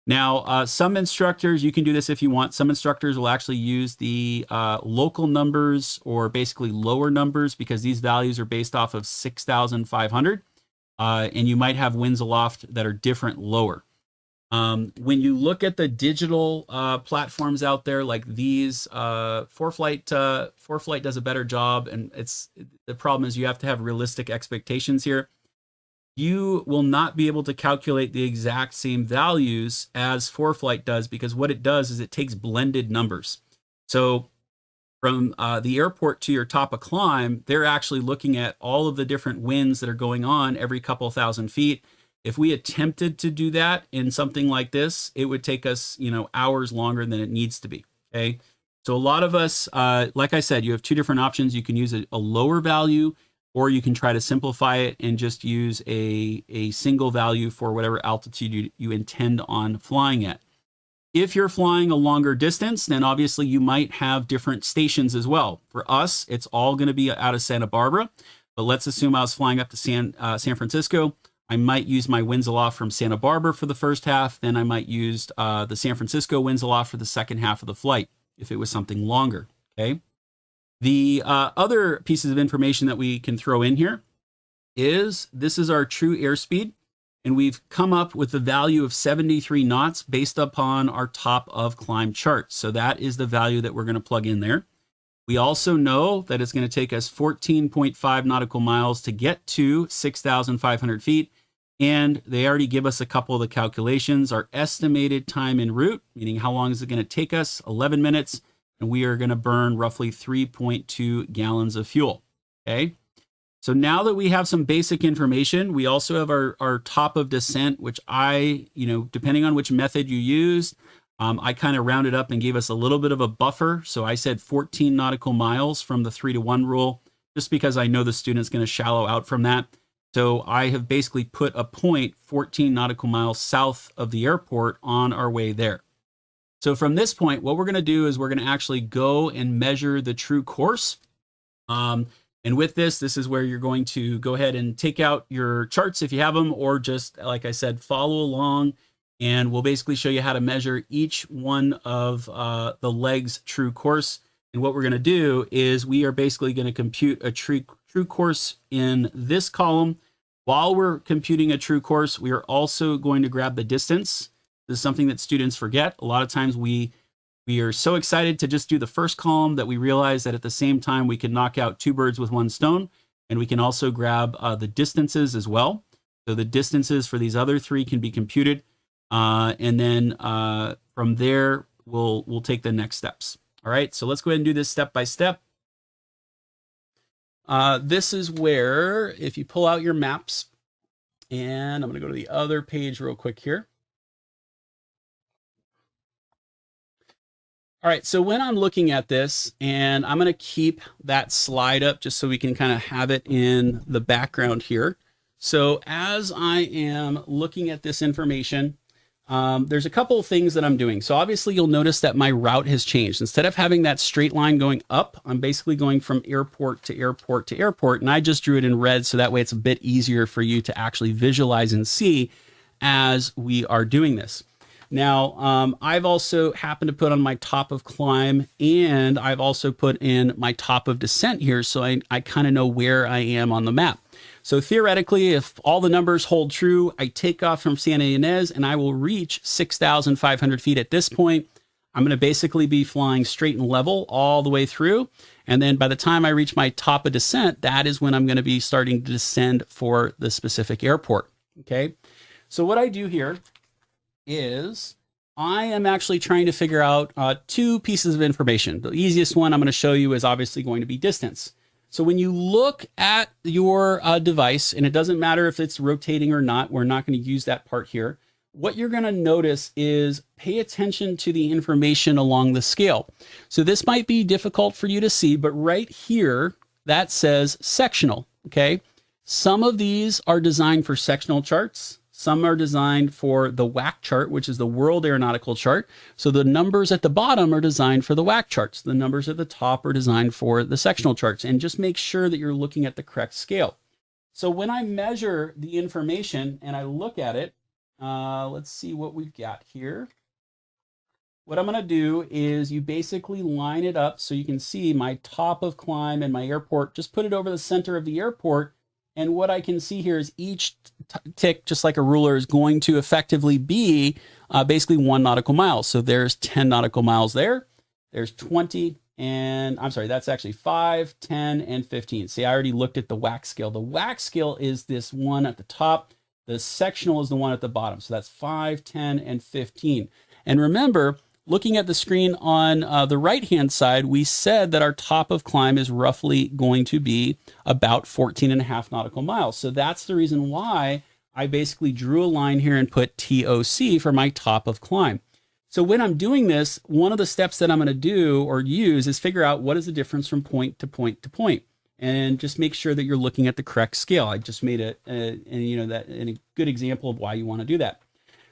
Now, some instructors, you can do this if you want. Some instructors will actually use the local numbers, or basically lower numbers, because these values are based off of 6,500. And you might have winds aloft that are different lower. When you look at the digital platforms out there like these, ForeFlight does a better job, and the problem is you have to have realistic expectations here. you will not be able to calculate the exact same values as ForeFlight does, because what it does is it takes blended numbers. So from the airport to your top of climb, they're actually looking at all of the different winds that are going on every couple thousand feet. If we attempted to do that in something like this, it would take us, hours longer than it needs to be. Okay. So a lot of us, like I said, you have two different options. You can use a lower value, or you can try to simplify it and just use a single value for whatever altitude you intend on flying at. If you're flying a longer distance, then obviously you might have different stations as well. For us, it's all going to be out of Santa Barbara, but let's assume I was flying up to San Francisco. I might use my winds aloft from Santa Barbara for the first half. Then I might use the San Francisco winds aloft for the second half of the flight if it was something longer. Okay. The other pieces of information that we can throw in here is this is our true airspeed. And we've come up with the value of 73 knots based upon our top of climb chart. So that is the value that we're going to plug in there. We also know that it's going to take us 14.5 nautical miles to get to 6,500 feet. And they already give us a couple of the calculations. Our estimated time en route, meaning how long is it going to take us, 11 minutes. And we are going to burn roughly 3.2 gallons of fuel. Okay. So now that we have some basic information, we also have our top of descent, which depending on which method you used, I kind of rounded up and gave us a little bit of a buffer. So I said 14 nautical miles from the 3-to-1 rule, just because I know the student's going to shallow out from that. So I have basically put a point 14 nautical miles south of the airport on our way there. So from this point, what we're going to do is we're going to actually go and measure the true course. And with this is where you're going to go ahead and take out your charts if you have them, or just, like I said, follow along. And we'll basically show you how to measure each one of the legs' true course. And what we're going to do is we are basically going to compute a true course in this column. While we're computing a true course, we are also going to grab the distance. This is something that students forget. A lot of times we are so excited to just do the first column that we realize that at the same time we can knock out two birds with one stone, and we can also grab the distances as well. So the distances for these other three can be computed, and then from there we'll take the next steps. All right, so let's go ahead and do this step by step. This is where, if you pull out your maps, and I'm going to go to the other page real quick here. All right, so when I'm looking at this, and I'm going to keep that slide up just so we can kind of have it in the background here. So as I am looking at this information, there's a couple of things that I'm doing. So obviously you'll notice that my route has changed. Instead of having that straight line going up, I'm basically going from airport to airport to airport. And I just drew it in red, so that way it's a bit easier for you to actually visualize and see as we are doing this. Now, I've also happened to put on my top of climb, and I've also put in my top of descent here, so I kind of know where I am on the map. So theoretically, if all the numbers hold true, I take off from Santa Ynez and I will reach 6,500 feet at this point. I'm going to basically be flying straight and level all the way through. And then by the time I reach my top of descent, that is when I'm going to be starting to descend for the specific airport. Okay. So what I do here is I am actually trying to figure out two pieces of information. The easiest one I'm going to show you is obviously going to be distance. So when you look at your device, and it doesn't matter if it's rotating or not, we're not going to use that part here. What you're going to notice is pay attention to the information along the scale. So this might be difficult for you to see, but right here, that says sectional, okay? Some of these are designed for sectional charts. Some are designed for the WAC chart, which is the World Aeronautical Chart. So the numbers at the bottom are designed for the WAC charts. The numbers at the top are designed for the sectional charts. And just make sure that you're looking at the correct scale. So when I measure the information and I look at it, let's see what we've got here. What I'm going to do is you basically line it up so you can see my top of climb and my airport. Just put it over the center of the airport. And what I can see here is each tick, just like a ruler, is going to effectively be basically 1 nautical mile. So there's 10 nautical miles there. There's 20, and I'm sorry, that's actually 5, 10, and 15. See, I already looked at the wax scale. The wax scale is this one at the top. The sectional is the one at the bottom. So that's 5, 10, and 15. And remember, looking at the screen on the right-hand side, we said that our top of climb is roughly going to be about 14.5 nautical miles. So that's the reason why I basically drew a line here and put TOC for my top of climb. So when I'm doing this, one of the steps that I'm going to do or use is figure out what is the difference from point to point to point, and just make sure that you're looking at the correct scale. I just made a good example of why you want to do that.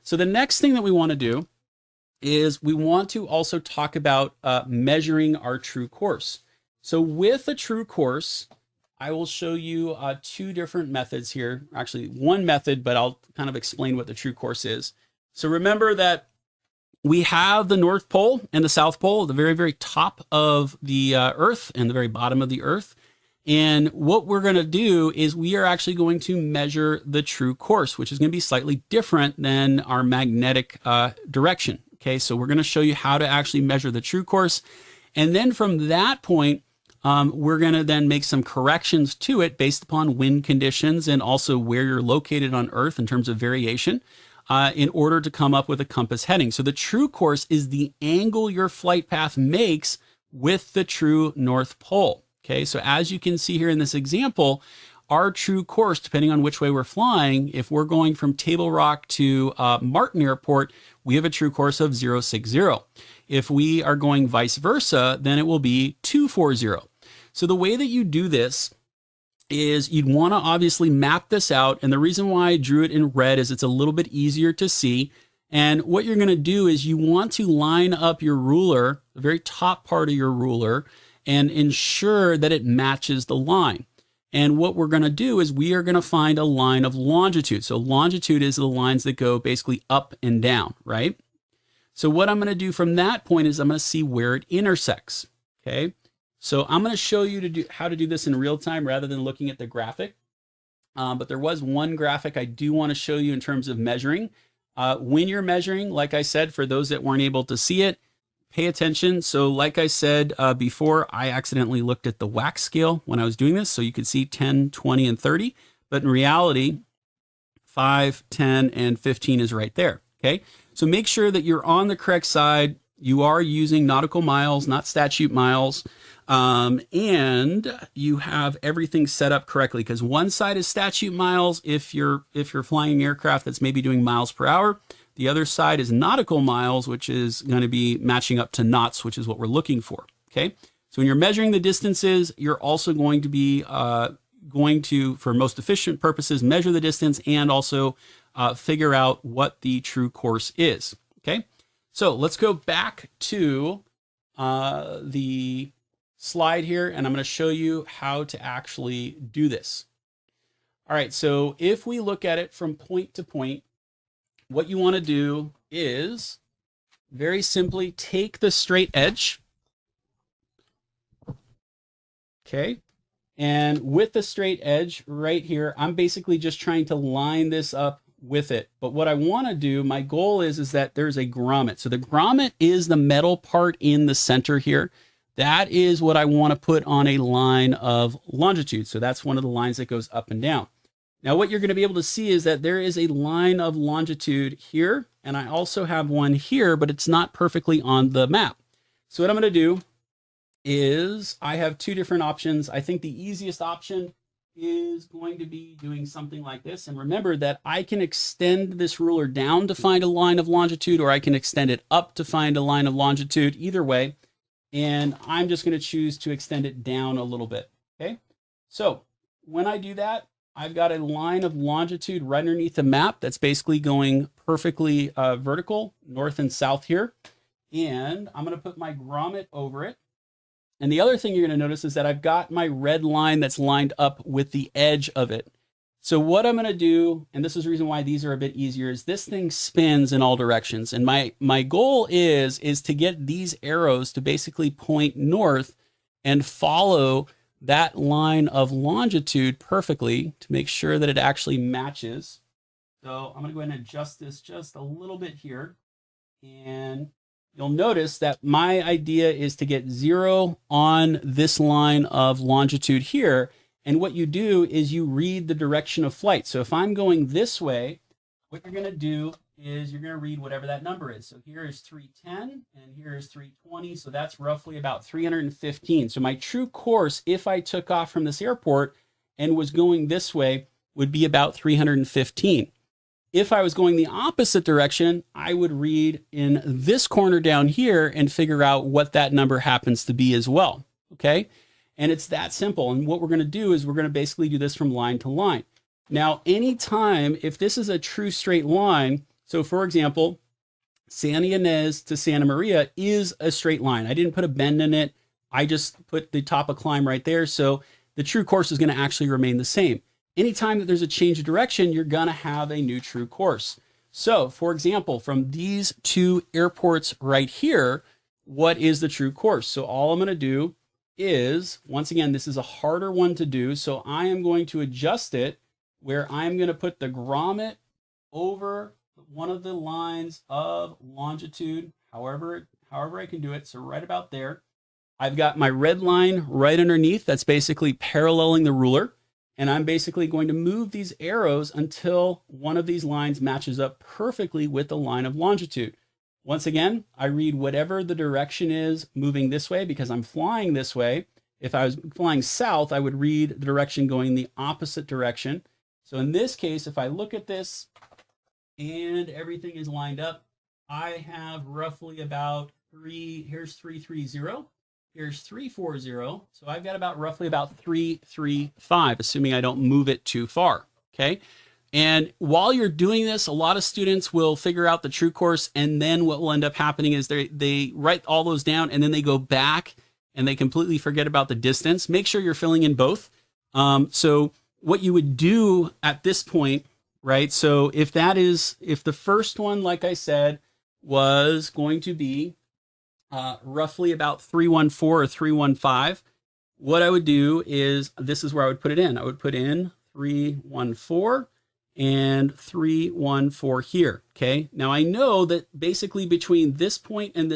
So the next thing that we want to do is we want to also talk about measuring our true course. So with a true course, I will show you two different methods here. Actually, one method, but I'll kind of explain what the true course is. So remember that we have the North Pole and the South Pole at the very, very top of the Earth and the very bottom of the Earth. And what we're going to do is we are actually going to measure the true course, which is going to be slightly different than our magnetic direction. Okay, so we're going to show you how to actually measure the true course. And then from that point, we're going to then make some corrections to it based upon wind conditions and also where you're located on Earth in terms of variation, in order to come up with a compass heading. So the true course is the angle your flight path makes with the true North Pole. Okay, so as you can see here in this example, our true course, depending on which way we're flying, if we're going from Table Rock to Martin Airport, we have a true course of 060. If we are going vice versa, then it will be 240. So the way that you do this is you'd want to obviously map this out. And the reason why I drew it in red is it's a little bit easier to see. And what you're going to do is you want to line up your ruler, the very top part of your ruler, and ensure that it matches the line. And what we're going to do is we are going to find a line of longitude. So longitude is the lines that go basically up and down, right? So what I'm going to do from that point is I'm going to see where it intersects. Okay. So I'm going to show you how to do this in real time rather than looking at the graphic. But there was one graphic I do want to show you in terms of measuring. When you're measuring, like I said, for those that weren't able to see it, pay attention. So like I said before, I accidentally looked at the wax scale when I was doing this. So you could see 10, 20, and 30. But in reality, 5, 10, and 15 is right there. Okay. So make sure that you're on the correct side. You are using nautical miles, not statute miles. And you have everything set up correctly, because one side is statute miles if you're flying an aircraft that's maybe doing miles per hour. The other side is nautical miles, which is going to be matching up to knots, which is what we're looking for. Okay. So when you're measuring the distances, you're also going to be for most efficient purposes, measure the distance and also figure out what the true course is. Okay. So let's go back to the slide here, and I'm going to show you how to actually do this. All right. So if we look at it from point to point, what you want to do is very simply take the straight edge. Okay. And with the straight edge right here, I'm basically just trying to line this up with it. But what I want to do, my goal is that there's a grommet. So the grommet is the metal part in the center here. That is what I want to put on a line of longitude. So that's one of the lines that goes up and down. Now, what you're going to be able to see is that there is a line of longitude here, and I also have one here, but it's not perfectly on the map. So what I'm going to do is I have two different options. I think the easiest option is going to be doing something like this. And remember that I can extend this ruler down to find a line of longitude, or I can extend it up to find a line of longitude, either way. And I'm just going to choose to extend it down a little bit. Okay. So when I do that, I've got a line of longitude right underneath the map that's basically going perfectly vertical, north and south here. And I'm going to put my grommet over it. And the other thing you're going to notice is that I've got my red line that's lined up with the edge of it. So what I'm going to do, and this is the reason why these are a bit easier, is this thing spins in all directions. And my goal is to get these arrows to basically point north and follow that line of longitude perfectly to make sure that it actually matches. So I'm going to go ahead and adjust this just a little bit here. And you'll notice that my idea is to get 0 on this line of longitude here. And what you do is you read the direction of flight. So if I'm going this way, what you're going to do is you're going to read whatever that number is. So here is 310 and here is 320. So that's roughly about 315. So my true course, if I took off from this airport and was going this way, would be about 315. If I was going the opposite direction, I would read in this corner down here and figure out what that number happens to be as well. Okay. And it's that simple. And what we're going to do is we're going to basically do this from line to line. Now, anytime, if this is a true straight line, so for example, Santa Ynez to Santa Maria is a straight line. I didn't put a bend in it. I just put the top of climb right there. So the true course is going to actually remain the same. Anytime that there's a change of direction, you're going to have a new true course. So for example, from these two airports right here, what is the true course? So all I'm going to do is, once again, this is a harder one to do. So I am going to adjust it where I'm going to put the grommet over one of the lines of longitude, however I can do it. So right about there, I've got my red line right underneath. That's basically paralleling the ruler. And I'm basically going to move these arrows until one of these lines matches up perfectly with the line of longitude. Once again, I read whatever the direction is moving this way because I'm flying this way. If I was flying south, I would read the direction going the opposite direction. So in this case, if I look at this and everything is lined up, I have roughly about here's 330. Here's 340. So I've got about roughly about 335, assuming I don't move it too far. Okay. And while you're doing this, a lot of students will figure out the true course. And then what will end up happening is they write all those down and then they go back and they completely forget about the distance. Make sure you're filling in both. So what you would do at this point, right? So if the first one, like I said, was going to be roughly about 314 or 315. What I would do is, this is where I would put it in. I would put in 314 and 314 here. Okay. Now I know that basically between this point and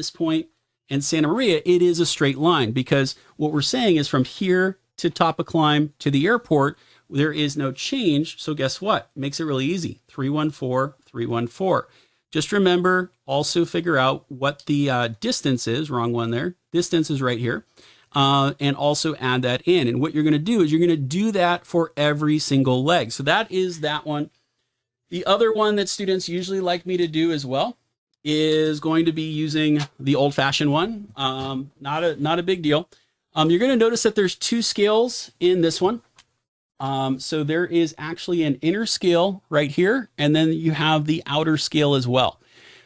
Santa Maria, it is a straight line because what we're saying is from here to top of climb to the airport, there is no change. So guess what? Makes it really easy. 314, 314. Just remember, also figure out what the distance is. Wrong one there. Distance is right here. And also add that in. And what you're going to do is you're going to do that for every single leg. So that is that one. The other one that students usually like me to do as well is going to be using the old-fashioned one. Not a big deal. You're going to notice that there's two scales in this one. So there is actually an inner scale right here, and then you have the outer scale as well.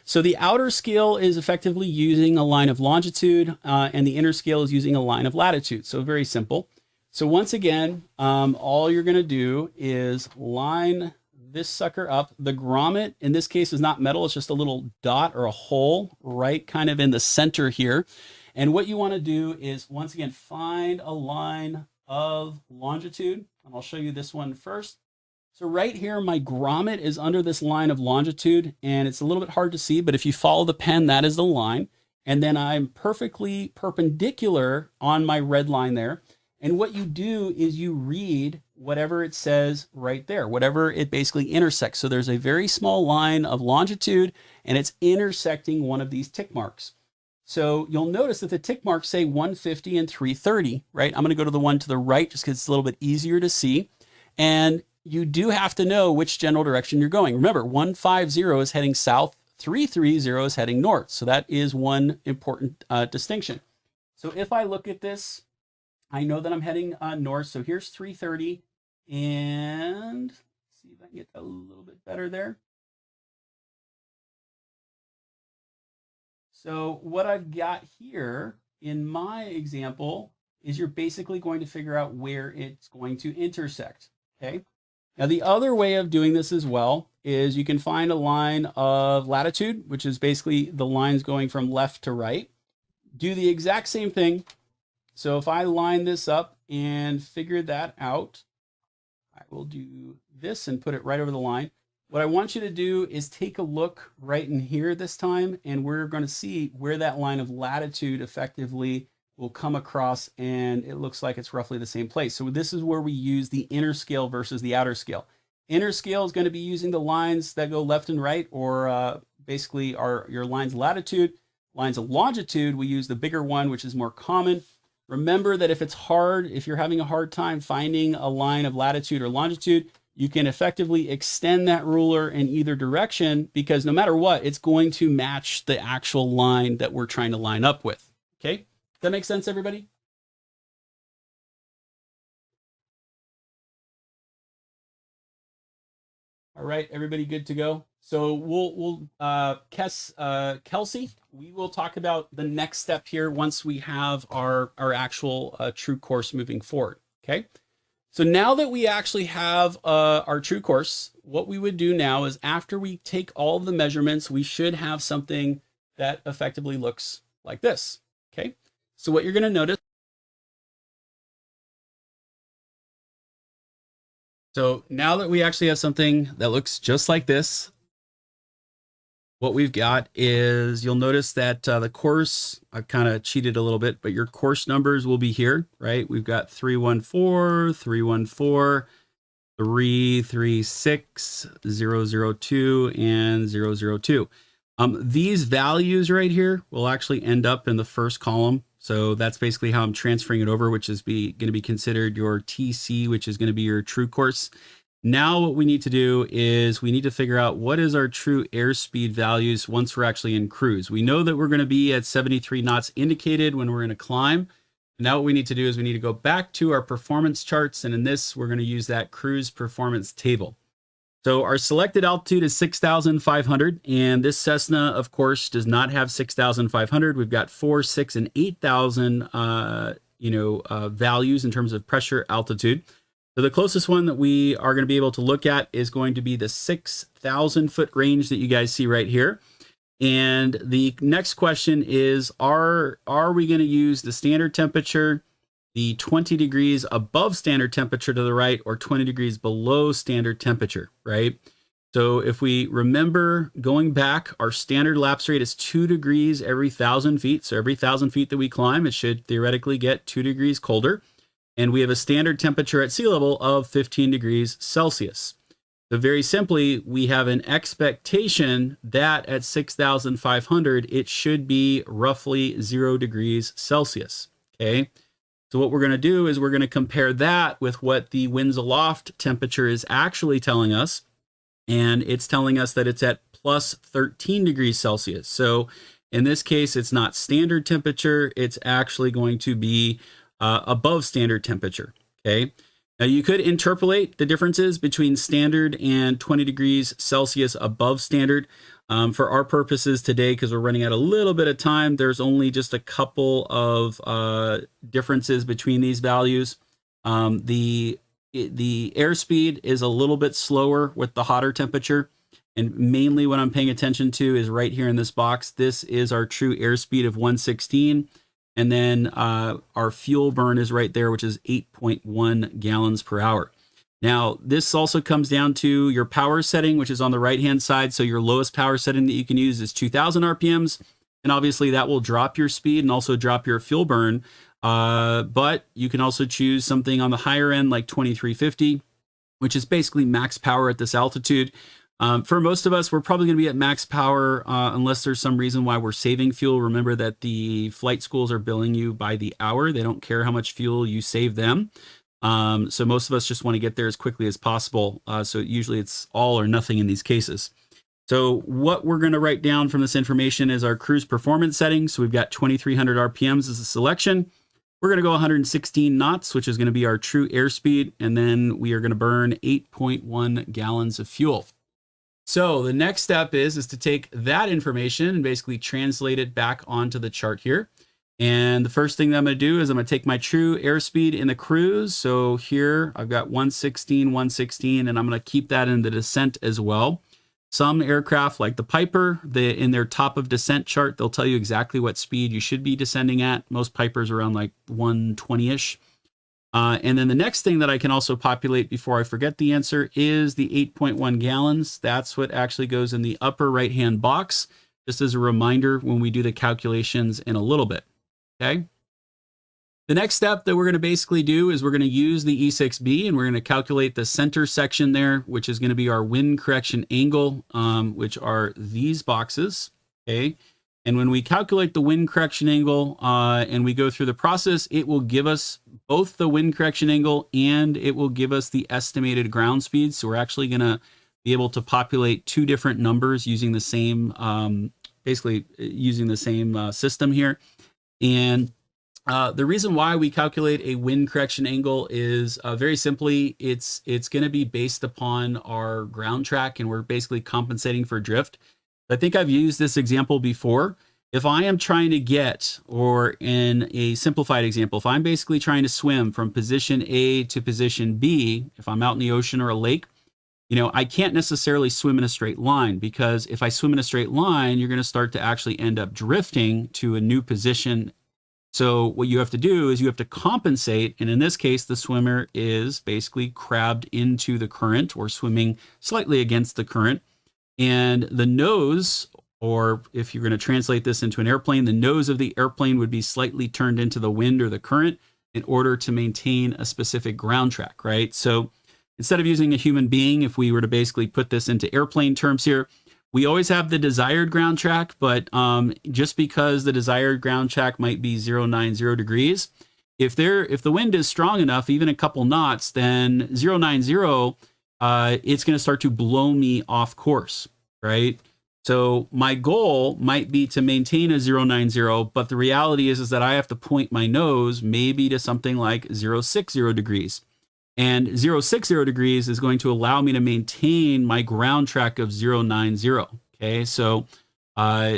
So the outer scale is effectively using a line of longitude, and the inner scale is using a line of latitude. So very simple. So once again, all you're going to do is line this sucker up. The grommet in this case is not metal. It's just a little dot or a hole right kind of in the center here. And what you want to do is, once again, find a line of longitude. And I'll show you this one first. So right here, my grommet is under this line of longitude, and it's a little bit hard to see, but if you follow the pen, that is the line. And then I'm perfectly perpendicular on my red line there. And what you do is you read whatever it says right there, whatever it basically intersects. So there's a very small line of longitude, and it's intersecting one of these tick marks. So you'll notice that the tick marks say 150 and 330, right? I'm going to go to the one to the right just because it's a little bit easier to see. And you do have to know which general direction you're going. Remember, 150 is heading south, 330 is heading north. So that is one important distinction. So if I look at this, I know that I'm heading north. So here's 330, and let's see if I can get a little bit better there. So what I've got here in my example is you're basically going to figure out where it's going to intersect. Okay. Now, the other way of doing this as well is you can find a line of latitude, which is basically the lines going from left to right. Do the exact same thing. So if I line this up and figure that out, I will do this and put it right over the line. what I want you to do is take a look right in here this time, and we're going to see where that line of latitude effectively will come across, and it looks like it's roughly the same place. So this is where we use the inner scale versus the outer scale. Inner scale is going to be using the lines that go left and right, or basically are your lines of latitude. Lines of longitude, we use the bigger one, which is more common. Remember that if it's hard, if you're having a hard time finding a line of latitude or longitude, you can effectively extend that ruler in either direction, because no matter what, it's going to match the actual line that we're trying to line up with. Okay, does that make sense, everybody? All right, everybody good to go? So Kelsey, we will talk about the next step here once we have our actual true course moving forward. Okay. So now that we actually have our true course, what we would do now is, after we take all of the measurements, we should have something that effectively looks like this. Okay. So what you're going to notice. So now that we actually have something that looks just like this, what we've got is, you'll notice that the course, I've kind of cheated a little bit, but your course numbers will be here, right? We've got 314, 314, 336, 002, and 002. These values right here will actually end up in the first column. So that's basically how I'm transferring it over, which is going to be considered your TC, which is going to be your true course. Now what we need to do is we need to figure out what is our true airspeed values once we're actually in cruise. We know that we're going to be at 73 knots indicated when we're in a climb. Now what we need to do is we need to go back to our performance charts, and in this we're going to use that cruise performance table. So our selected altitude is 6,500, and this Cessna, of course, does not have 6,500. We've got 4, 6, and 8,000 values in terms of pressure altitude. So the closest one that we are going to be able to look at is going to be the 6,000 foot range that you guys see right here. And the next question is, are we going to use the standard temperature, the 20 degrees above standard temperature to the right, or 20 degrees below standard temperature, right? So if we remember going back, our standard lapse rate is 2 degrees every 1,000 feet. So every 1,000 feet that we climb, it should theoretically get 2 degrees colder. And we have a standard temperature at sea level of 15 degrees Celsius. So very simply, we have an expectation that at 6,500, it should be roughly 0 degrees Celsius, okay? So what we're going to do is we're going to compare that with what the winds aloft temperature is actually telling us. And it's telling us that it's at plus 13 degrees Celsius. So in this case, it's not standard temperature. It's actually going to be above standard temperature, okay? Now you could interpolate the differences between standard and 20 degrees Celsius above standard. For our purposes today, because we're running out a little bit of time, there's only just a couple of differences between these values. The airspeed is a little bit slower with the hotter temperature, and mainly what I'm paying attention to is right here in this box. This is our true airspeed of 116, and then our fuel burn is right there, which is 8.1 gallons per hour. Now, this also comes down to your power setting, which is on the right-hand side. So your lowest power setting that you can use is 2,000 RPMs. And obviously that will drop your speed and also drop your fuel burn. But you can also choose something on the higher end, like 2350, which is basically max power at this altitude. For most of us, we're probably going to be at max power unless there's some reason why we're saving fuel. Remember that the flight schools are billing you by the hour. They don't care how much fuel you save them. So most of us just want to get there as quickly as possible. So usually it's all or nothing in these cases. So what we're going to write down from this information is our cruise performance settings. So we've got 2,300 RPMs as a selection. We're going to go 116 knots, which is going to be our true airspeed. And then we are going to burn 8.1 gallons of fuel. So the next step is to take that information and basically translate it back onto the chart here. And the first thing that I'm going to do is I'm going to take my true airspeed in the cruise. So here I've got 116, 116, and I'm going to keep that in the descent as well. Some aircraft like the Piper, in their top of descent chart, they'll tell you exactly what speed you should be descending at. Most Pipers around like 120-ish. And then the next thing that I can also populate before I forget the answer is the 8.1 gallons. That's what actually goes in the upper right-hand box, just as a reminder when we do the calculations in a little bit, okay? The next step that we're going to basically do is we're going to use the E6B and we're going to calculate the center section there, which is going to be our wind correction angle, which are these boxes, okay? And when we calculate the wind correction angle and we go through the process, it will give us both the wind correction angle and it will give us the estimated ground speed. So we're actually going to be able to populate two different numbers using the same, basically using the same system here. And the reason why we calculate a wind correction angle is very simply, it's going to be based upon our ground track and we're basically compensating for drift. I think I've used this example before. If I am trying to get, or in a simplified example, if I'm basically trying to swim from position A to position B, if I'm out in the ocean or a lake, you know, I can't necessarily swim in a straight line, because if I swim in a straight line, you're going to start to actually end up drifting to a new position. So what you have to do is you have to compensate. And in this case, the swimmer is basically crabbed into the current or swimming slightly against the current. And the nose, or if you're going to translate this into an airplane, the nose of the airplane would be slightly turned into the wind or the current in order to maintain a specific ground track, right? So instead of using a human being, if we were to basically put this into airplane terms here, we always have the desired ground track, but just because the desired ground track might be 090 degrees, if the wind is strong enough, even a couple knots, then 090, it's going to start to blow me off course, right? So my goal might be to maintain a 090, but the reality is that I have to point my nose maybe to something like 060 degrees. And 060 degrees is going to allow me to maintain my ground track of 090. Okay, so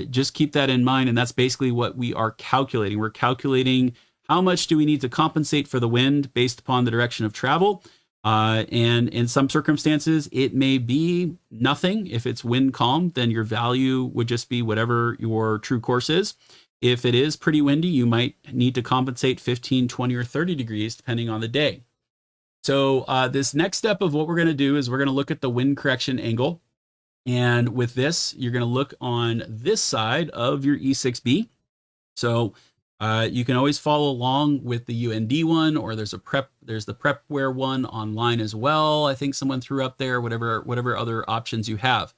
just keep that in mind. And that's basically what we are calculating. We're calculating how much do we need to compensate for the wind based upon the direction of travel. And in some circumstances, it may be nothing. If it's wind calm, then your value would just be whatever your true course is. If it is pretty windy, you might need to compensate 15, 20, or 30 degrees, depending on the day. So this next step of what we're going to do is we're going to look at the wind correction angle. And with this, you're going to look on this side of your E6B. So you can always follow along with the UND one, or there's the prepware one online as well. I think someone threw up there, whatever other options you have.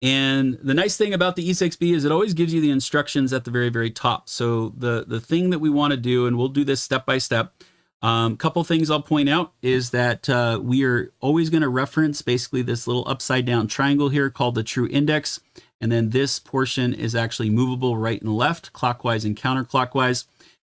And the nice thing about the E6B is it always gives you the instructions at the very, very top. So the thing that we want to do, and we'll do this step by step. Couple things I'll point out is that we are always going to reference basically this little upside down triangle here called the true index. And then this portion is actually movable right and left, clockwise and counterclockwise.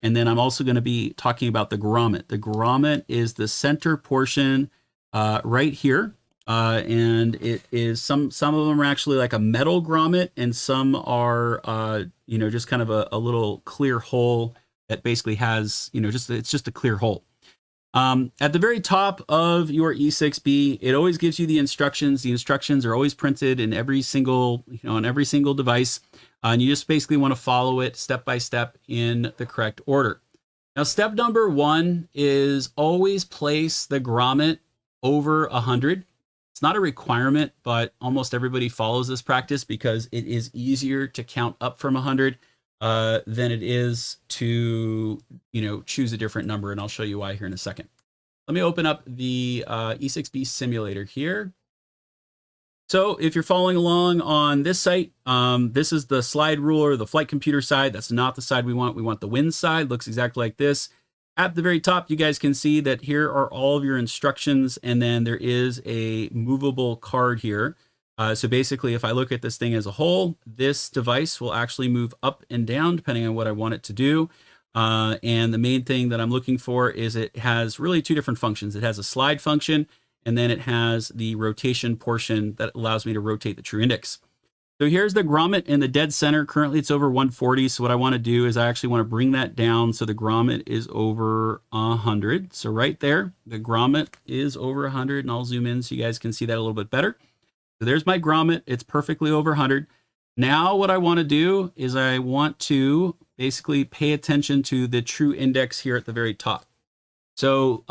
And then I'm also going to be talking about the grommet. The grommet is the center portion right here. And it is some of them are actually like a metal grommet, and some are, just kind of a little clear hole that basically has, it's just a clear hole. At the very top of your E6B, it always gives you the instructions. The instructions are always printed in every single, on every single device. And you just basically want to follow it step by step in the correct order. Now, step number one is always place the grommet over 100. It's not a requirement, but almost everybody follows this practice because it is easier to count up from 100 than it is to, choose a different number. And I'll show you why here in a second. Let me open up the E6B simulator here. So if you're following along on this site, this is the slide ruler, the flight computer side. That's not the side we want. We want the wind side. Looks exactly like this. At the very top, you guys can see that here are all of your instructions, and then there is a movable card here. So basically, if I look at this thing as a whole, this device will actually move up and down depending on what I want it to do. And the main thing that I'm looking for is it has really two different functions. It has a slide function, and then it has the rotation portion that allows me to rotate the true index. So here's the grommet in the dead center. Currently it's over 140. So what I want to do is I actually want to bring that down so the grommet is over 100. So right there, the grommet is over 100, and I'll zoom in so you guys can see that a little bit better. So there's my grommet. It's perfectly over 100. Now what I want to do is I want to basically pay attention to the true index here at the very top. So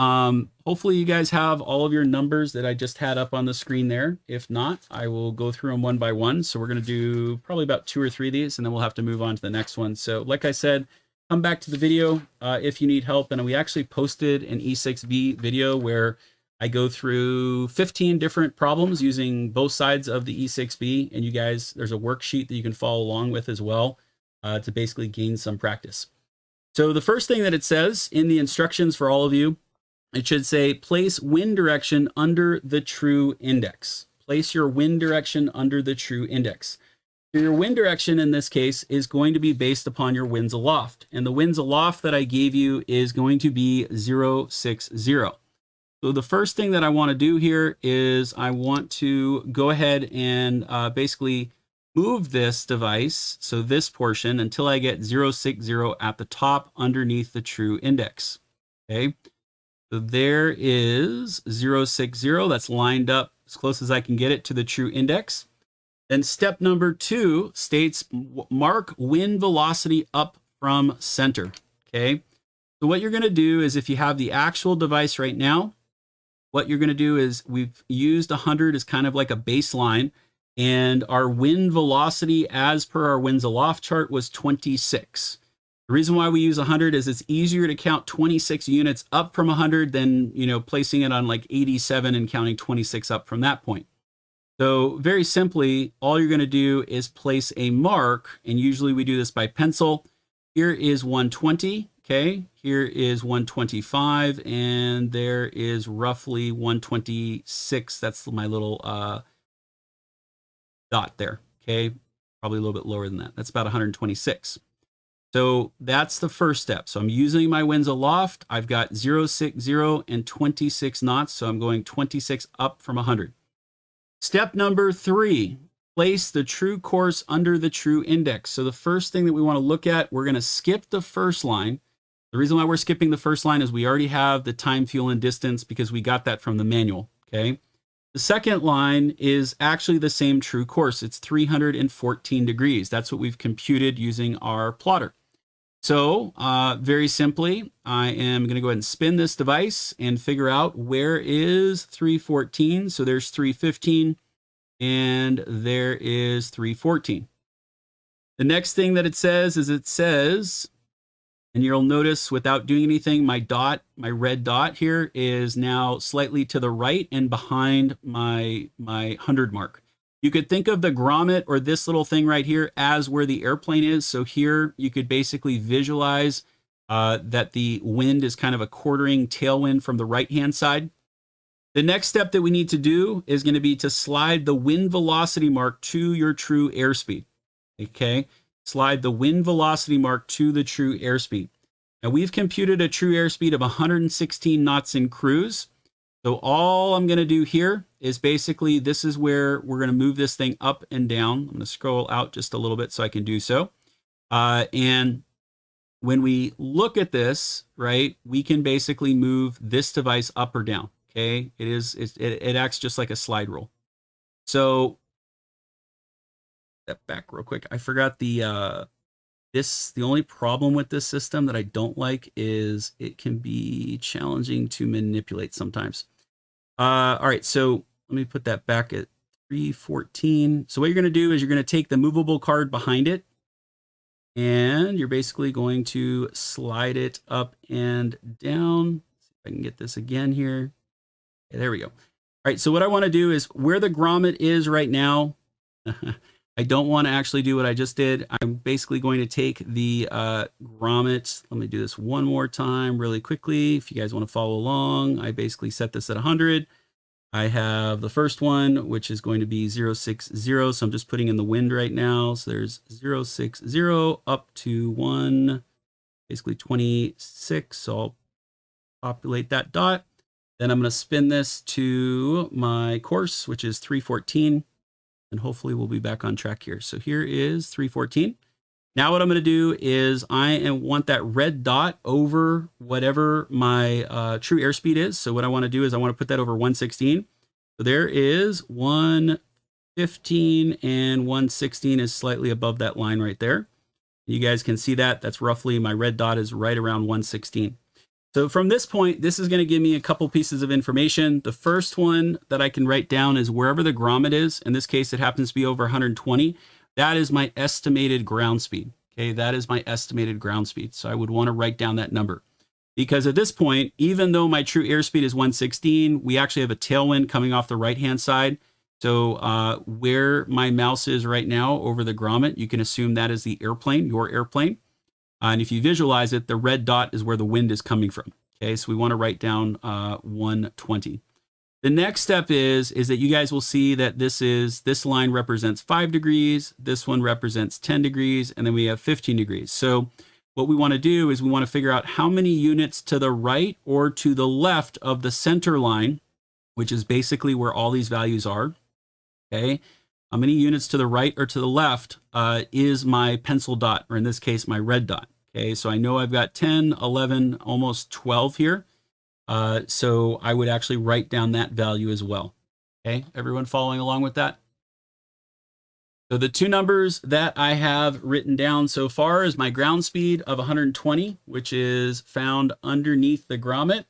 hopefully you guys have all of your numbers that I just had up on the screen there. If not, I will go through them one by one. So we're going to do probably about 2 or 3 of these, and then we'll have to move on to the next one. So like I said, come back to the video if you need help. And we actually posted an E6B video where I go through 15 different problems using both sides of the E6B. And you guys, there's a worksheet that you can follow along with as well to basically gain some practice. So the first thing that it says in the instructions for all of you, it should say place wind direction under the true index. Place your wind direction under the true index. So your wind direction in this case is going to be based upon your winds aloft. And the winds aloft that I gave you is going to be 060. So the first thing that I want to do here is I want to go ahead and basically move this device, so this portion, until I get 060 at the top underneath the true index. Okay, so there is 060. That's lined up as close as I can get it to the true index. Then step number 2 states mark wind velocity up from center. Okay, so what you're going to do is, if you have the actual device right now, what you're going to do is we've used 100 as kind of like a baseline. And our wind velocity as per our winds aloft chart was 26. The reason why we use 100 is it's easier to count 26 units up from 100 than, placing it on like 87 and counting 26 up from that point. So very simply, all you're going to do is place a mark, and usually we do this by pencil. Here is 120, okay? Here is 125, and there is roughly 126. That's my little dot there, okay? Probably a little bit lower than that. That's about 126. So that's the first step. So I'm using my winds aloft. I've got 060 and 26 knots, so I'm going 26 up from 100. Step number 3, place the true course under the true index. So the first thing that we want to look at, we're going to skip the first line. The reason why we're skipping the first line is we already have the time, fuel, and distance because we got that from the manual, okay? The second line is actually the same true course. It's 314 degrees. That's what we've computed using our plotter. So very simply, I am going to go ahead and spin this device and figure out where is 314. So there's 315 and there is 314. The next thing that it says is and you'll notice without doing anything, my red dot here is now slightly to the right and behind my 100 mark. You could think of the grommet or this little thing right here as where the airplane is. So here you could basically visualize that the wind is kind of a quartering tailwind from the right-hand side. The next step that we need to do is going to be to slide the wind velocity mark to your true airspeed. Okay. Slide the wind velocity mark to the true airspeed. Now we've computed a true airspeed of 116 knots in cruise. So all I'm going to do here is basically, this is where we're going to move this thing up and down. I'm going to scroll out just a little bit so I can do so. And when we look at this, right, we can basically move this device up or down. Okay. It acts just like a slide rule. So step back real quick. I forgot the only problem with this system that I don't like is it can be challenging to manipulate sometimes. All right, so let me put that back at 314. So what you're going to do is you're going to take the movable card behind it, and you're basically going to slide it up and down. See if I can get this again here. Okay, there we go. All right, so what I want to do is where the grommet is right now, I don't want to actually do what I just did. I'm basically going to take the grommet. Let me do this one more time really quickly. If you guys want to follow along, I basically set this at 100. I have the first one, which is going to be 060. So I'm just putting in the wind right now. So there's 060 up to 1, basically 26. So I'll populate that dot. Then I'm going to spin this to my course, which is 314. And hopefully we'll be back on track here. So here is 314. Now what I'm going to do is I want that red dot over whatever my true airspeed is. So what I want to do is I want to put that over 116. So there is 115 and 116 is slightly above that line right there. You guys can see that. That's roughly, my red dot is right around 116. So from this point, this is going to give me a couple pieces of information. The first one that I can write down is wherever the grommet is. In this case, it happens to be over 120. That is my estimated ground speed. Okay, that is my estimated ground speed. So I would want to write down that number. Because at this point, even though my true airspeed is 116, we actually have a tailwind coming off the right-hand side. So where my mouse is right now over the grommet, you can assume that is the airplane, your airplane. And if you visualize it, the red dot is where the wind is coming from. Okay, so we want to write down 120. The next step is that you guys will see that this line represents 5 degrees, this one represents 10 degrees, and then we have 15 degrees. So what we want to do is we want to figure out how many units to the right or to the left of the center line, which is basically where all these values are. Okay, how many units to the right or to the left is my pencil dot, or in this case, my red dot. Okay, so I know I've got 10, 11, almost 12 here. So I would actually write down that value as well. Okay, everyone following along with that? So the two numbers that I have written down so far is my ground speed of 120, which is found underneath the grommet.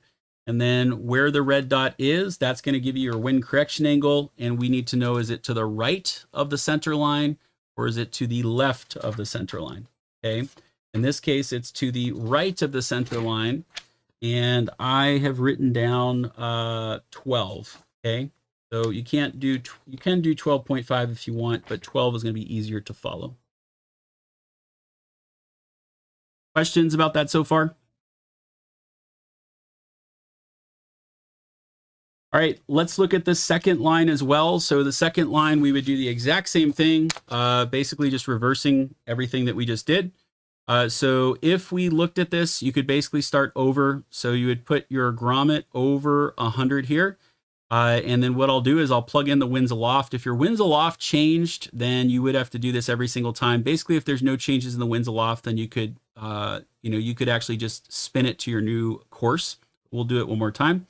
And then where the red dot is, that's going to give you your wind correction angle. And we need to know, is it to the right of the center line or is it to the left of the center line? Okay. In this case, it's to the right of the center line. And I have written down 12. Okay. So you can do 12.5 if you want, but 12 is going to be easier to follow. Questions about that so far? All right, let's look at the second line as well. So the second line, we would do the exact same thing, basically just reversing everything that we just did. So if we looked at this, you could basically start over. So you would put your grommet over 100 here. And then what I'll do is I'll plug in the winds aloft. If your winds aloft changed, then you would have to do this every single time. Basically, if there's no changes in the winds aloft, then you could, you could actually just spin it to your new course. We'll do it one more time.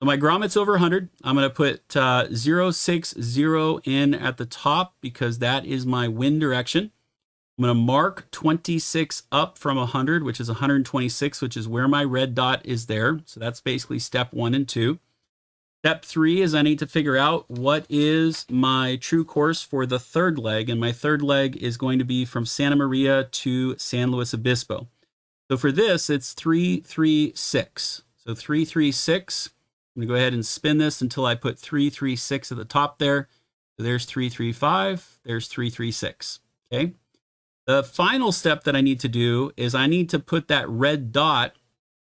So my grommet's over 100. I'm going to put 060 in at the top because that is my wind direction. I'm going to mark 26 up from 100, which is 126, which is where my red dot is there. So that's basically step 1 and 2. Step 3 is I need to figure out what is my true course for the third leg. And my third leg is going to be from Santa Maria to San Luis Obispo. So for this, it's 336. So 336. I'm going to go ahead and spin this until I put 336 at the top there. So there's 335, there's 336. Okay. The final step that I need to do is I need to put that red dot,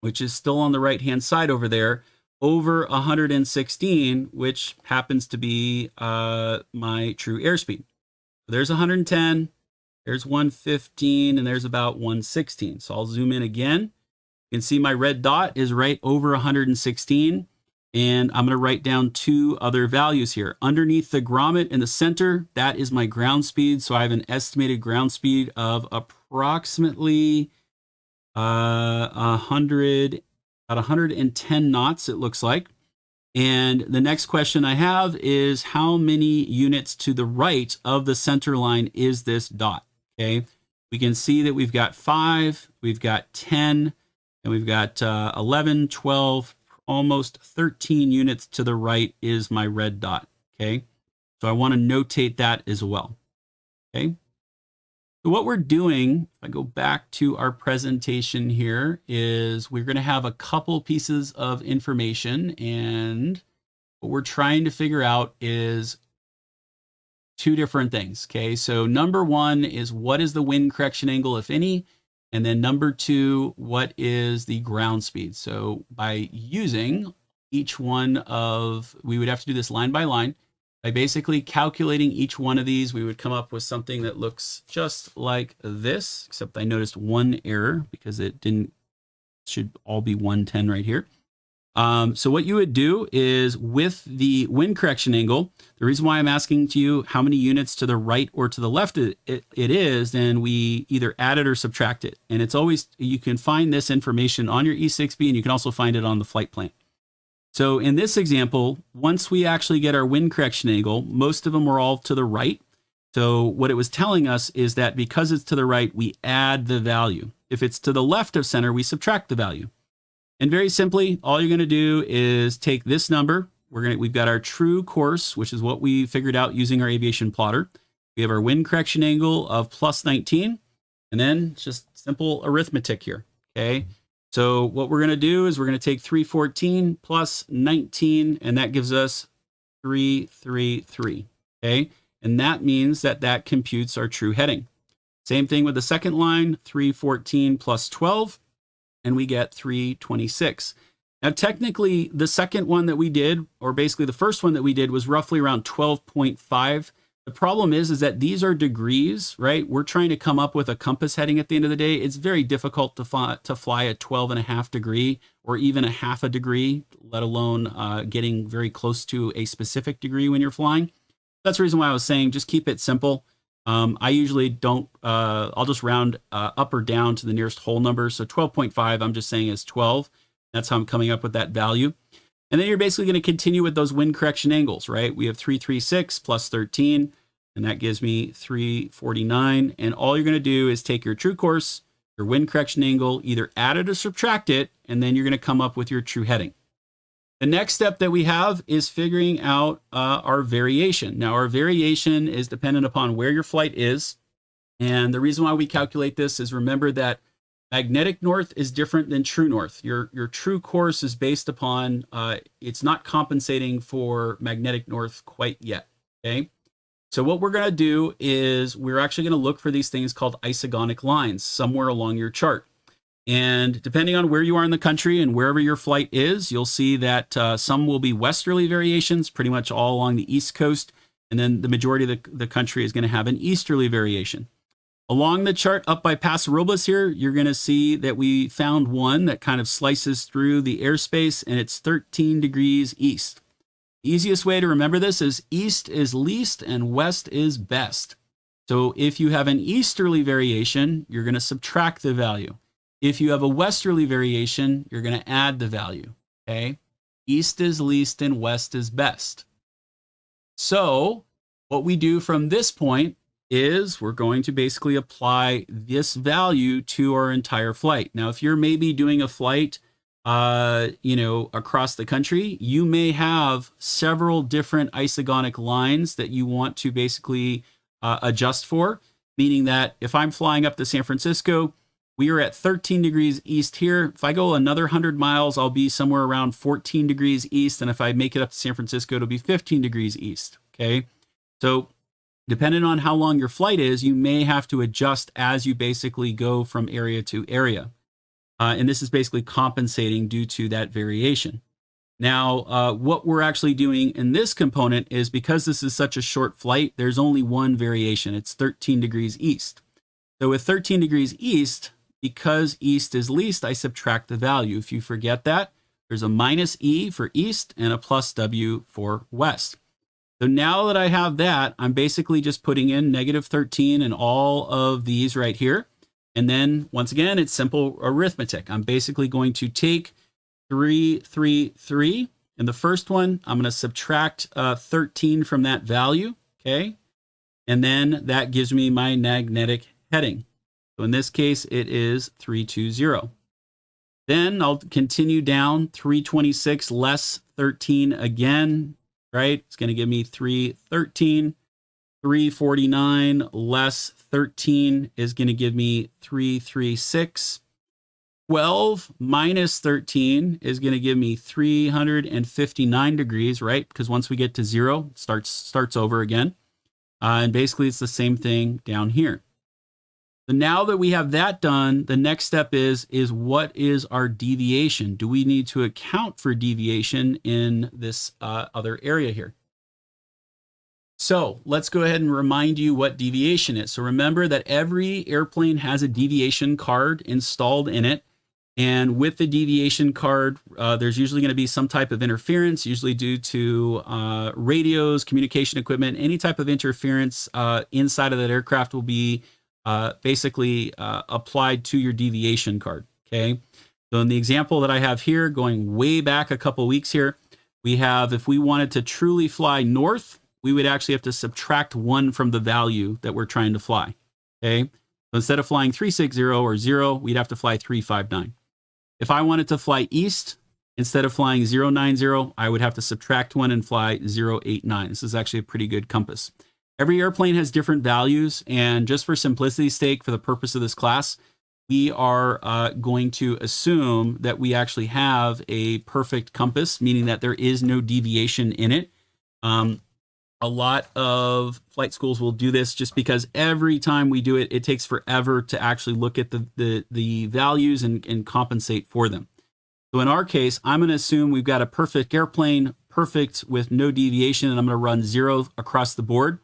which is still on the right-hand side over there, over 116, which happens to be my true airspeed. So there's 110, there's 115, and there's about 116. So I'll zoom in again. You can see my red dot is right over 116. And I'm going to write down 2 other values here. Underneath the grommet in the center, that is my ground speed. So I have an estimated ground speed of approximately 110 knots, it looks like. And the next question I have is how many units to the right of the center line is this dot? Okay, we can see that we've got 5, we've got 10, and we've got 11, 12, almost 13 units to the right is my red dot. Okay, so I want to notate that as well. Okay, so what we're doing, if I go back to our presentation here, is we're going to have a couple pieces of information, and what we're trying to figure out is 2 different things. Okay, so number 1 is what is the wind correction angle, if any? And then number 2, what is the ground speed? So by using each one of, we would have to do this line by line. By basically calculating each one of these, we would come up with something that looks just like this, except I noticed one error because it should all be 110 right here. So what you would do is with the wind correction angle, the reason why I'm asking to you how many units to the right or to the left it is, then we either add it or subtract it. And it's always, you can find this information on your E6B and you can also find it on the flight plan. So in this example, once we actually get our wind correction angle, most of them were all to the right. So what it was telling us is that because it's to the right, we add the value. If it's to the left of center, we subtract the value. And very simply, all you're going to do is take this number. We've got our true course, which is what we figured out using our aviation plotter. We have our wind correction angle of plus 19, and then just simple arithmetic here. Okay. So what we're going to do is we're going to take 314 plus 19, and that gives us 333. Okay. And that means that that computes our true heading. Same thing with the second line, 314 plus 12, and we get 326. Now, technically, the second one that we did, or basically the first one that we did, was roughly around 12.5. The problem is that these are degrees, right? We're trying to come up with a compass heading at the end of the day. It's very difficult to fly a 12.5 degree or even a half a degree, let alone getting very close to a specific degree when you're flying. That's the reason why I was saying just keep it simple. I usually don't, I'll just round up or down to the nearest whole number. So 12.5, I'm just saying is 12. That's how I'm coming up with that value. And then you're basically going to continue with those wind correction angles, right? We have 336 plus 13, and that gives me 349. And all you're going to do is take your true course, your wind correction angle, either add it or subtract it, and then you're going to come up with your true heading. The next step that we have is figuring out our variation. Now, our variation is dependent upon where your flight is. And the reason why we calculate this is remember that magnetic north is different than true north. Your true course is based upon, it's not compensating for magnetic north quite yet, okay? So what we're gonna do is we're actually gonna look for these things called isogonic lines somewhere along your chart. And depending on where you are in the country and wherever your flight is, you'll see that some will be westerly variations, pretty much all along the East Coast. And then the majority of the country is gonna have an easterly variation. Along the chart up by Paso Robles here, you're going to see that we found one that kind of slices through the airspace, and it's 13 degrees east. The easiest way to remember this is east is least and west is best. So if you have an easterly variation, you're going to subtract the value. If you have a westerly variation, you're going to add the value. Okay? East is least and west is best. So what we do from this point is we're going to basically apply this value to our entire flight. Now, if you're maybe doing a flight, across the country, you may have several different isogonic lines that you want to basically adjust for, meaning that if I'm flying up to San Francisco, we are at 13 degrees east here. If I go another 100 miles, I'll be somewhere around 14 degrees east. And if I make it up to San Francisco, it'll be 15 degrees east. Okay. So depending on how long your flight is, you may have to adjust as you basically go from area to area. And this is basically compensating due to that variation. Now, what we're actually doing in this component is because this is such a short flight, there's only one variation. It's 13 degrees east. So with 13 degrees east, because east is least, I subtract the value. If you forget that, there's a minus E for east and a plus W for west. So now that I have that, I'm basically just putting in negative 13 and all of these right here. And then once again, it's simple arithmetic. I'm basically going to take 333 in the first one. I'm going to subtract 13 from that value. Okay. And then that gives me my magnetic heading. So in this case, it is 320. Then I'll continue down 326 less 13 again. Right? It's going to give me 313. 349 less 13 is going to give me 336. 12 minus 13 is going to give me 359 degrees, right? Because once we get to 0, it starts over again. And basically, it's the same thing down here. So now that we have that done, the next step is what is our deviation? Do we need to account for deviation in this other area here? So let's go ahead and remind you what deviation is. So remember that every airplane has a deviation card installed in it. And with the deviation card, there's usually going to be some type of interference, usually due to radios, communication equipment, any type of interference inside of that aircraft will be basically applied to your deviation card. Okay. So in the example that I have here, going way back a couple weeks here, we have, if we wanted to truly fly north, we would actually have to subtract 1 from the value that we're trying to fly. Okay. So instead of flying 360 or 0, we'd have to fly 359. If I wanted to fly east, instead of flying 090, I would have to subtract 1 and fly 089. This is actually a pretty good compass. Every airplane has different values, and just for simplicity's sake, for the purpose of this class, we are going to assume that we actually have a perfect compass, meaning that there is no deviation in it. A lot of flight schools will do this just because every time we do it, it takes forever to actually look at the values and compensate for them. So in our case, I'm going to assume we've got a perfect airplane, perfect with no deviation, and I'm going to run 0 across the board.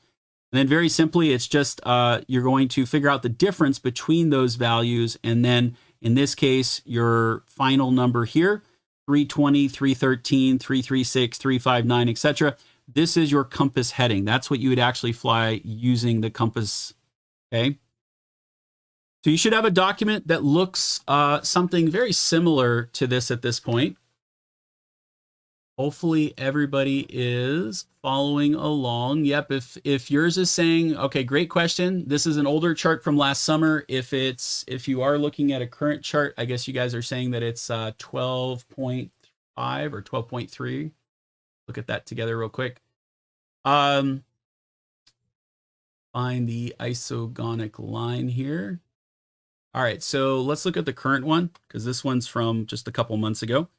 And then very simply, it's just you're going to figure out the difference between those values. And then in this case, your final number here, 320, 313, 336, 359, etc. This is your compass heading. That's what you would actually fly using the compass. Okay. So you should have a document that looks something very similar to this at this point. Hopefully everybody is following along. Yep, if yours is saying, okay, great question. This is an older chart from last summer. If you are looking at a current chart, I guess you guys are saying that it's 12.5 or 12.3. Look at that together real quick. Find the isogonic line here. All right, so let's look at the current one because this one's from just a couple months ago.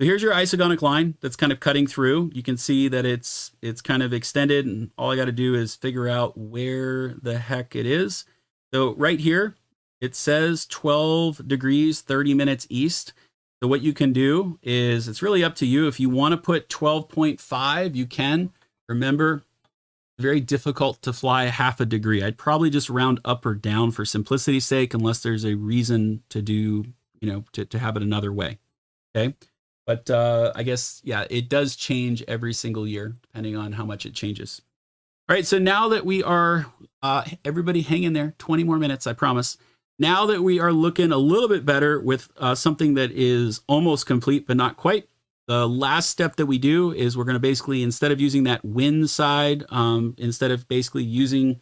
So here's your isogonic line that's kind of cutting through. You can see that it's kind of extended, and all I got to do is figure out where the heck it is. So right here, it says 12 degrees, 30 minutes east. So what you can do is, it's really up to you. If you want to put 12.5, you can. Remember, very difficult to fly half a degree. I'd probably just round up or down for simplicity's sake, unless there's a reason to do, to have it another way. Okay. But I guess, yeah, it does change every single year, depending on how much it changes. All right, so now that we are, everybody hang in there, 20 more minutes, I promise. Now that we are looking a little bit better with something that is almost complete, but not quite, the last step that we do is we're going to basically, instead of using that wind side, instead of basically using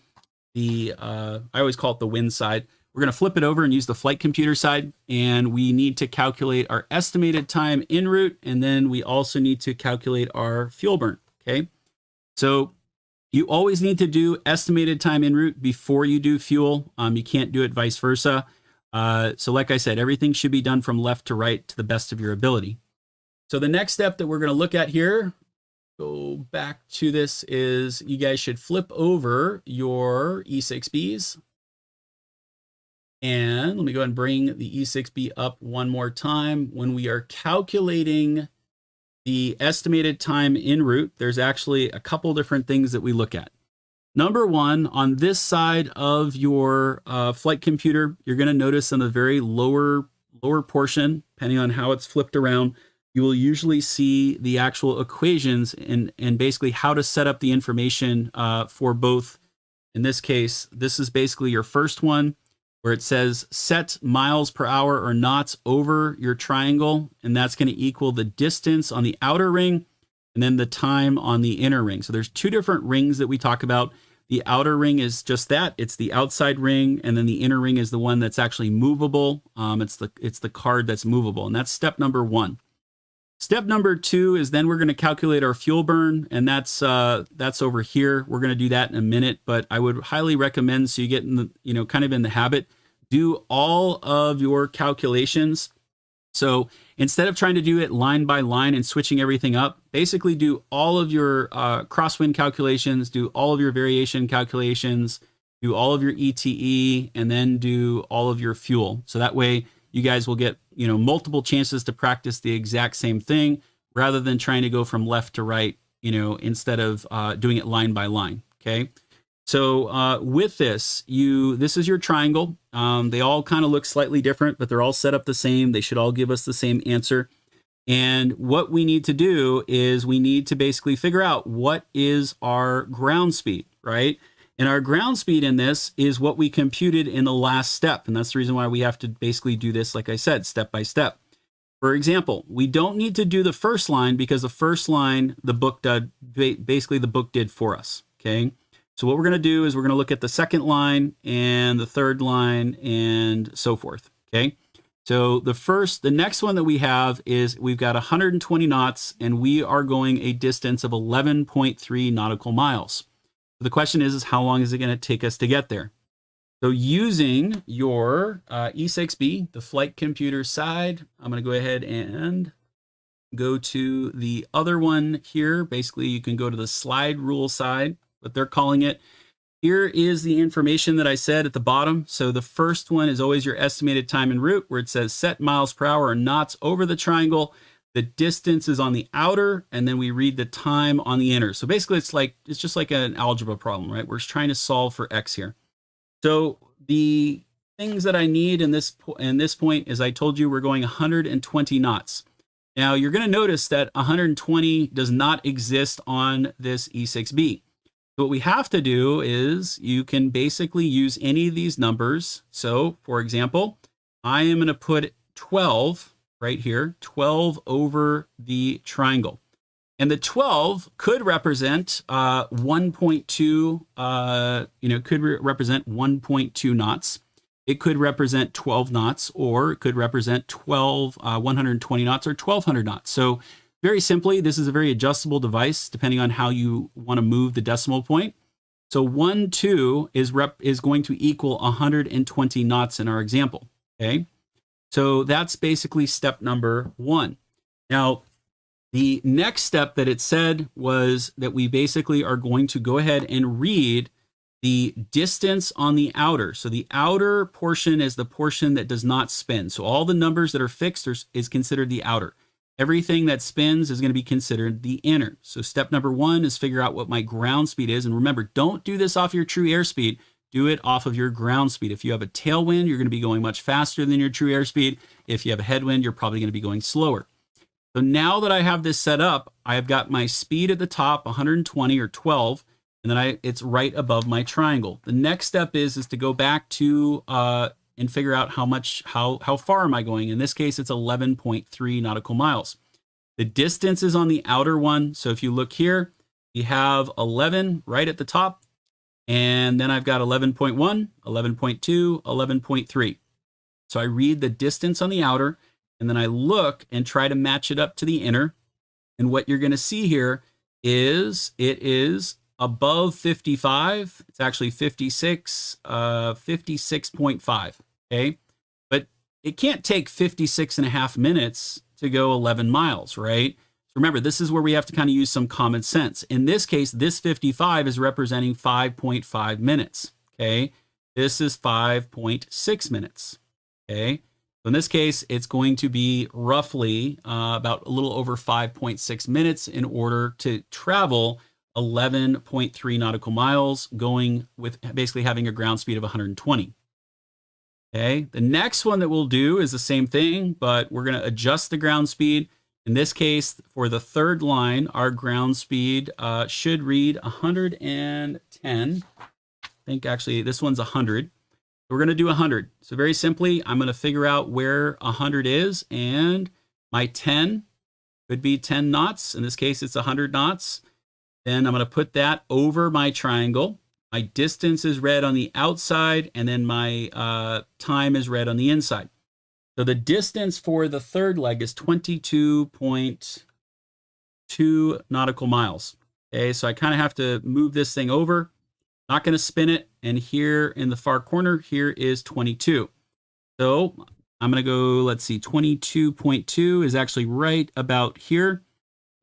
the, I always call it the wind side, we're going to flip it over and use the flight computer side, and we need to calculate our estimated time en route, and then we also need to calculate our fuel burn, okay? So you always need to do estimated time en route before you do fuel. You can't do it vice versa. So like I said, everything should be done from left to right to the best of your ability. So the next step that we're going to look at here, go back to this, is you guys should flip over your E6Bs. And let me go ahead and bring the E6B up one more time. When we are calculating the estimated time en route, there's actually a couple different things that we look at. Number one, on this side of your flight computer, you're going to notice in the very lower portion, depending on how it's flipped around, you will usually see the actual equations and basically how to set up the information for both. In this case, this is basically your first one, where it says set miles per hour or knots over your triangle, and that's going to equal the distance on the outer ring and then the time on the inner ring. So there's two different rings that we talk about. The outer ring is just that, it's the outside ring, and then the inner ring is the one that's actually movable. It's the card that's movable, and that's step number one. Step number two is then we're going to calculate our fuel burn, and that's over here. We're going to do that in a minute, but I would highly recommend, so you get in the, kind of in the habit, do all of your calculations. So instead of trying to do it line by line and switching everything up, basically do all of your crosswind calculations, do all of your variation calculations, do all of your ETE, and then do all of your fuel. So that way you guys will get, multiple chances to practice the exact same thing rather than trying to go from left to right, instead of doing it line by line. Okay. So with this, this is your triangle. They all kind of look slightly different, but they're all set up the same. They should all give us the same answer. And what we need to do is we need to basically figure out what is our ground speed, right? And our ground speed in this is what we computed in the last step. And that's the reason why we have to basically do this, like I said, step by step. For example, we don't need to do the first line because the first line, the book did, basically the book did for us, okay? So what we're going to do is we're going to look at the second line and the third line and so forth, okay? So the next one that we have is we've got 120 knots and we are going a distance of 11.3 nautical miles. So the question is how long is it going to take us to get there? So using your E6B, the flight computer side, I'm going to go ahead and go to the other one here. Basically, you can go to the slide rule side, what they're calling it. Here is the information that I said at the bottom. So the first one is always your estimated time en route, where it says set miles per hour or knots over the triangle. The distance is on the outer, and then we read the time on the inner. So basically, it's just like an algebra problem, right? We're trying to solve for x here. So the things that I need in this point is I told you we're going 120 knots. Now you're going to notice that 120 does not exist on this E6B. What we have to do is you can basically use any of these numbers. So for example, I am going to put 12 right here, 12 over the triangle. And the 12 could represent 1.2, could represent 1.2 knots. It could represent 12 knots, or it could represent 120 knots or 1200 knots. So very simply, this is a very adjustable device depending on how you want to move the decimal point. So 1.2 is going to equal 120 knots in our example. Okay, so that's basically step number 1. Now, the next step that it said was that we basically are going to go ahead and read the distance on the outer. So the outer portion is the portion that does not spin. So all the numbers that are fixed is considered the outer. Everything that spins is going to be considered the inner. So step number 1 is figure out what my ground speed is. And remember, don't do this off your true airspeed. Do it off of your ground speed. If you have a tailwind, you're going to be going much faster than your true airspeed. If you have a headwind, you're probably going to be going slower. So now that I have this set up, I have got my speed at the top, 120 or 12, and then it's right above my triangle. The next step is to go back to and figure out how far am I going. In this case, it's 11.3 nautical miles. The distance is on the outer one. So if you look here, you have 11 right at the top, and then I've got 11.1, 11.2, 11.3. So I read the distance on the outer, and then I look and try to match it up to the inner. And what you're going to see here is it is above 55. It's actually 56, 56.5. Okay. But it can't take 56.5 minutes to go 11 miles, right? So remember, this is where we have to kind of use some common sense. In this case, this 55 is representing 5.5 minutes. Okay. This is 5.6 minutes. Okay. So in this case, it's going to be roughly about a little over 5.6 minutes in order to travel 11.3 nautical miles, going with basically having a ground speed of 120. Okay, the next one that we'll do is the same thing, but we're going to adjust the ground speed. In this case, for the third line, our ground speed should read 110. I think actually this one's 100. We're going to do 100. So very simply, I'm going to figure out where 100 is, and my 10 could be 10 knots. In this case, it's 100 knots. Then I'm going to put that over my triangle. My distance is red on the outside, and then my time is red on the inside. So the distance for the third leg is 22.2 nautical miles. Okay, so I kind of have to move this thing over. Not going to spin it. And here in the far corner, here is 22. So I'm going to go, let's see, 22.2 is actually right about here.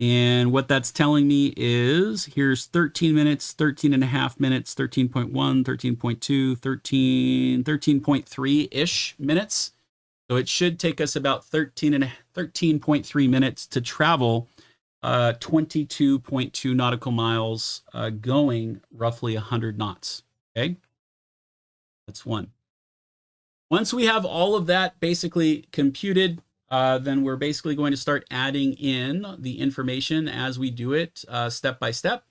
And what that's telling me is here's 13 minutes, 13 and a half minutes, 13.1, 13.2, 13.3-ish minutes. So it should take us about 13.3 minutes to travel 22.2 nautical miles, going roughly 100 knots. Okay, that's one. Once we have all of that basically computed, then we're basically going to start adding in the information as we do it step by step.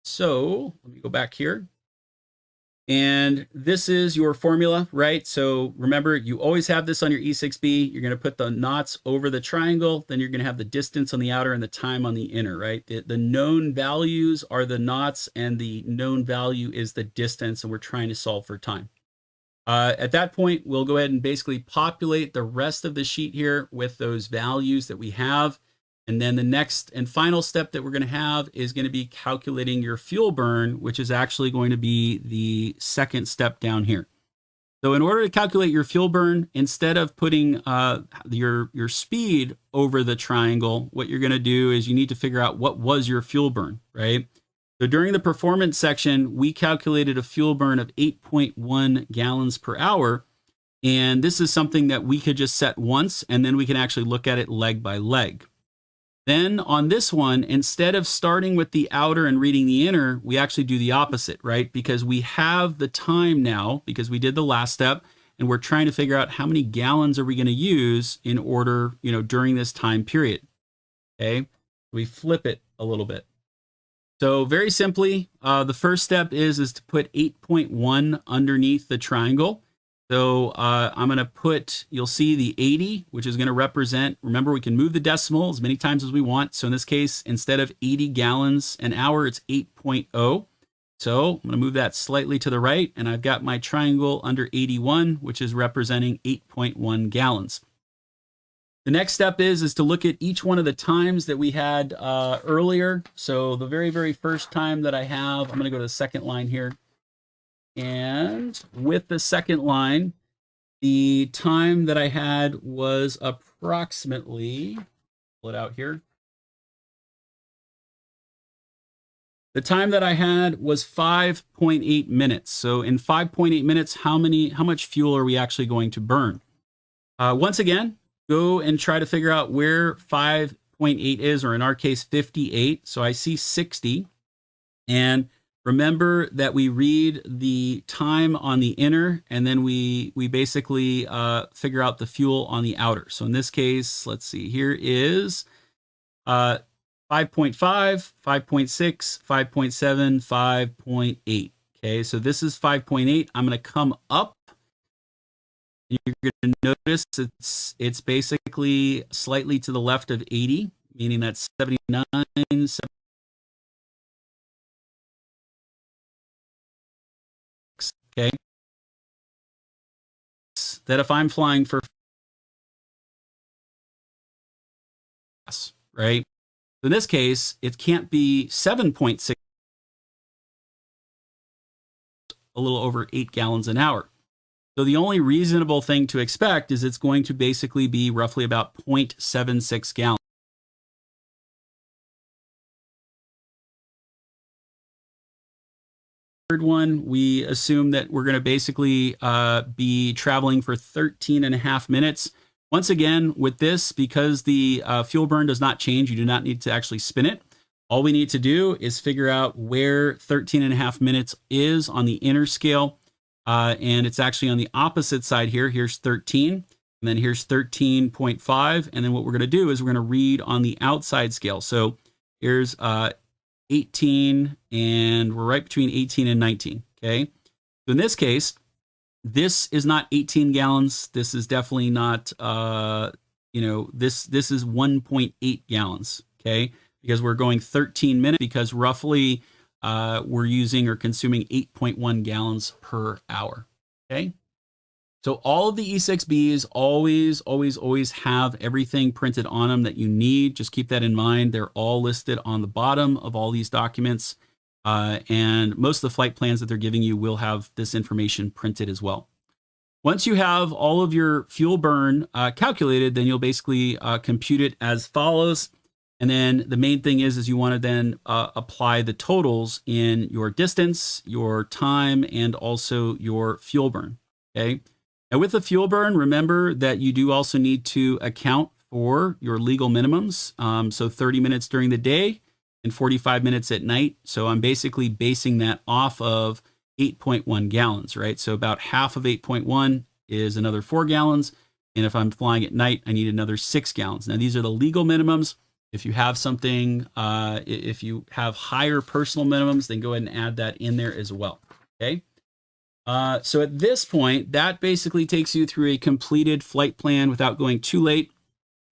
So let me go back here. And this is your formula, right? So remember, you always have this on your E6B. You're going to put the knots over the triangle. Then you're going to have the distance on the outer and the time on the inner, right? The known values are the knots, and the known value is the distance, and we're trying to solve for time. At that point, we'll go ahead and basically populate the rest of the sheet here with those values that we have. And then the next and final step that we're going to have is going to be calculating your fuel burn, which is actually going to be the second step down here. So in order to calculate your fuel burn, instead of putting your speed over the triangle, what you're going to do is you need to figure out what was your fuel burn, right? So during the performance section, we calculated a fuel burn of 8.1 gallons per hour. And this is something that we could just set once, and then we can actually look at it leg by leg. Then on this one, instead of starting with the outer and reading the inner, we actually do the opposite, right? Because we have the time now, because we did the last step, and we're trying to figure out how many gallons are we going to use in order, during this time period. Okay, we flip it a little bit. So very simply, the first step is to put 8.1 underneath the triangle. So I'm going to put, you'll see the 80, which is going to represent, remember, we can move the decimal as many times as we want. So in this case, instead of 80 gallons an hour, it's 8.0. So I'm going to move that slightly to the right, and I've got my triangle under 81, which is representing 8.1 gallons. The next step is to look at each one of the times that we had earlier. So the very, very first time that I have, I'm going to go to the second line here. And with the second line, the time that I had was approximately, pull it out here. The time that I had was 5.8 minutes. So in 5.8 minutes, how much fuel are we actually going to burn? Once again, go and try to figure out where 5.8 is, or in our case, 58. So I see 60. And remember that we read the time on the inner, and then we basically figure out the fuel on the outer. So in this case, let's see, here is 5.5, 5.6, 5.7, 5.8. Okay, so this is 5.8. I'm going to come up. You're going to notice it's basically slightly to the left of 80, meaning that's 79, 76. Okay. That if I'm flying for, right? In this case, it can't be 7.6, a little over 8 gallons an hour. So the only reasonable thing to expect is it's going to basically be roughly about 0.76 gallons. Third one, we assume that we're going to basically be traveling for 13.5 minutes. Once again, with this, because the fuel burn does not change, you do not need to actually spin it. All we need to do is figure out where 13.5 minutes is on the inner scale. And it's actually on the opposite side here. Here's 13, and then here's 13.5. And then what we're going to do is we're going to read on the outside scale. So here's 18, and we're right between 18 and 19. Okay. So in this case, this is not 18 gallons. This is definitely not, this is 1.8 gallons. Okay. Because we're going 13 minutes, because roughly we're using or consuming 8.1 gallons per hour. Okay. So all of the E6Bs always have everything printed on them that you need. Just keep that in mind. They're all listed on the bottom of all these documents. And most of the flight plans that they're giving you will have this information printed as well. Once you have all of your fuel burn calculated, then you'll basically compute it as follows. And then the main thing is you want to then apply the totals in your distance, your time, and also your fuel burn. Okay. Now with the fuel burn, remember that you do also need to account for your legal minimums. So 30 minutes during the day and 45 minutes at night. So I'm basically basing that off of 8.1 gallons, right? So about half of 8.1 is another 4 gallons. And if I'm flying at night, I need another 6 gallons. Now these are the legal minimums. If you have something, if you have higher personal minimums, then go ahead and add that in there as well. Okay. So at this point, that basically takes you through a completed flight plan without going too late.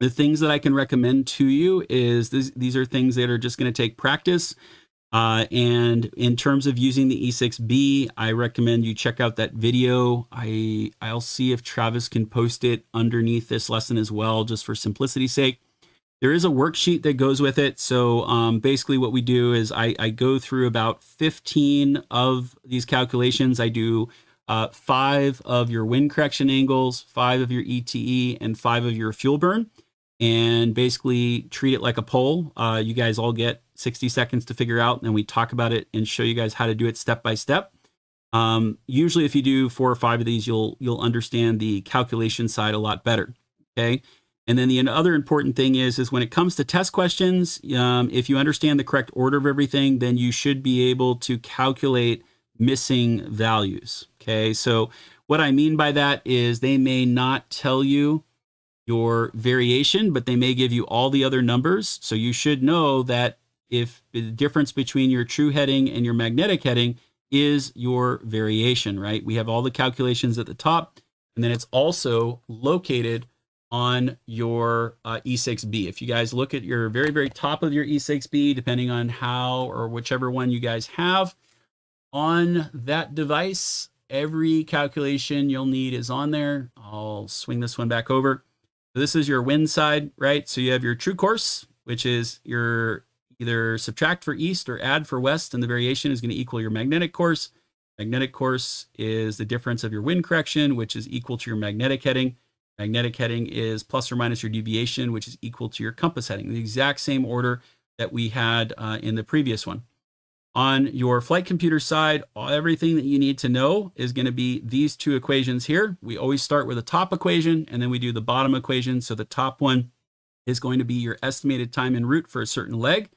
The things that I can recommend to you is these are things that are just going to take practice. And in terms of using the E6B, I recommend you check out that video. I'll see if Travis can post it underneath this lesson as well, just for simplicity's sake. There is a worksheet that goes with it. So basically what we do is I go through about 15 of these calculations. I do 5 of your wind correction angles, 5 of your ETE, and 5 of your fuel burn, and basically treat it like a poll. You guys all get 60 seconds to figure out, and we talk about it and show you guys how to do it step by step. Usually if you do 4 or 5 of these, you'll understand the calculation side a lot better. Okay. And then the other important thing is when it comes to test questions, if you understand the correct order of everything, then you should be able to calculate missing values. Okay. So what I mean by that is they may not tell you your variation, but they may give you all the other numbers. So you should know that if the difference between your true heading and your magnetic heading is your variation, right? We have all the calculations at the top, and then it's also located on your E6B. If you guys look at your very, very top of your E6B, depending on how or whichever one you guys have on that device, every calculation you'll need is on there. I'll swing this one back over. So this is your wind side, right? So you have your true course, which is your either subtract for east or add for west, and the variation is going to equal your magnetic course. Magnetic course is the difference of your wind correction, which is equal to your magnetic heading. Magnetic heading is plus or minus your deviation, which is equal to your compass heading, the exact same order that we had in the previous one. On your flight computer side, everything that you need to know is going to be these 2 equations here. We always start with a top equation, and then we do the bottom equation. So the top one is going to be your estimated time en route for a certain leg.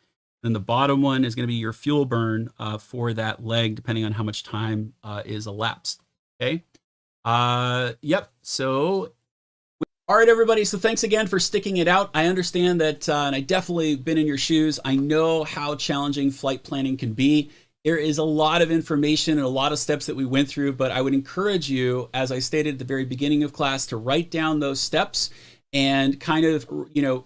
Then the bottom one is going to be your fuel burn for that leg, depending on how much time is elapsed. Okay. Yep. So all right, everybody. So thanks again for sticking it out. I understand that, and I definitely been in your shoes. I know how challenging flight planning can be. There is a lot of information and a lot of steps that we went through, but I would encourage you, as I stated at the very beginning of class, to write down those steps and kind of,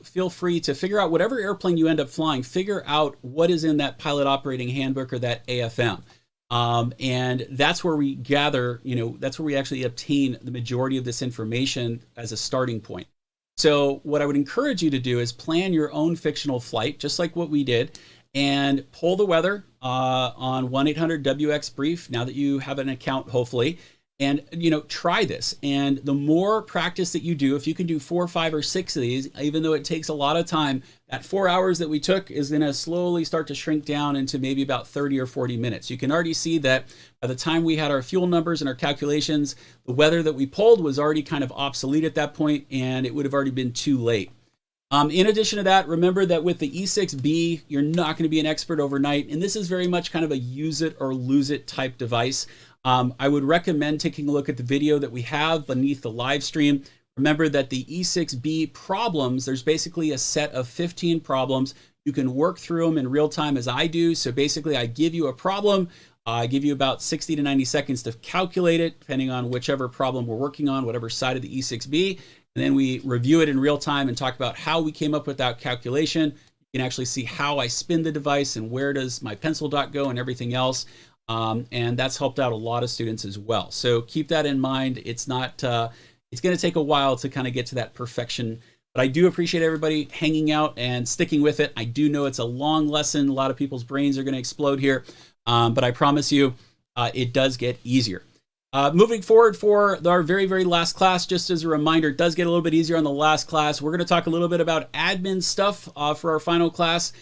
feel free to figure out whatever airplane you end up flying, figure out what is in that pilot operating handbook or that AFM. And that's where we gather, that's where we actually obtain the majority of this information as a starting point. So what I would encourage you to do is plan your own fictional flight, just like what we did, and pull the weather on 1-800-WX-BRIEF, now that you have an account, hopefully, and, try this. And the more practice that you do, if you can do 4, 5, or 6 of these, even though it takes a lot of time, that 4 hours that we took is going to slowly start to shrink down into maybe about 30 or 40 minutes. You can already see that by the time we had our fuel numbers and our calculations, the weather that we pulled was already kind of obsolete at that point, and it would have already been too late. In addition to that, remember that with the E6B, you're not going to be an expert overnight, and this is very much kind of a use it or lose it type device. I would recommend taking a look at the video that we have beneath the live stream. Remember that the E6B problems, there's basically a set of 15 problems. You can work through them in real time as I do. So basically I give you a problem. I give you about 60 to 90 seconds to calculate it, depending on whichever problem we're working on, whatever side of the E6B. And then we review it in real time and talk about how we came up with that calculation. You can actually see how I spin the device and where does my pencil dot go and everything else. And that's helped out a lot of students as well. So keep that in mind. It's not, it's going to take a while to kind of get to that perfection, but I do appreciate everybody hanging out and sticking with it. I do know it's a long lesson. A lot of people's brains are going to explode here. But I promise you, it does get easier. Moving forward for our very, very last class, just as a reminder, it does get a little bit easier on the last class. We're going to talk a little bit about admin stuff for our final class.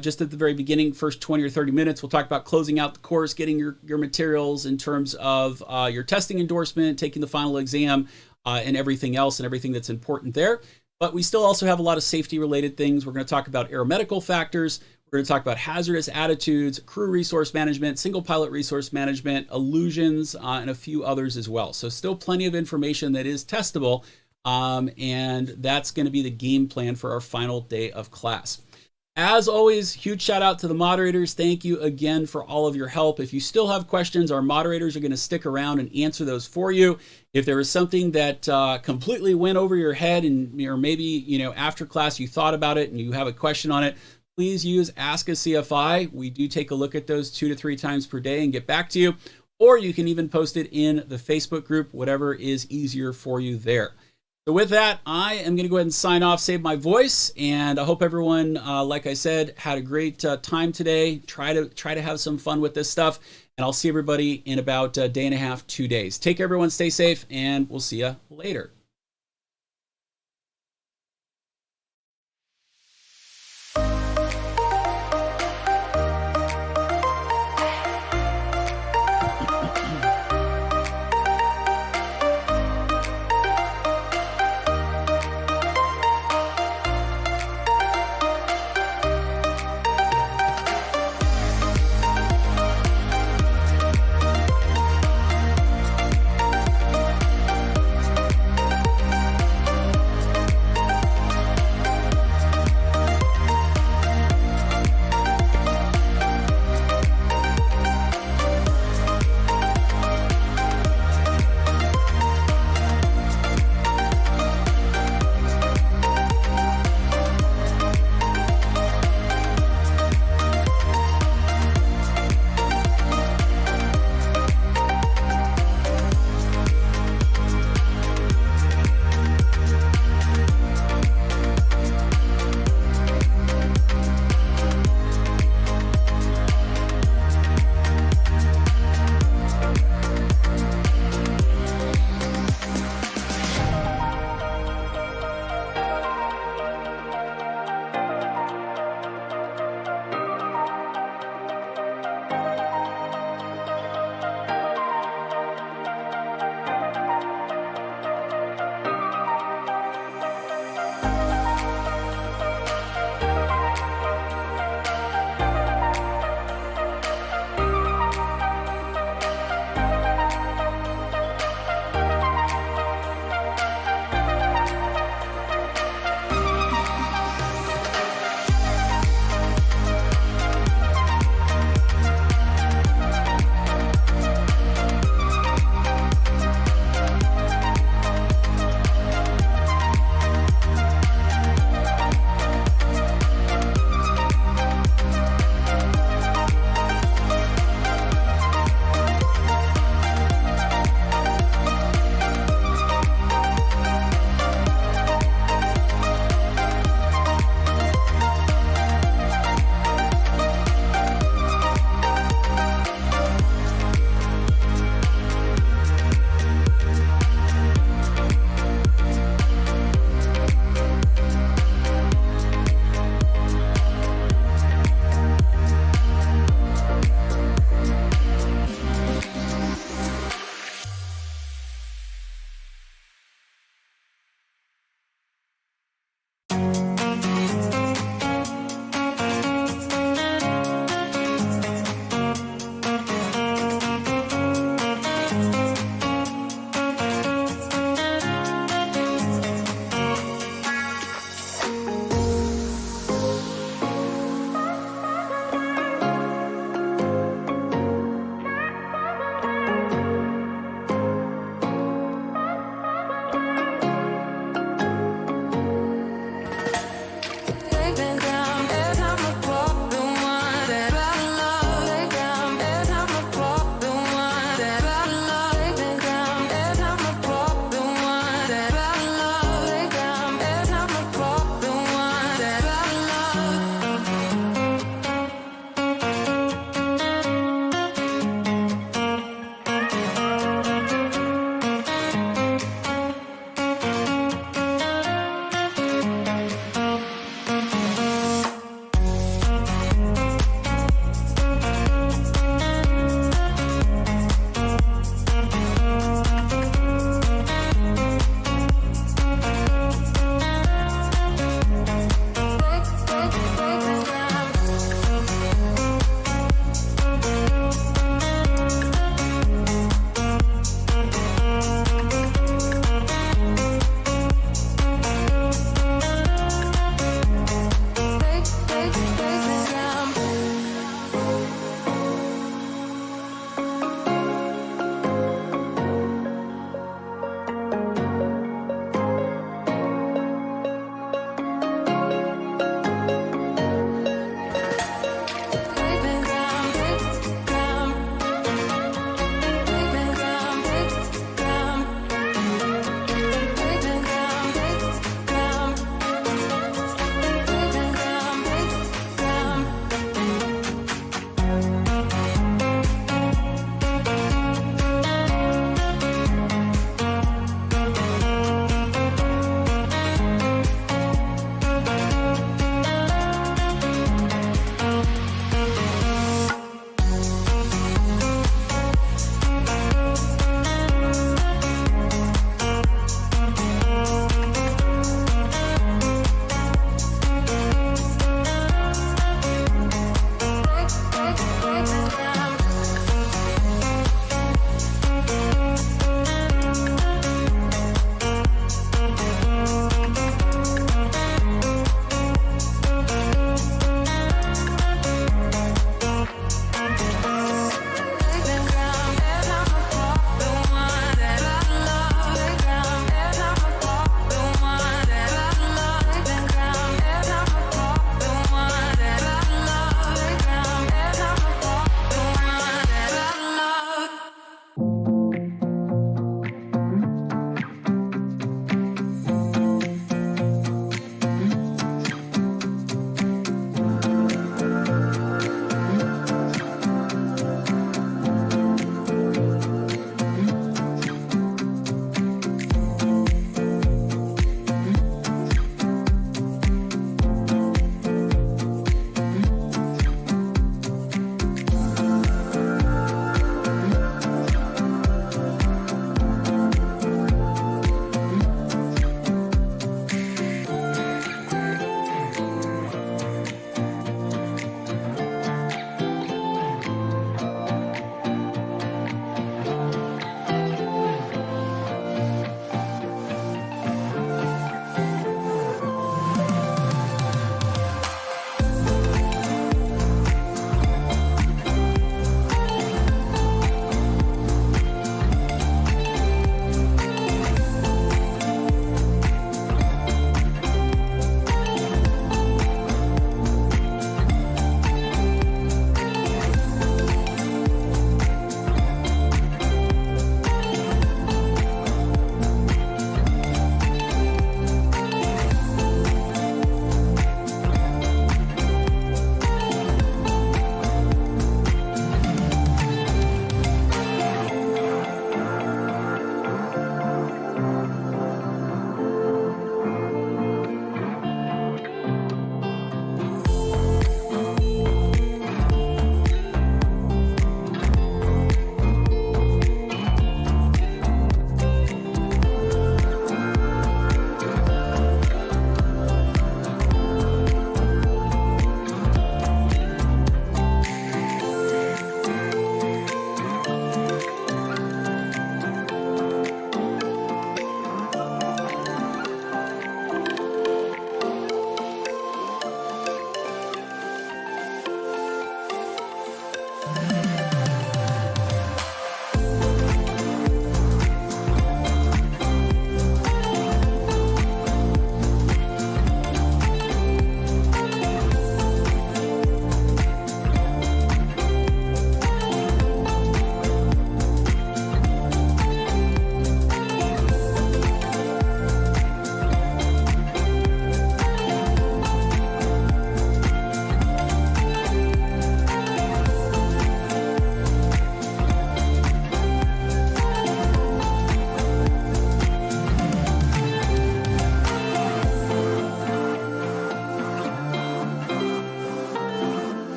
Just at the very beginning, first 20 or 30 minutes, we'll talk about closing out the course, getting your materials in terms of your testing endorsement, taking the final exam, and everything else and everything that's important there. But we still also have a lot of safety related things. We're going to talk about aeromedical factors. We're going to talk about hazardous attitudes, crew resource management, single pilot resource management, illusions, and a few others as well. So still plenty of information that is testable. And that's going to be the game plan for our final day of class. As always, huge shout out to the moderators. Thank you again for all of your help. If you still have questions, our moderators are going to stick around and answer those for you. If there was something that completely went over your head and or maybe after class you thought about it and you have a question on it, please use Ask a CFI. We do take a look at those 2 to 3 times per day and get back to you. Or you can even post it in the Facebook group, whatever is easier for you there. So with that, I am going to go ahead and sign off, save my voice, and I hope everyone, like I said, had a great time today. Try to have some fun with this stuff, and I'll see everybody in about a day and a half, 2 days. Take care, everyone. Stay safe, and we'll see you later.